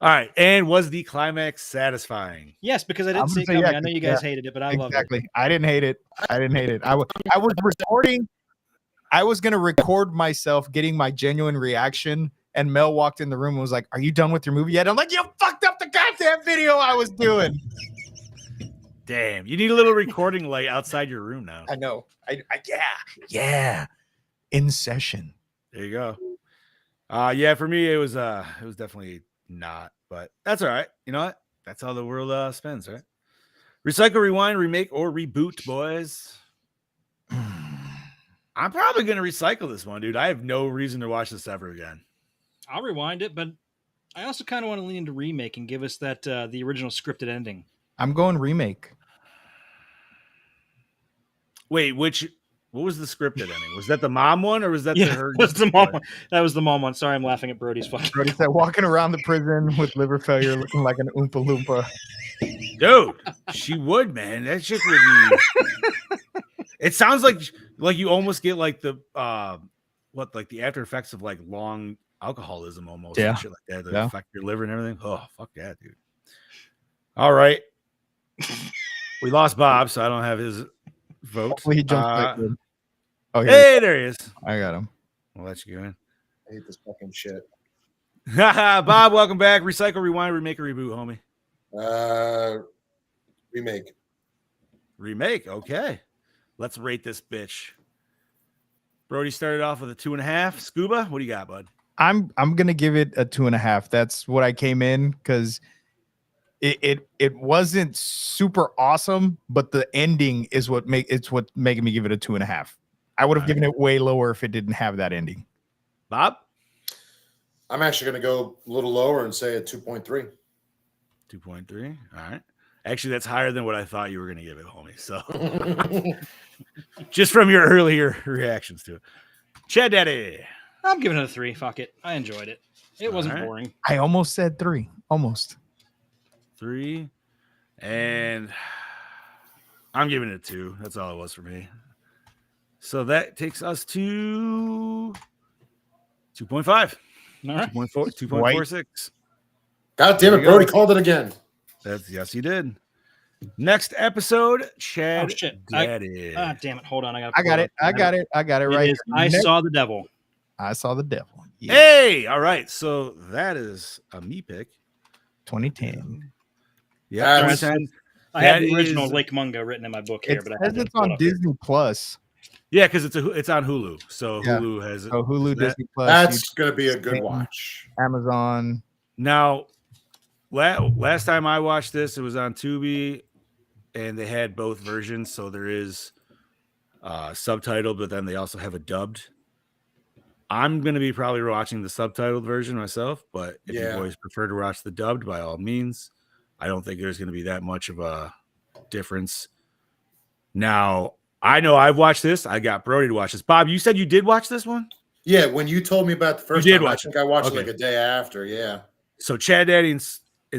All right. And was the climax satisfying? Yes, because I didn't I'm see gonna it say coming. yeah, I know you guys hated it, but I love it. Exactly. I didn't hate it. I was recording. I was going to record myself getting my genuine reaction. And Mel walked in the room and was like, "Are you done with your movie yet?" I'm like, "You fucked up the goddamn video I was doing." Damn. You need a little recording light outside your room now. I know. Yeah. In session. There you go. Yeah, for me it was definitely not, but that's all right. You know what? That's how the world spins, right? Recycle, rewind, remake, or reboot, boys. I'm probably gonna recycle this one, dude. I have no reason to watch this ever again. I'll rewind it, but I also kind of want to lean into remake and give us that the original scripted ending. I'm going remake. Wait, what was the scripted ending? Was that the mom one or was that her? Was the mom one. That was the mom one. Sorry, I'm laughing at Brody's fucking. Brody said, walking around the prison with liver failure looking like an Oompa Loompa. Dude, she would, man. That shit would be. It sounds like you almost get like the like the after effects of like long alcoholism almost Yeah. and shit like that that Yeah. affect your liver and everything. Oh, fuck that, dude. All right. We lost Bob, so I don't have his vote. Hopefully he jumps back in. Oh, here Hey, there he is. I got him. We'll let you go in. I hate this fucking shit. Bob, welcome back. Recycle, rewind, remake, or reboot, homie. Remake. Remake. Okay. Let's rate this bitch. Brody started off with a 2.5. Scuba, what do you got, bud? I'm gonna give it a 2.5. That's what I came in because it wasn't super awesome, but the ending is what making me give it a 2.5. I would have given it way lower if it didn't have that ending. Bob? I'm actually going to go a little lower and say a 2.3. 2.3. All right. Actually, that's higher than what I thought you were going to give it, homie. So just from your earlier reactions to it. Chad Daddy. I'm giving it a 3. Fuck it. I enjoyed it. It wasn't right. boring. I almost said 3. Almost. 3. And I'm giving it a 2. That's all it was for me. So that takes us to 2.5. All right. 2.46. God damn it, Brody called it again. Yes, he did. Next episode, Chad Oh, shit. Daddy. Damn it. Hold on. I got it right. I saw the devil. I saw the devil. Yeah. Hey, all right. So that is a me pick. 2010. Yeah, That's- 2010. I had That the original is- Lake Mungo written in my book here, It but I says had it's on Disney Plus. Yeah, because it's on Hulu. So Yeah. Hulu has it. So Hulu, That- Disney Plus, That's going to be a good watch. Amazon. Now, last time I watched this, it was on Tubi, and they had both versions. So there is subtitled, but then they also have a dubbed. I'm going to be probably watching the subtitled version myself, but if you boys prefer to watch the dubbed, by all means. I don't think there's going to be that much of a difference. Now, I know I've watched this. I got Brody to watch this. Bob, you said you did watch this one? Yeah, when you told me about the first You did time, watch I think I watched Okay. it like a day after. Yeah. So Chad Daddy and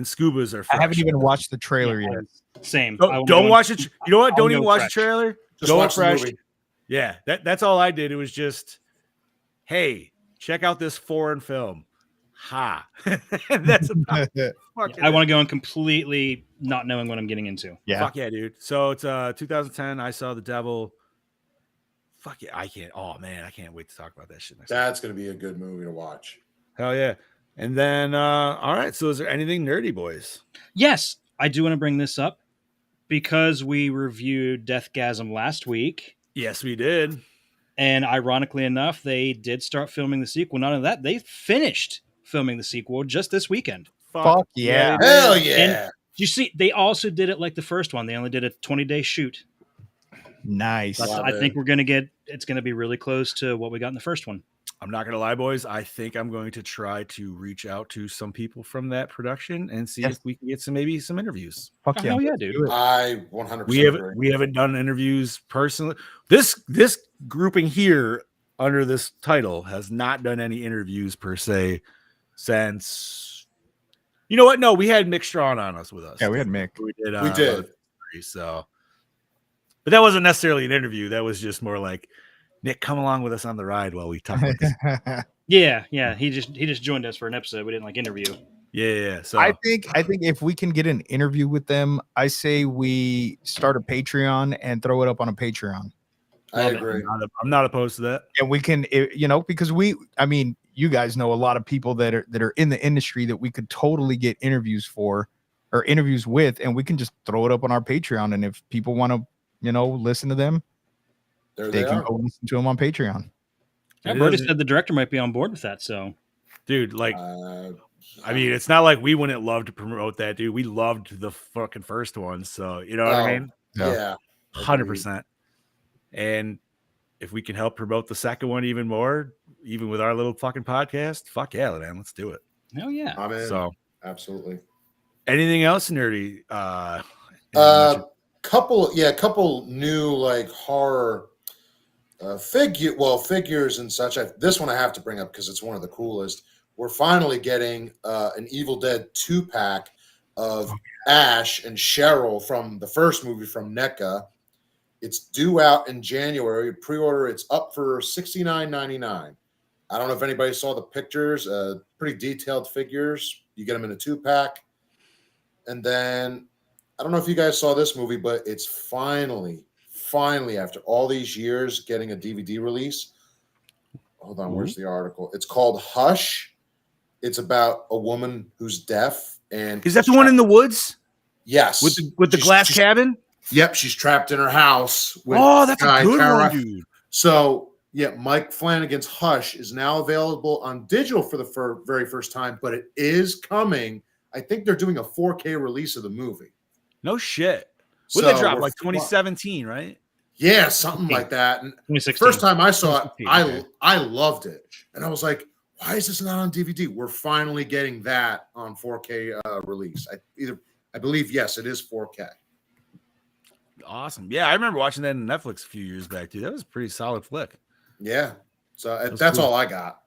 Scubas are fresh. I haven't even watched the trailer yet. Same. Don't watch it. You know what? Don't even watch fresh. the trailer. Just Go watch the fresh. movie. Yeah, that's all I did. It was just, hey, check out this foreign film. Ha. That's about fucking I want to go in completely not knowing what I'm getting into. Yeah. Fuck yeah, dude. So it's 2010. I saw the devil. Fuck yeah, I can't. Oh man, I can't wait to talk about that shit next time. That's going to be a good movie to watch. Hell yeah. And then all right, so is there anything nerdy, boys? Yes, I do want to bring this up because we reviewed Deathgasm last week. Yes, we did. And ironically enough, they did start filming the sequel. Not only that, they finished filming the sequel just this weekend. Fuck yeah. they did. Hell yeah. You see, they also did it like the first one. They only did a 20-day shoot. Nice. Wow. I think it's going to be really close to what we got in the first one. I'm not gonna lie, boys. I think I'm going to try to reach out to some people from that production and see if we can get maybe some interviews. Fuck yeah. Hell yeah, dude. I 100% agree. We haven't done interviews personally. This grouping here under this title has not done any interviews per se since. You know what? No, we had Mick Strawn on us with us. Yeah, we had Mick. We did. We did. So, but that wasn't necessarily an interview. That was just more like, Nick, come along with us on the ride while we talk about this. Yeah. He just joined us for an episode. We didn't interview. Yeah. So I think if we can get an interview with them, I say we start a Patreon and throw it up on a Patreon. I agree. I'm not opposed to that. And we can, because you guys know a lot of people that are in the industry that we could totally get interviews for or interviews with, and we can just throw it up on our Patreon. And if people want to, listen to them, they can go listen to them on Patreon. Yeah, Brody said the director might be on board with that. So, dude, I mean, it's not like we wouldn't love to promote that, dude. We loved the fucking first one, so you know what I mean? Yeah, 100%. And if we can help promote the second one even more, even with our little fucking podcast, fuck yeah, man, let's do it. Hell yeah! I'm in. So, absolutely. Anything else nerdy? Couple new like horror figures and such. This one I have to bring up because it's one of the coolest. We're finally getting an Evil Dead 2-pack of Ash and Cheryl from the first movie from NECA. It's due out in January. Pre-order, it's up for $69.99. I don't know if anybody saw the pictures. Pretty detailed figures. You get them in a 2-pack. And then I don't know if you guys saw this movie, but it's finally after all these years getting a DVD release. Hold on, where's the article? It's called Hush. It's about a woman who's deaf. And is that the one in the woods? Yes. With the glass cabin? Yep, she's trapped in her house. That's a good one, dude. So, yeah, Mike Flanagan's Hush is now available on digital for the very first time, but it is coming. I think they're doing a 4K release of the movie. No shit. When did they drop? Like 2017, right? Yeah, something like that. And 2016. First time I saw it, I loved it. And I was like, why is this not on DVD? We're finally getting that on 4K release. I believe, yes, it is 4K. Awesome. Yeah, I remember watching that on Netflix a few years back, dude. That was a pretty solid flick. Yeah. So that's cool. all I got.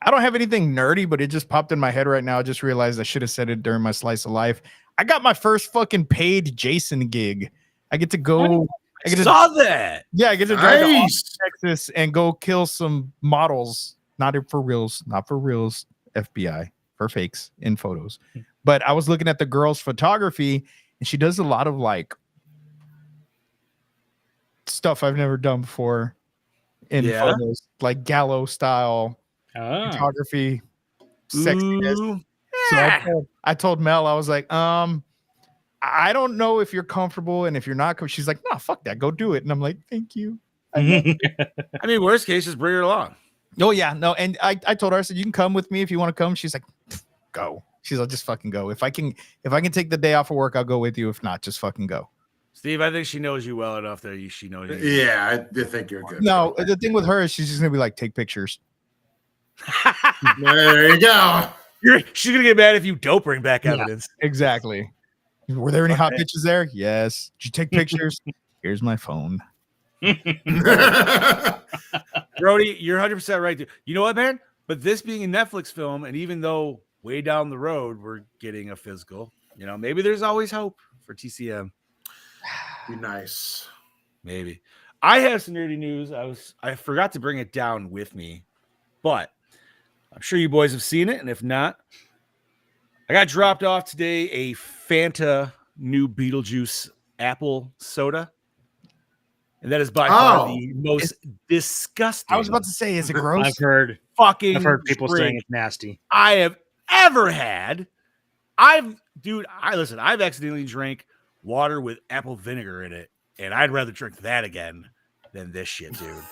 I don't have anything nerdy, but it just popped in my head right now. I just realized I should have said it during my slice of life. I got my first fucking paid Jason gig. I get to go. I saw that. Yeah, I get to drive to Austin, Texas and go kill some models. Not for reals, FBI, for fakes in photos. But I was looking at the girl's photography, and she does a lot of like stuff I've never done before in photos, like gallo style photography, sexiness. So I told Mel, I was like, I don't know if you're comfortable, and if you're not, she's like, no, fuck that, go do it. And I'm like, thank you. I mean, worst case, just bring her along. Oh yeah, no, and I told her, I said, you can come with me if you want to come. She's like, go. She's like, just fucking go. If I can take the day off of work, I'll go with you. If not, just fucking go. Steve, I think she knows you well enough that she knows you. Yeah, I think you're good. No, the thing with her is she's just gonna be like, take pictures. There you go. She's gonna get mad if you don't bring back evidence. Exactly. Were there any hot bitches there? Yes. Did you take pictures? Here's my phone. Brody, you're 100% right, dude. You know what, man? But this being a Netflix film, and even though way down the road we're getting a physical, maybe there's always hope for TCM. Be nice. Maybe. I have some nerdy news. I forgot to bring it down with me, but I'm sure you boys have seen it, and if not, I got dropped off today a Fanta new Beetlejuice apple soda. And that is by far the most disgusting. I was about to say, is it gross? I've heard people saying it's nasty. I have ever had. I've accidentally drank water with apple vinegar in it, and I'd rather drink that again than this shit, dude.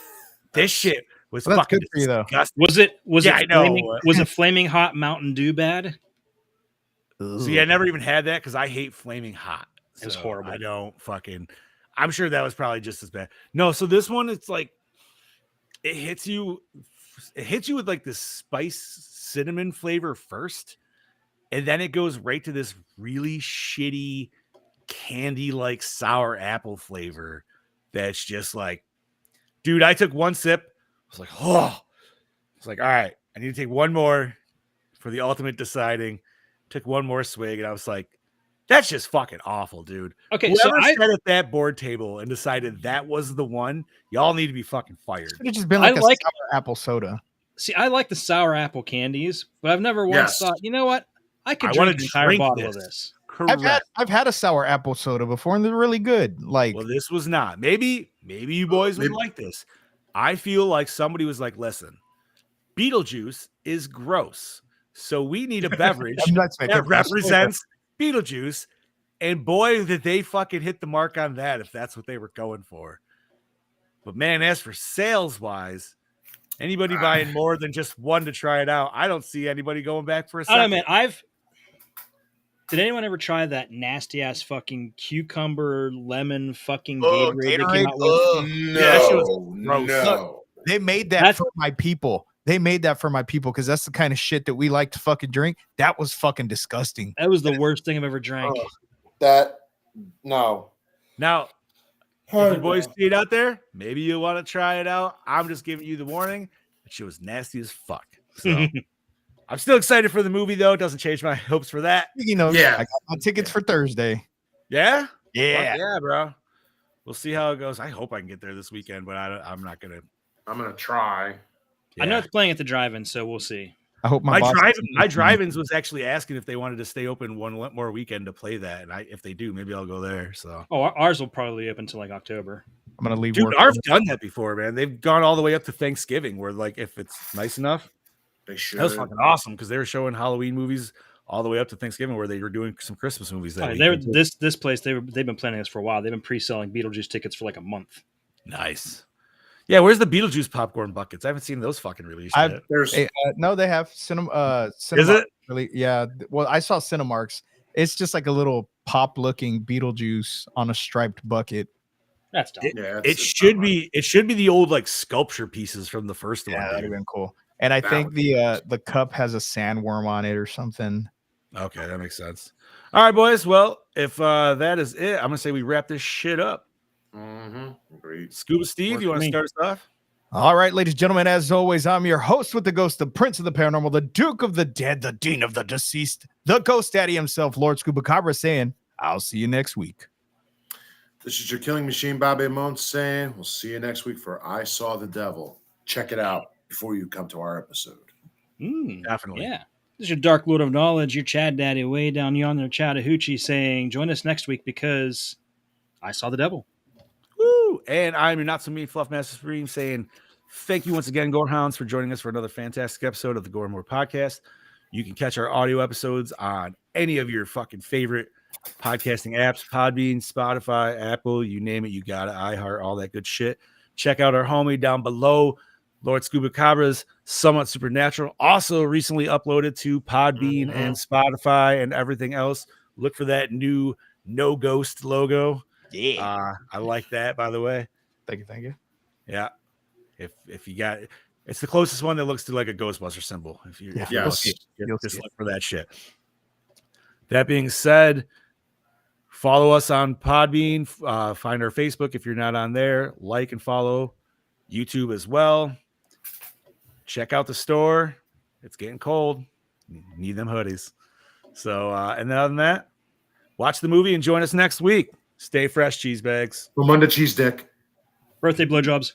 This shit was fucking disgusting. Was it I know. Was it flaming hot Mountain Dew bad? See, I never even had that because I hate flaming hot. It was horrible. I don't fucking. I'm sure that was probably just as bad. No, so this one, it's like it hits you with like this spice cinnamon flavor first, and then it goes right to this really shitty candy like sour apple flavor that's just like, dude, I took one sip, I was like, oh, it's like, all right, I need to take one more for the ultimate deciding. Took one more swig, and I was like, that's just fucking awful, dude. Okay, whoever sat at that board table and decided that was the one, y'all need to be fucking fired. It's just been like sour apple soda. See, I like the sour apple candies, but I've never once thought, you know what? I could drink an entire bottle of this. Correct. I've had a sour apple soda before, and they're really good. Like, well, this was not. Maybe you boys would like this. I feel like somebody was like, listen, Beetlejuice is gross. So we need a beverage that represents Beetlejuice. And boy, did they fucking hit the mark on that if that's what they were going for. But man, as for sales-wise, anybody buying more than just one to try it out, I don't see anybody going back for a second. I don't know, man. Did anyone ever try that nasty-ass fucking cucumber lemon fucking Gatorade they came out with? No, yeah, that shit was gross. No. They made that for my people. Because that's the kind of shit that we like to fucking drink. That was fucking disgusting. That was the worst thing I've ever drank. No. Now, if you boys see it out there, maybe you want to try it out. I'm just giving you the warning. That shit was nasty as fuck. So I'm still excited for the movie, though. It doesn't change my hopes for that. I got my tickets for Thursday. Yeah? Yeah. Fuck yeah, bro. We'll see how it goes. I hope I can get there this weekend, but I'm not going to. I'm going to try. I know Yeah. it's playing at the drive-in, so we'll see. I hope my drive-ins was actually asking if they wanted to stay open one more weekend to play that, and if they do, maybe I'll go there. So Oh, ours will probably open until like October. I'm gonna leave dude, work. I've done that before, man. They've gone all the way up to Thanksgiving, where like if it's nice enough, They should. that was fucking awesome because they were showing Halloween movies all the way up to Thanksgiving, where they were doing some Christmas movies. That This place they've been planning this for a while. They've been pre-selling Beetlejuice tickets for like a month. Nice. Yeah, where's the Beetlejuice popcorn buckets? I haven't seen those fucking released yet. No, they have Cinemark. Is it? Really? Yeah. Well, I saw Cinemarks. It's just like a little pop-looking Beetlejuice on a striped bucket. That's dumb. It should be the old like sculpture pieces from the first one. Yeah, that'd have been cool. And I think the cup has a sandworm on it or something. Okay, that makes sense. All right, boys. Well, if that is it, I'm gonna say we wrap this shit up. Great. Scuba Steve, you want to start us off? All right, ladies and gentlemen, as always, I'm your host with the ghost, the prince of the paranormal, the duke of the dead, the dean of the deceased, the ghost daddy himself, Lord Scuba Cabra, saying, I'll see you next week. This is your killing machine, Bobby Amon, saying we'll see you next week for I Saw the Devil. Check it out before you come to our episode. Definitely. Yeah. This is your Dark Lord of Knowledge, your Chad Daddy way down yonder, Chattahoochee, saying, join us next week because I saw the devil. Woo! And I'm your not so mean Fluff Master Supreme saying thank you once again, Gorehounds, for joining us for another fantastic episode of the Gore More Podcast. You can catch our audio episodes on any of your fucking favorite podcasting apps, Podbean, Spotify, Apple, you name it, you got it, iHeart, all that good shit. Check out our homie down below, Lord Scuba Cabra's Somewhat Supernatural, also recently uploaded to Podbean and Spotify and everything else. Look for that new No Ghost logo. Yeah. I like that, by the way. Thank you. Yeah. If you got it's the closest one that looks to like a Ghostbuster symbol. If you're lucky, just look for that shit. That being said, follow us on Podbean. Find our Facebook if you're not on there. Like and follow YouTube as well. Check out the store. It's getting cold. Need them hoodies. So, and then other than that, watch the movie and join us next week. Stay fresh, cheese bags. Ramunda cheese dick. Birthday blowjobs.